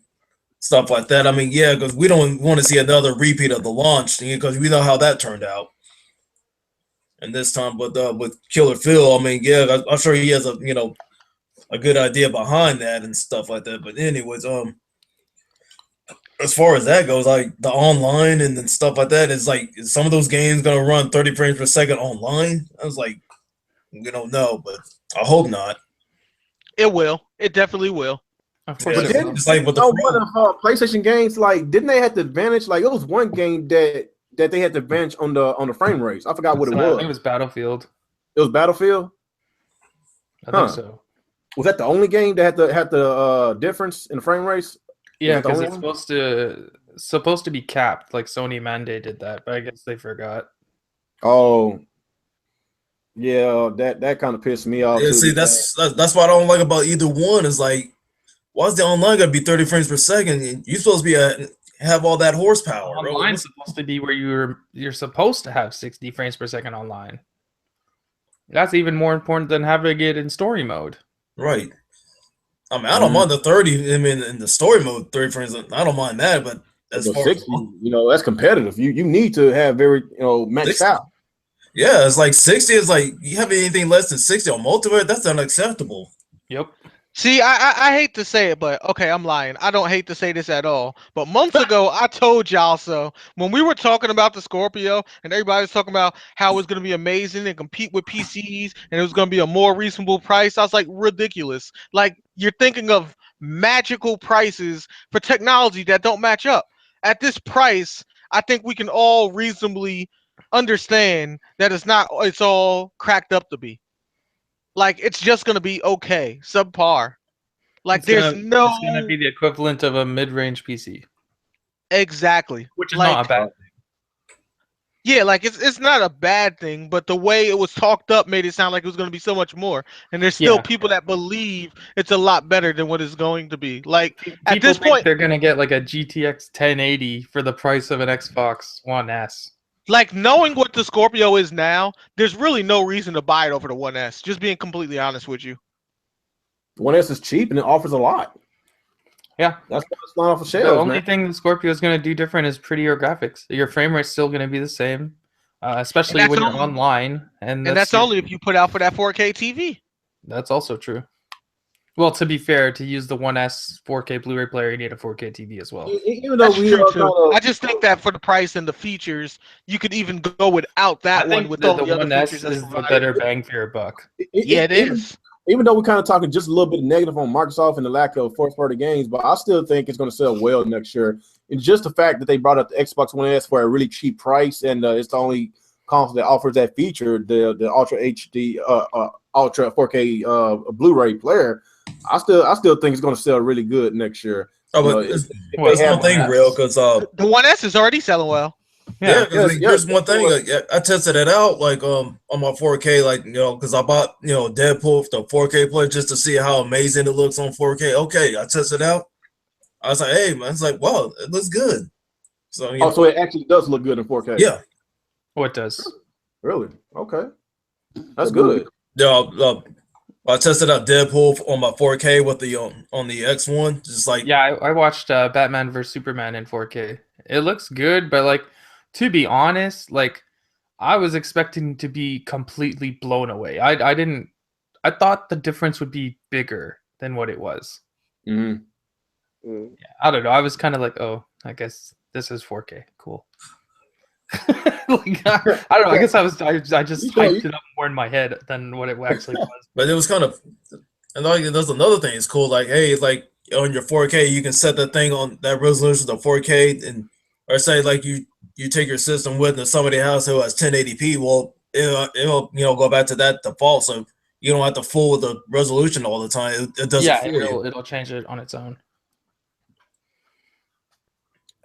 stuff like that. I mean, yeah, because we don't want to see another repeat of the launch thing because we know how that turned out. And this time, with Killer Phil, I mean, yeah, I'm sure he has a good idea behind that and stuff like that. But anyways, as far as that goes, like the online and then stuff like that, is like, is some of those games gonna run 30 frames per second online? I was like, we don't know, but I hope not. It will. It definitely will. Of course, Yeah, it will. it's like with the PlayStation games, like, didn't they have the advantage? Like, it was one game that they had the advantage on the frame rates. I forgot what it I was. think it was Battlefield. It was Battlefield. I think so. Was that the only game that had the difference in frame rates? Yeah, Was that the because only it's one? supposed to be capped. Like Sony mandated that, but I guess they forgot. Oh, yeah, that kind of pissed me off yeah. too. See, that's what I don't like about either one. Is like, why is the online gonna be 30 frames per second? You're supposed to be have all that horsepower. Online's supposed to be where you're supposed to have 60 frames per second online. That's even more important than having it in story mode. Right. I mean, I don't mind the 30. I mean, in the story mode, 30 frames. I don't mind that, but as far 60, that's competitive. You need to have very maxed 60. out. Yeah, it's like 60 is like, you have anything less than 60 on multiplayer, that's unacceptable. Yep. See, I hate to say it, but okay, I'm lying. I don't hate to say this at all. But months ago, I told y'all so. When we were talking about the Scorpio and everybody was talking about how it was going to be amazing and compete with PCs and it was going to be a more reasonable price, I was like, ridiculous. Like, you're thinking of magical prices for technology that don't match up. At this price, I think we can all reasonably understand that it's all cracked up to be. Like, it's just gonna be okay, subpar. Like, It's there's no It's gonna be the equivalent of a mid-range PC, exactly, which is like, not a bad thing. yeah, like it's not a bad thing, but the way it was talked up made it sound like it was gonna be so much more. And there's still people that believe it's a lot better than what it's going to be. Like, at People this think point, they're gonna get like a GTX 1080 for the price of an Xbox One S. like, knowing what the Scorpio is now, there's really no reason to buy it over the 1S. Just being completely honest with you. The 1S is cheap and it offers a lot. Yeah, That's why it's not off the shelves. the only man. thing the Scorpio is going to do different is prettier graphics. Your frame rate's still going to be the same, especially that's when you're only- online. And that's only if you put out for that 4K TV. That's also true. Well, to be fair, to use the 1S 4K Blu-ray player, you need a 4K TV as well. Even though That's we true are too. I just think that for the price and the features, you could even go without that I one think with that all the the other 1S features that's is the provided. better bang for your buck. Yeah, it is. Even though we're kind of talking just a little bit negative on Microsoft and the lack of first-party games, but I still think it's going to sell well next year. And just the fact that they brought up the Xbox One S for a really cheap price, and it's the only console that offers that feature, the Ultra HD, Ultra 4K Blu-ray player. I still think it's going to sell really good next year. Oh, You know, but if it's they have one thing, 1S. real, because The 1S is already selling well. yeah, yes, here's one thing. Like, I tested it out, like on my 4K, like because I bought Deadpool the 4K player just to see how amazing it looks on 4K. Okay, I tested it out. I was like, hey man, it's like, wow, it looks good. So so it actually does look good in 4K. yeah, What does? Really? Okay, that's good. yeah. I tested out Deadpool on my 4K with the on the X1, just like Yeah, I watched Batman vs Superman in 4K. It looks good, but like, to be honest, like, I was expecting to be completely blown away. I thought the difference would be bigger than what it was. Mm-hmm. I don't know. I was kind of like, oh, I guess this is 4K. Cool. Like, I don't know. I guess I just hyped it up more in my head than what it actually was. But it was kind of, and like there's another thing. It's cool. Like, hey, it's like on your 4K, you can set that thing on that resolution to 4K, and or say like you take your system with and somebody else who has 1080p. Well, it'll go back to that default, so you don't have to fool with the resolution all the time. It does it for you. It'll change it on its own.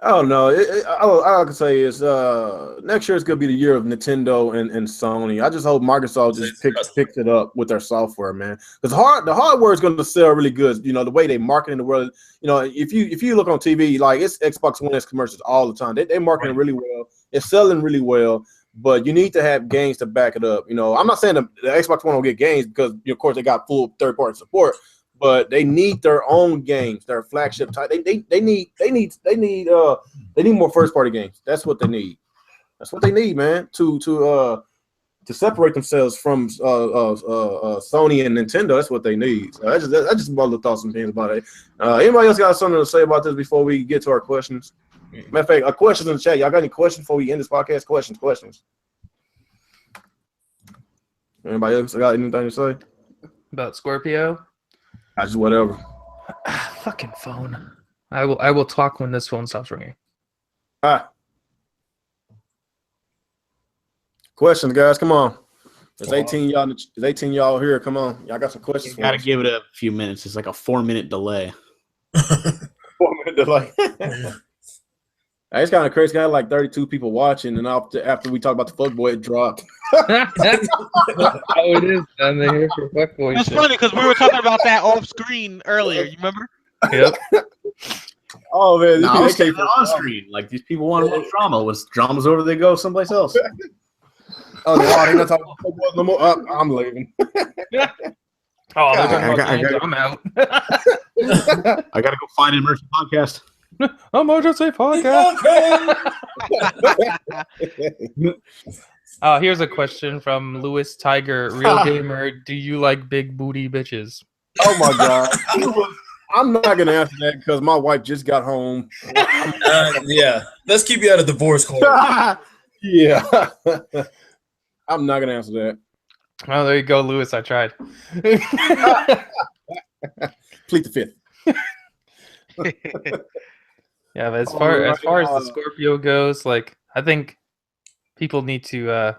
I don't know. All I can say is next year is going to be the year of Nintendo and Sony. I just hope Microsoft just picks it up with their software, man. Because the hardware is going to sell really good. You know, the way they market in the world. You know, if you look on TV, like it's Xbox One S commercials all the time. They marketing really well. It's selling really well. But you need to have games to back it up. You know, I'm not saying the Xbox One will get games because of course they got full third-party support. But they need their own games, their flagship type. They need more first party games. That's what they need. That's what they need, man. To separate themselves from Sony and Nintendo. That's what they need. So I just want to thoughts and opinions about it. Anybody else got something to say about this before we get to our questions? Matter of fact, questions in the chat. Y'all got any questions before we end this podcast? Questions. Anybody else got anything to say About Scorpio? Just whatever. Fucking phone. I will talk when this phone stops ringing. Questions, guys. Come on. There's 18 y'all. There's 18 y'all here. Come on. Y'all got some questions. You gotta give it a few minutes. It's like a 4-minute delay. 4-minute delay. It's kind of crazy. Got like 32 people watching, and after we talk about the fuckboy, it dropped. It is. And they're here for fuckboy. It's funny because we were talking about that off screen earlier. You remember? Yep. Oh man, I was saying on screen. Like these people want to watch drama. When drama's over, they go someplace else. Oh, they're not talking about fuckboys no more. I'm leaving. Oh, I'm out. I gotta go find an emergency podcast. Emergency podcast. Here's a question from Lewis Tiger, Real Gamer. Do you like big booty bitches? Oh my god. I'm not gonna answer that because my wife just got home. Yeah, let's keep you out of divorce court. Yeah. I'm not gonna answer that. Oh, there you go, Lewis. I tried. Plead the fifth. Yeah, but as far as the Scorpio goes, like I think people need to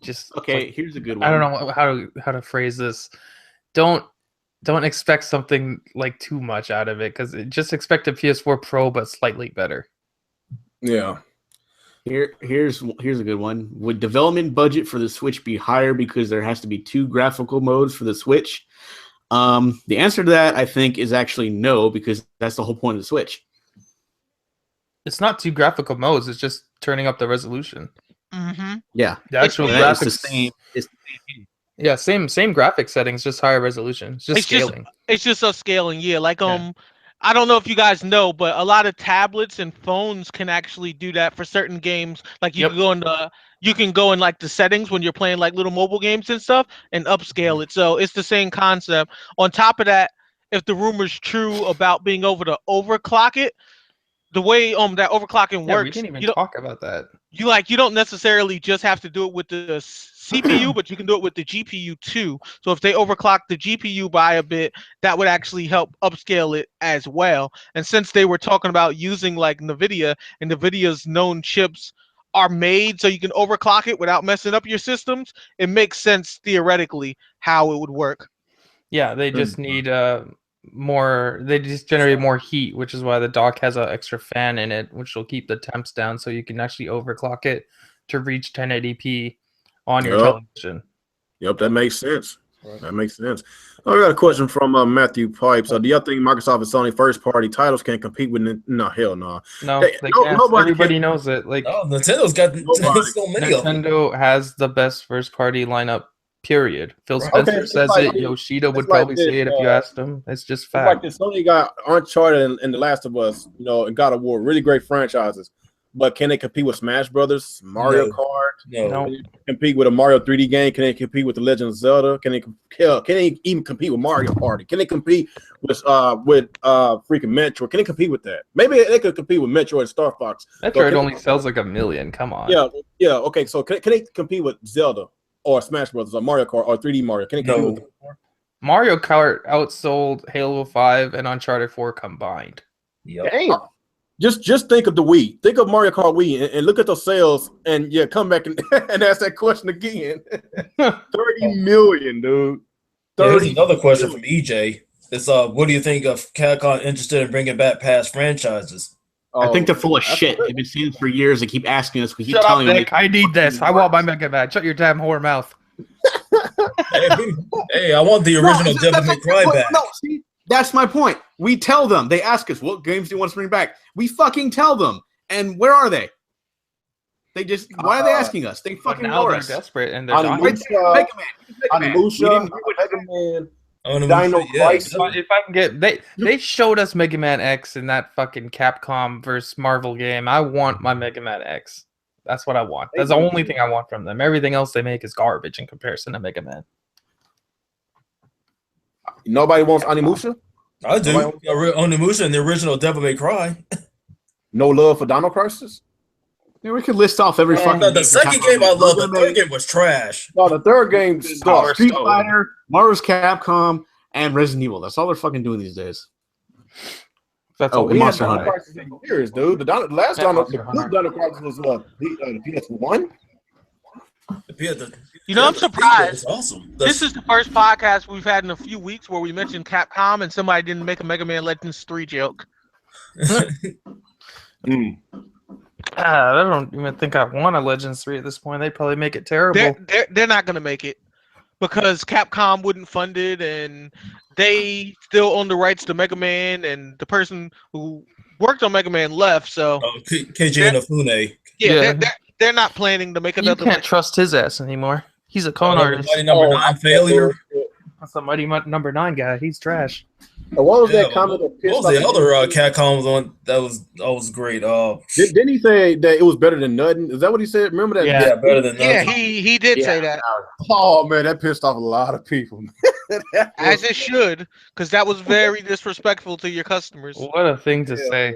just here's a good one. I don't know how to phrase this. Don't expect something like too much out of it because just expect a PS4 Pro but slightly better. Yeah. Here's a good one. Would development budget for the Switch be higher because there has to be 2 graphical modes for the Switch? The answer to that, I think, is actually no, because that's the whole point of the Switch. It's not 2 graphical modes. It's just turning up the resolution. Mm-hmm. Yeah, the actual graphics. It's the same. Yeah, same graphic settings, just higher resolution. It's just scaling. It's just a scaling. Yeah, like I don't know if you guys know, but a lot of tablets and phones can actually do that for certain games. Like you can go in like the settings when you're playing like little mobile games and stuff and upscale it. So it's the same concept. On top of that, if the rumor's true about being able to overclock it, the way that overclocking works, we didn't even talk about that. You don't necessarily just have to do it with the CPU, but you can do it with the GPU too. So if they overclock the GPU by a bit, that would actually help upscale it as well. And since they were talking about using like NVIDIA, and NVIDIA's known chips are made so you can overclock it without messing up your systems, it makes sense theoretically how it would work. Yeah, they just need they just generate more heat, which is why the dock has an extra fan in it, which will keep the temps down so you can actually overclock it to reach 1080p on your television. Yep, that makes sense. That makes sense. I got a question from Matthew Pipes. Do y'all think Microsoft and Sony first-party titles can compete with No, hell no. No, they can't. Everybody knows it. Like, Nintendo's got so many of them. Nintendo has the best first-party lineup, period. Phil Spencer says it. Yoshida would probably say it if you asked him. It's just fact. Like this, Sony got Uncharted and The Last of Us, and God of War, really great franchises. but can they compete with Smash Brothers, Mario No. Kart? No. Can they compete with a Mario 3D game? Can they compete with The Legend of Zelda? Can they even compete with Mario Party? Can they compete with freaking Metroid? Can they compete with that? Maybe they could compete with Metroid and Star Fox. Metroid only sells like 1 million. Come on. Yeah. Okay, so can they compete with Zelda or Smash Brothers or Mario Kart or 3D Mario? Can they compete with them? Mario Kart outsold Halo 5 and Uncharted 4 combined. Yep. Damn. Just think of the Wii. Think of Mario Kart Wii and look at those sales and come back and, and ask that question again. 30 million, dude. Here's another question from EJ. It's what do you think of Capcom interested in bringing back past franchises? I think they're full of shit. They've been saying this for years. They keep asking us. We keep Shut up, telling them. Nick. I need this. I want my Mega Man. Shut your damn whore mouth. Hey, I want the original Devil May Cry back. No, see, that's my point. We tell them. They ask us, what games do you want us to bring back? We fucking tell them. And where are they? They just, why are they asking us? They fucking now ignore they're us. desperate and they're dying. Mega Man. Dino Crisis. If I can get they showed us Mega Man X in that fucking Capcom versus Marvel game. I want my Mega Man X. That's what I want. That's the only thing I want from them. Everything else they make is garbage in comparison to Mega Man. Nobody wants Onimusha? I do. Onimusha and the original Devil May Cry. No love for Dino Crisis? Yeah, we could list off every fucking No, the second game I loved. The third game was trash. No, the third game Street Fighter, Marvel's Capcom, and Resident Evil. That's all they're fucking doing these days. That's all we we had Monster Dino Hunter. Crisis in years, dude. The last Yeah, Dino Monster Hunter. Crisis was the PS1. You know, I'm surprised. It's awesome. This is the first podcast we've had in a few weeks where we mentioned Capcom and somebody didn't make a Mega Man Legends 3 joke. I don't even think I want a Legends 3 at this point. They'd probably make it terrible. They're not going to make it because Capcom wouldn't fund it and they still own the rights to Mega Man and the person who worked on Mega Man left. So KJ Inafune. Yeah, they're not planning to make You another. can't trust his ass anymore. He's a con artist. Mighty number 9 failure. That's the Mighty number 9 guy. He's trash. And what was that comment that pissed What was the off other Capcom one that was great? Didn't he say that it was better than nothing? Is that what he said? Remember that? Yeah, better than nothing. Yeah, he did say that. Oh man, that pissed off a lot of people. As it should, because that was very disrespectful to your customers. What a thing to say.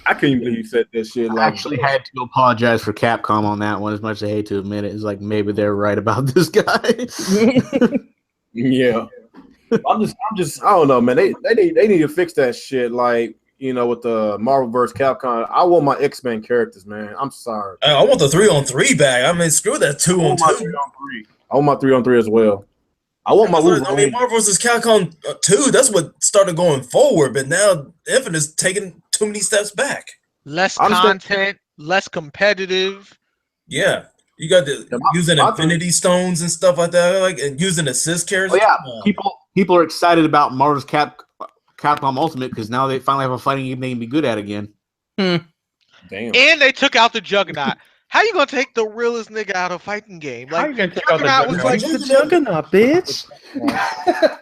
I can't even believe you said that shit. I actually had to apologize for Capcom on that one, as much as I hate to admit it. It's like maybe they're right about this guy. Yeah. I'm just I don't know, man. They need to fix that shit. Like, you know, with the Marvel vs. Capcom. I want my X-Men characters, man. I'm sorry. I want the 3-on-3 back. I mean, screw that 2-on-2. I want my 3-on-3 as well. I want my I mean, Marvel vs. Capcom 2, that's what started going forward, but now Infinite's taking too many steps back. Less content, less competitive. Yeah. You got using Infinity Stones and stuff like that, like and using assist characters. Oh, yeah, people are excited about Marvel's Capcom Ultimate because now they finally have a fighting game they can be good at again. Damn. And they took out the Juggernaut. How you gonna take the realest nigga out of fighting game? Like, How you gonna take out Juggernaut was the Juggernaut, bitch?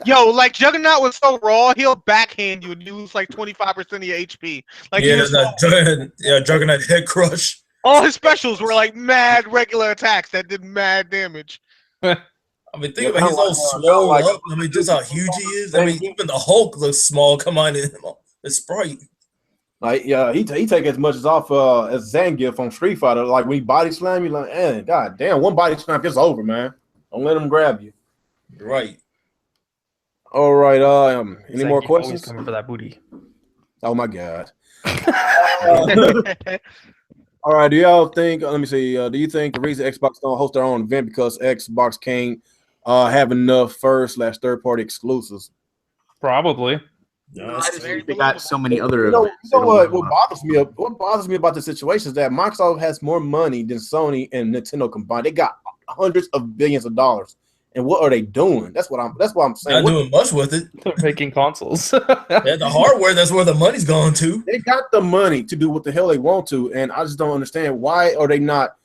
Yo, like Juggernaut was so raw, he'll backhand you and you lose like 25% of your HP. Like, Juggernaut head crush. All his specials were like mad regular attacks that did mad damage. I mean, think about he's all swole up. I mean, just how huge he is. I mean, even the Hulk looks small. Come on, it's Sprite. Like, yeah, he take as much as off as Zangief on Street Fighter. Like when he body slam you, like, man, god damn, one body slam it's over, man. Don't let him grab you. Right. All right. Any more questions? Coming for that booty. Oh my god. All right. Do y'all think? Let me see. Do you think the reason Xbox don't host their own event because Xbox can't have enough first/third-party exclusives? Probably. They got so many other. You know what? What bothers me about the situation is that Microsoft has more money than Sony and Nintendo combined. They got hundreds of billions of dollars, and what are they doing? That's what I'm saying. Not doing much with it. They're making consoles. The hardware. That's where the money's going to. They got the money to do what the hell they want to, and I just don't understand why are they not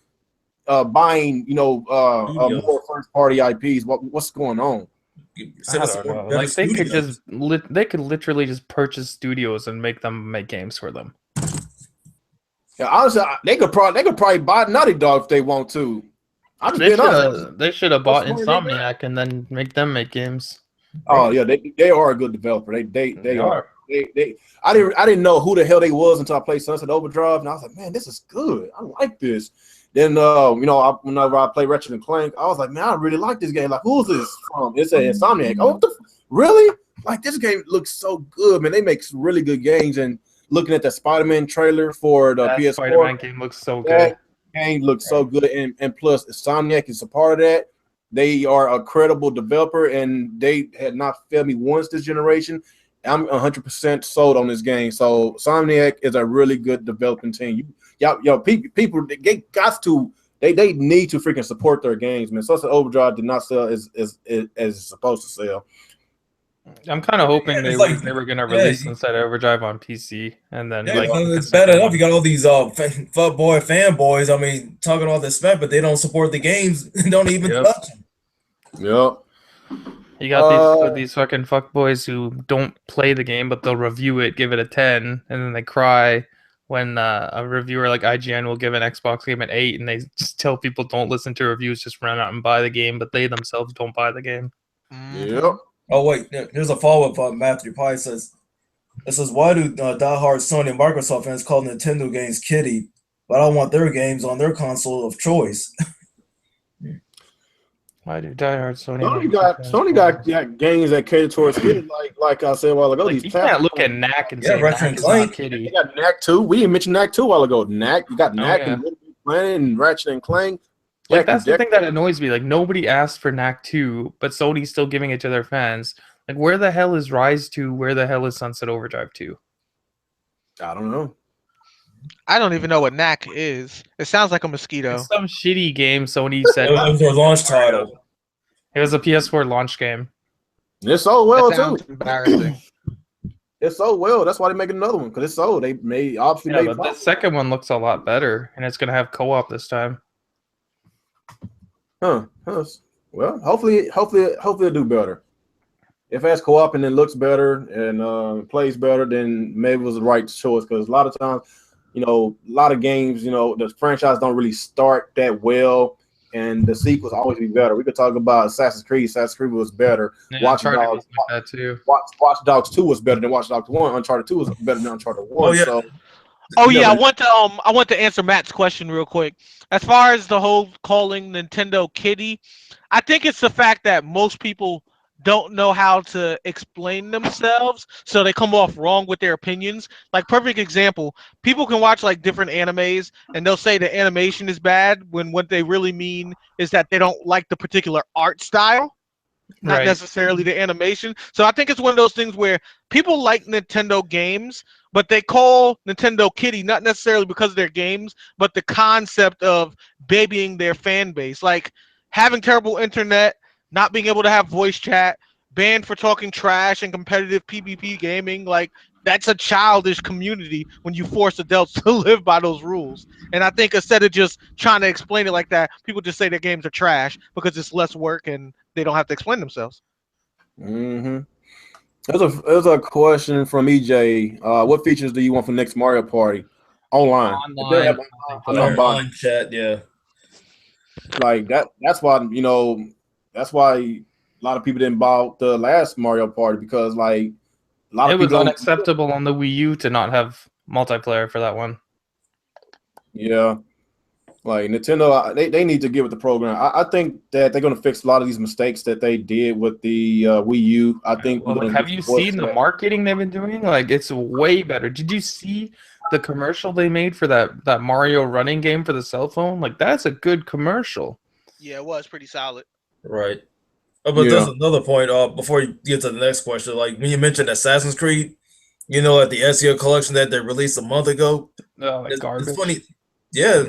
buying, more first-party IPs? What's going on? I don't know. Like they could literally just purchase studios and make them make games for them. Yeah, honestly, they could probably buy Naughty Dog if they want to. I'm just being honest. They should have bought Insomniac and then make them make games. Oh yeah, they are a good developer. They They are. are. They I didn't know who the hell they was until I played Sunset Overdrive, and I was like, man, this is good. I like this. Then whenever I play Ratchet and Clank, I was like, man, I really like this game. Like, who's this from? It's a Insomniac. Oh, really? Like, this game looks so good, man. They make really good games. And looking at the Spider-Man trailer for the That PS4, Spider-Man game looks so good. that game looks so good. And plus, Insomniac is a part of that. They are a credible developer, and they had not failed me once this generation. I'm 100% sold on this game. So Insomniac is a really good developing team. People they got to they need to freaking support their games, man. Sunset Overdrive did not sell as it's supposed to sell. I'm kind of hoping they were gonna release Sunset Overdrive on PC, and then it's bad enough you got all these fuckboy fanboys. I mean, talking all this smack, but they don't support the games and don't even touch them. Yep. You got these fucking fuckboys who don't play the game, but they'll review it, give it a 10, and then they cry when a reviewer like IGN will give an Xbox game an 8, and they just tell people don't listen to reviews, just run out and buy the game, but they themselves don't buy the game. Yep. Oh wait, here's a follow-up. Matthew Pye says, why do diehard Sony and Microsoft fans call Nintendo games kiddie, but I don't want their games on their console of choice? Why do diehard Sony got games that cater towards kids, like I said a while ago. Like, you can't look at Knack and say Knack is not kiddie. You got Knack 2. We didn't mention Knack 2 a while ago. Knack, you got Knack and Planet and Ratchet and Clank. Like, that's the thing that annoys me. Like, nobody asked for Knack 2, but Sony's still giving it to their fans. Like, where the hell is Rise 2? Where the hell is Sunset Overdrive 2? I don't know. I don't even know what Knack is. It sounds like a mosquito. It's some shitty game Sony said. It was their launch title. It was a PS4 launch game. It sold well too. Embarrassing. It sold well. That's why they make another one, because it sold. They obviously made. But the second one looks a lot better, and it's gonna have co-op this time. Huh. Well, hopefully it'll do better. If it has co-op and it looks better and plays better, then maybe it was the right choice. Because a lot of times, a lot of games, the franchise don't really start that well, and the sequels always be better. We could talk about Assassin's Creed. Assassin's Creed was better. Yeah, Watch Dogs, like that too. Watch Dogs 2 was better than Watch Dogs 1. Uncharted 2 was better than Uncharted 1. Oh, yeah. So, I want to answer Matt's question real quick. As far as the whole calling Nintendo kiddie, I think it's the fact that most people don't know how to explain themselves, so they come off wrong with their opinions. Like, perfect example, people can watch like different animes and they'll say the animation is bad when what they really mean is that they don't like the particular art style, not necessarily the animation. So I think it's one of those things where people like Nintendo games, but they call Nintendo kiddie not necessarily because of their games, but the concept of babying their fan base, like having terrible internet, not being able to have voice chat, banned for talking trash and competitive PvP gaming. Like, that's a childish community when you force adults to live by those rules. And I think instead of just trying to explain it like that, people just say their games are trash because it's less work and they don't have to explain themselves. Mm-hmm. There's a question from EJ. What features do you want for next Mario Party? Online chat, yeah. Like that. That's why That's why a lot of people didn't buy the last Mario Party, because like a lot of people. It was unacceptable on the Wii U to not have multiplayer for that one. Yeah, like Nintendo, they need to get with the program. I think that they're going to fix a lot of these mistakes that they did with the Wii U. I think. Well, have you seen the marketing they've been doing? Like, it's way better. Did you see the commercial they made for that Mario running game for the cell phone? Like, that's a good commercial. Yeah, it was pretty solid. Right. But there's another point before you get to the next question. Like, when you mentioned Assassin's Creed, at the SEO collection that they released a month ago. Garbage. It's funny. Yeah.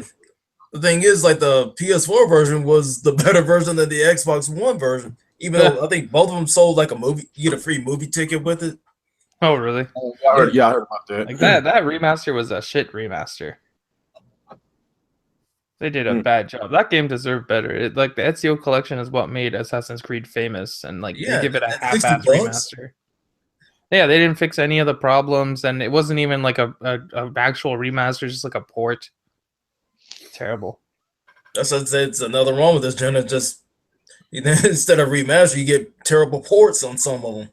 The thing is, like, the PS4 version was the better version than the Xbox One version. Even though I think both of them sold like a movie, you get a free movie ticket with it. Oh, really? I heard about that. Like that remaster was a shit remaster. They did a bad job. That game deserved better. The Ezio collection is what made Assassin's Creed famous, and they give it a half-assed remaster. Yeah, they didn't fix any of the problems, and it wasn't even like a actual remaster, just like a port. Terrible. That's it's another wrong with this gen. It just instead of remaster, you get terrible ports on some of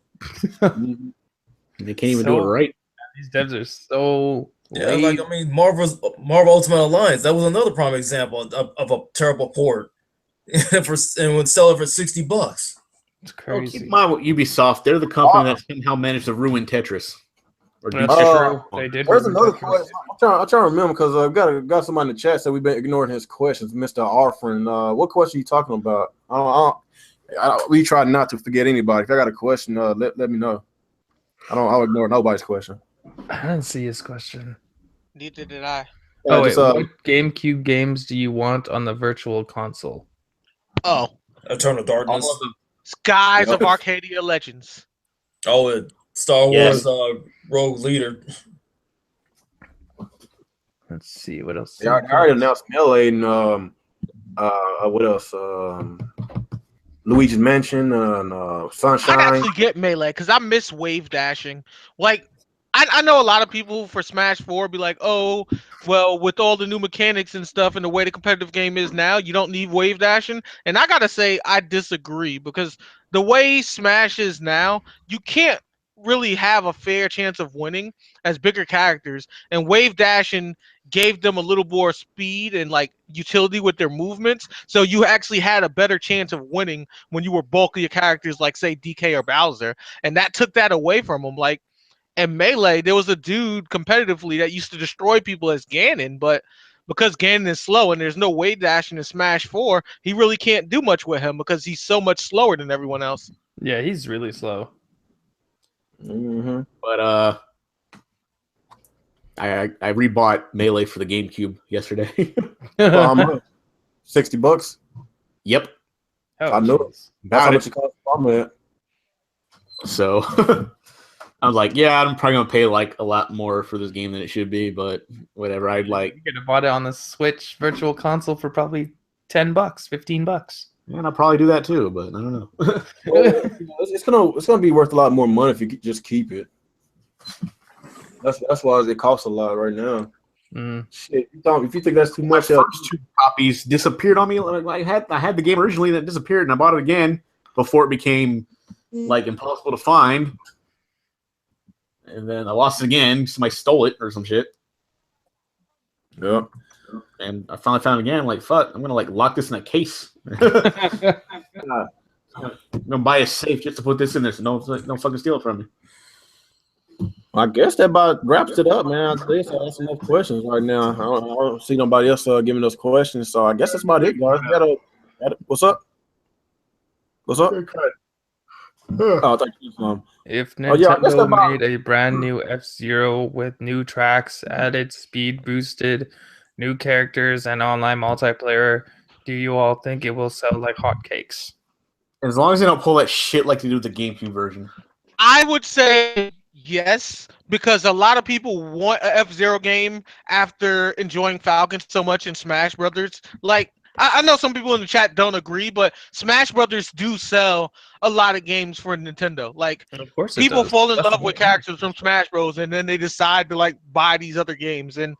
them. They can't even do it right. These devs are so Yeah, like I mean, Marvel Ultimate Alliance. That was another prime example of a terrible port, and would sell it for $60. It's Well, crazy. keep in mind what Ubisoft. They're the company that somehow managed to ruin Tetris. Or do That's Tetris. true. They did. There's ruin another Tetris. question. I'm trying to remember because got somebody in the chat said we've been ignoring his questions. Mr. Arfrin, what question are you talking about? We try not to forget anybody. If I got a question, let me know. I'll ignore nobody's question. I didn't see his question. Neither did I. Oh, wait, just, what GameCube games do you want on the virtual console? Oh, Eternal Darkness. All of them. Skies Yep. of Arcadia Legends. Oh, Star Yes. Wars Rogue Leader. Let's see what else. They already announced Melee and what else? Luigi's Mansion and Sunshine. I'd actually get Melee because I miss wave dashing. Like, I know a lot of people for Smash 4 be like, oh, well, with all the new mechanics and stuff and the way the competitive game is now, you don't need wave dashing. And I gotta say, I disagree because the way Smash is now, you can't really have a fair chance of winning as bigger characters. And wave dashing gave them a little more speed and like utility with their movements. So you actually had a better chance of winning when you were bulkier characters like, say, DK or Bowser. And that took that away from them. Like, and Melee, there was a dude competitively that used to destroy people as Ganon, but because Ganon is slow and there's no wave dashing in Smash 4, he really can't do much with him because he's so much slower than everyone else. Yeah, he's really slow. Mm-hmm. But I rebought Melee for the GameCube yesterday. $60. Yep. Oh, I know. jeez. That's how Got much it costs for it. So I was like, yeah, I'm probably gonna pay like a lot more for this game than it should be, but whatever. I'd like, You could have bought it on the Switch Virtual Console for probably $10, $15. and I'll probably do that too, but I don't know. Well, it's gonna be worth a lot more money if you just keep it. That's why it costs a lot right now. Mm. Shit, if you think that's too My much, first 2 copies disappeared on me. Like, I had the game originally that disappeared, and I bought it again before it became like impossible to find. And then I lost it again. Somebody stole it or some shit. yeah. And I finally found it again. I'm like, fuck, I'm gonna like lock this in a case. I'm gonna buy a safe just to put this in there so don't fucking steal it from me. I guess that about wraps it up, man. I think I have some more questions right now. I don't see nobody else giving us questions, so I guess that's about it, guys. What's up? What's up? Oh, thank you. If Oh, yeah, I guess Nintendo about- made a brand new F-Zero with new tracks, added speed boosted, new characters, and online multiplayer, do you all think it will sell like hotcakes? As long as they don't pull that shit like they do with the GameCube version. I would say yes, because a lot of people want a F-Zero game after enjoying Falcon so much in Smash Brothers. Like, I know some people in the chat don't agree, but Smash Brothers do sell a lot of games for Nintendo. Like, And of course, people fall in That's love the with way- characters from Smash Bros. And then they decide to like buy these other games. And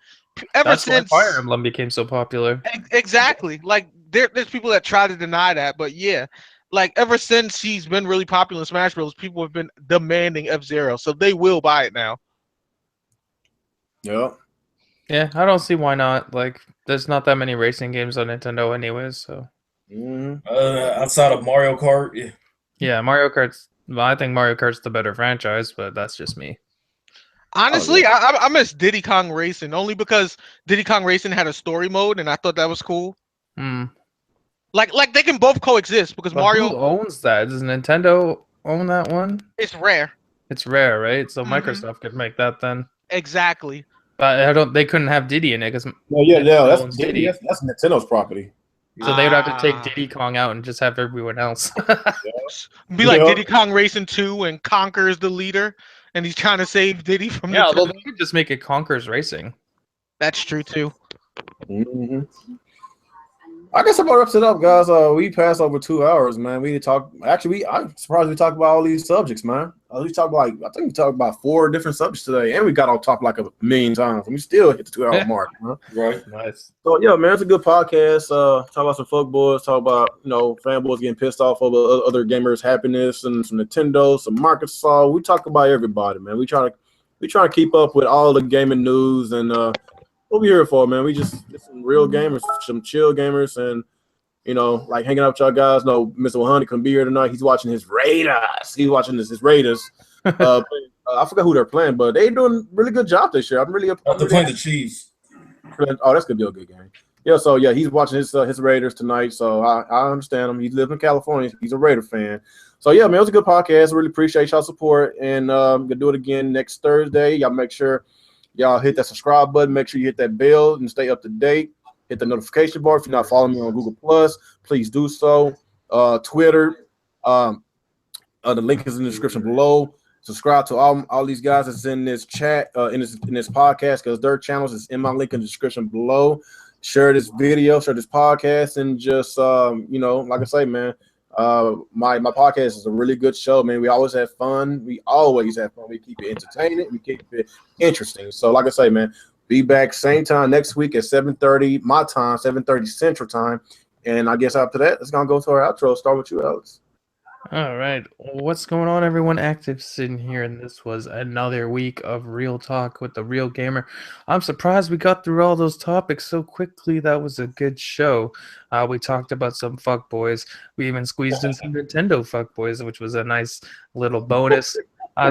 ever That's why since Fire Emblem became so popular. Exactly. Like there's people that try to deny that, but yeah. Like ever since he's been really popular in Smash Bros, people have been demanding F-Zero, so they will buy it now. Yeah. Yeah, I don't see why not. Like, there's not that many racing games on Nintendo anyways, so. Mm-hmm. Outside of Mario Kart, yeah. Yeah, Mario Kart's. Well, I think Mario Kart's the better franchise, but that's just me. Honestly, I miss Diddy Kong Racing only because Diddy Kong Racing had a story mode, and I thought that was cool. Hmm. Like they can both coexist because But Mario who owns that? Does Nintendo own that one? is rare. It's rare, right? So Mhm. Microsoft could make that then. Exactly. But I don't. They couldn't have Diddy in it because Well, yeah, owns Diddy. that's Nintendo's property. So they would have to take Ah. Diddy Kong out and just have everyone else. Be like Yeah. Diddy Kong Racing 2 and Conker is the leader, and he's trying to save Diddy from Yeah, although Nintendo. they could just make it Conker's Racing. That's true too. Mm-hmm. I guess about wraps it up, guys. We passed over 2 hours, man. We talk. Actually, I'm surprised we talked about all these subjects, man. We talked like I think we talked about 4 different subjects today, and we got off topic like a million times. And we still hit the 2-hour mark. Huh? Right. Nice. So yeah, man, it's a good podcast. Talk about some fuck boys. Talk about fanboys getting pissed off over other gamers' happiness and some Nintendo, some Microsoft. We talk about everybody, man. We try to keep up with all the gaming news and what we here for, man. We just some real gamers, some chill gamers, and like hanging out with y'all guys. No, Mr. 100 can be here tonight. He's watching his Raiders. He's watching his Raiders. I forgot who they're playing, but they're doing a really good job this year. They're playing the Chiefs. Oh, that's gonna be a good game. Yeah, so yeah, he's watching his Raiders tonight. So I understand him. He lives in California. He's a Raider fan. So yeah, man, it was a good podcast. Really appreciate y'all support, and gonna do it again next Thursday. Y'all make sure y'all hit that subscribe button. Make sure you hit that bell and stay up to date. Hit the notification bar. If you're not following me on Google Plus, please do so. Twitter, the link is in the description below. Subscribe to all these guys that's in this chat, in this podcast, because their channels is in my link in the description below. Share this video, share this podcast, and just like I say, man, my podcast is a really good show, man. We always have fun. We keep it entertaining. We keep it interesting. So, like I say, man. Be back same time next week at 7:30 my time, 7:30 Central Time. And I guess after that, it's going to go to our outro. Start with you, Alex. All right. What's going on, everyone? ActivesiN here, and this was another week of Real Talk with the Real Gamer. I'm surprised we got through all those topics so quickly. That was a good show. We talked about some fuckboys. We even squeezed in some Nintendo fuckboys, which was a nice little bonus.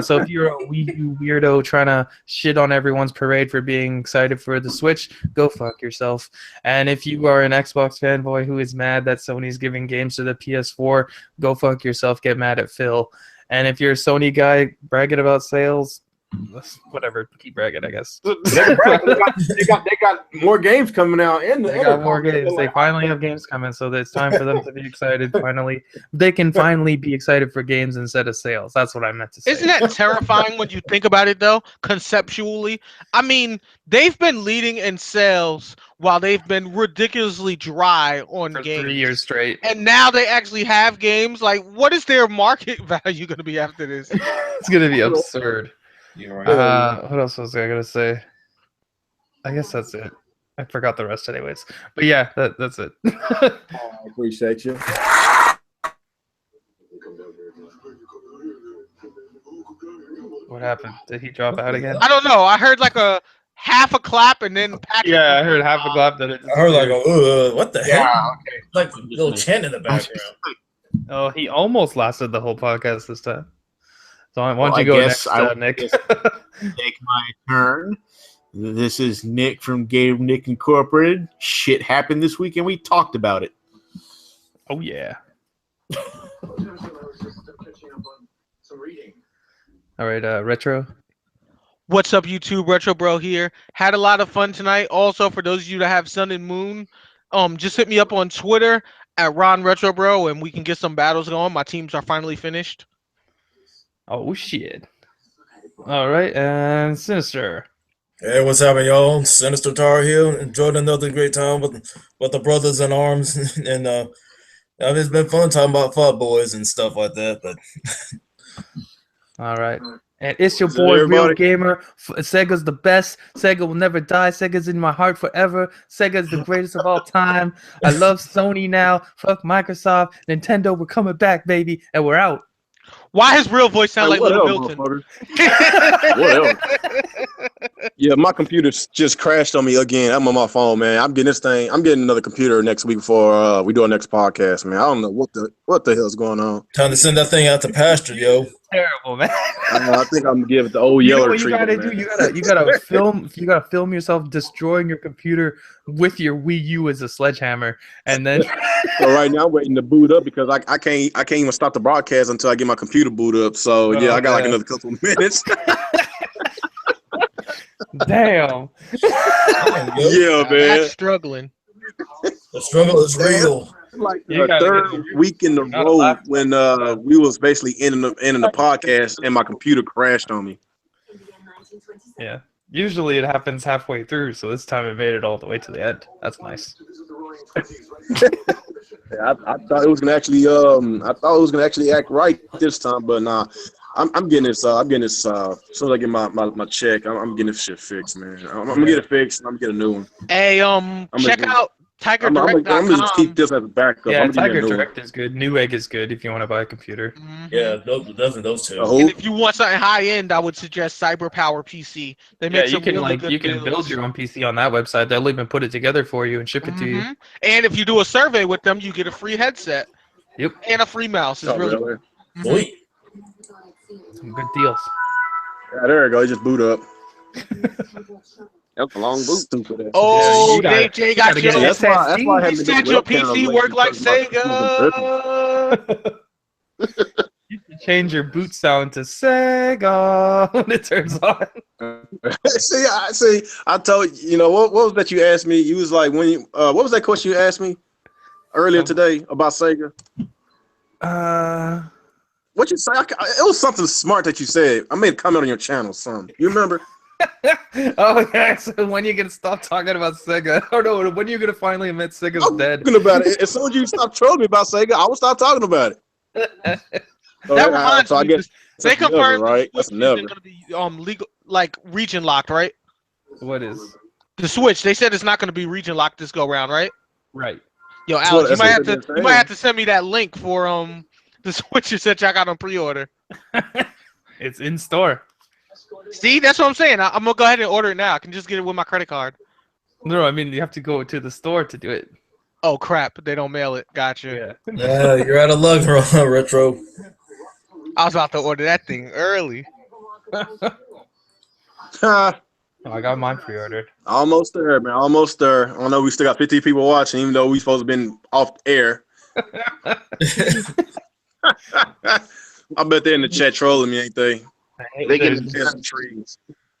So if you're a Wii U weirdo trying to shit on everyone's parade for being excited for the Switch, go fuck yourself. And if you are an Xbox fanboy who is mad that Sony's giving games to the PS4, go fuck yourself. Get mad at Phil. And if you're a Sony guy bragging about sales, whatever, keep bragging, I guess. They got more games coming out. They got more games. They finally have games coming, so it's time for them to be excited. Finally, they can finally be excited for games instead of sales. That's what I meant to say. Isn't that terrifying when you think about it, though? Conceptually, I mean, they've been leading in sales while they've been ridiculously dry on for games 3 years straight, and now they actually have games. Like, what is their market value going to be after this? It's gonna be absurd. You're right. What else was I gonna say? I guess that's it. I forgot the rest anyways. But yeah, that's it. I appreciate you. What happened? Did he drop out again? I don't know. I heard like a half a clap and then Patrick. Yeah, I heard half a clap. That it I heard like what the Yeah, hell? okay. Like a little chant in the background. Oh, he almost lasted the whole podcast this time. So why don't Well, you go I next, guess I Nick? Take my turn. This is Nick from Game Nick Incorporated. Shit happened this week and we talked about it. Oh yeah. All right, Retro. What's up, YouTube? Retro Bro here. Had a lot of fun tonight. Also, for those of you that have Sun and Moon, just hit me up on Twitter at Ron Retro Bro, and we can get some battles going. My teams are finally finished. Oh shit. All right, and Sinister. Hey, what's happening, y'all? Sinister Tar here. Enjoyed another great time with the brothers in arms, and it's been fun talking about Fuck Boys and stuff like that. But all right, and it's your Is boy it Real everybody? Gamer. Sega's the best. Sega will never die. Sega's in my heart forever. Sega's the greatest of all time. I love Sony now. Fuck Microsoft. Nintendo, we're coming back, baby, and we're out. Why his real voice sound like Little Milton? Whatever. Yeah, my computer just crashed on me again. I'm on my phone, man. I'm getting another computer next week before we do our next podcast, man. I don't know what the hell's going on. time to send that thing out to pasture, yo. Terrible, man. I think I'm gonna give it the old You know yeller what you treatment. gotta do? Man. You gotta film yourself destroying your computer with your Wii U as a sledgehammer, and then So right now I'm waiting to boot up because I can't even stop the broadcast until I get my computer boot up. So yeah, Oh, I got like man. another couple of minutes. damn. Yeah, man. That's struggling. The struggle is real. Like You the gotta third get- week in a not row allowed. when we was basically ending the podcast and my computer crashed on me. Yeah. Usually it happens halfway through, so this time it made it all the way to the end. That's nice. Yeah, I thought it was gonna actually act right this time, but nah. I'm getting this. I'm getting this. As soon as I get my check, I'm getting this shit fixed, man. I'm gonna get it fixed. And I'm gonna get a new one. Hey, check out I'm gonna just keep TigerDirect.com. this as a backup. Yeah, I'm gonna Tiger get a new one. Direct is good. Newegg is good if you want to buy a computer. Yeah, those two. Who? And if you want something high end, I would suggest CyberPower PC. They make some really good you can builds. build your own PC on that website. They'll even put it together for you and ship it to you. And if you do a survey with them, you get a free headset. Yep. And a free mouse. It's really really? Boy. Some good deals. Yeah, there we go. Just boot up. That's a long boot. Stupid ass. Oh, you gotta- Jay got gotta you. get That's why I had He to said get your the webcam PC on work like because Sega. You can change your boot sound to Sega when it turns on. see. I told you. You know what was that you asked me? You was like when you. What was that question you asked me earlier today about Sega? What you say? It was something smart that you said. I made a comment on your channel. Something. You remember? Oh yeah. So when you gonna stop talking about Sega? Or no, when are you gonna finally admit Sega's dead? Talking about it. As soon as you stop trolling me about Sega, I will stop talking about it. That reminds so I me. guess They that's never, confirmed right? the That's Switch never. isn't going to be legal, like region locked, right? What is? The Switch. They said it's not going to be region locked this go round, right? Right. Yo, That's Alex, what- you that's might what they're have saying. to send me that link for the Switches that y'all got on pre-order. It's in store. See, that's what I'm saying. I'm gonna go ahead and order it now. I can just get it with my credit card. No, I mean you have to go to the store to do it. Oh crap! They don't mail it. Gotcha. Yeah. Yeah, you're out of luck, Retro. I was about to order that thing early. Oh, I got mine pre-ordered. Almost there, man. Almost there. I know we still got 50 people watching, even though we supposed to been off air. I bet they're in the chat trolling me, ain't they? They get Peasant trees.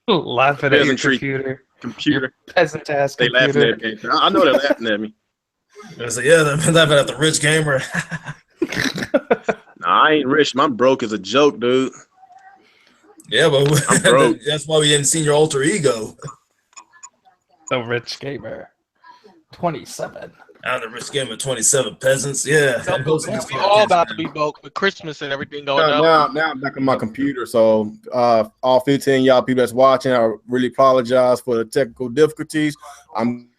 Laughing at your Peasant tree. computer. Computer. Peasant ass They computer. laughing at me. I know they're laughing at me. I said, yeah, they're laughing at the rich gamer. Nah, I ain't rich. I'm broke as a joke, dude. Yeah, but I'm broke. that's why we didn't see your alter ego. The rich gamer. 27. I'm the rich gamer, 27 peasants. Yeah. We all about to be broke with Christmas and everything going on. Now I'm back on my computer. So all 15 y'all people that's watching, I really apologize for the technical difficulties. I'm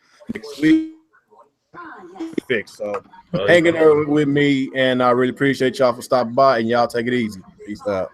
fixed. So hanging there with me, and I really appreciate y'all for stopping by, and y'all take it easy. Peace out.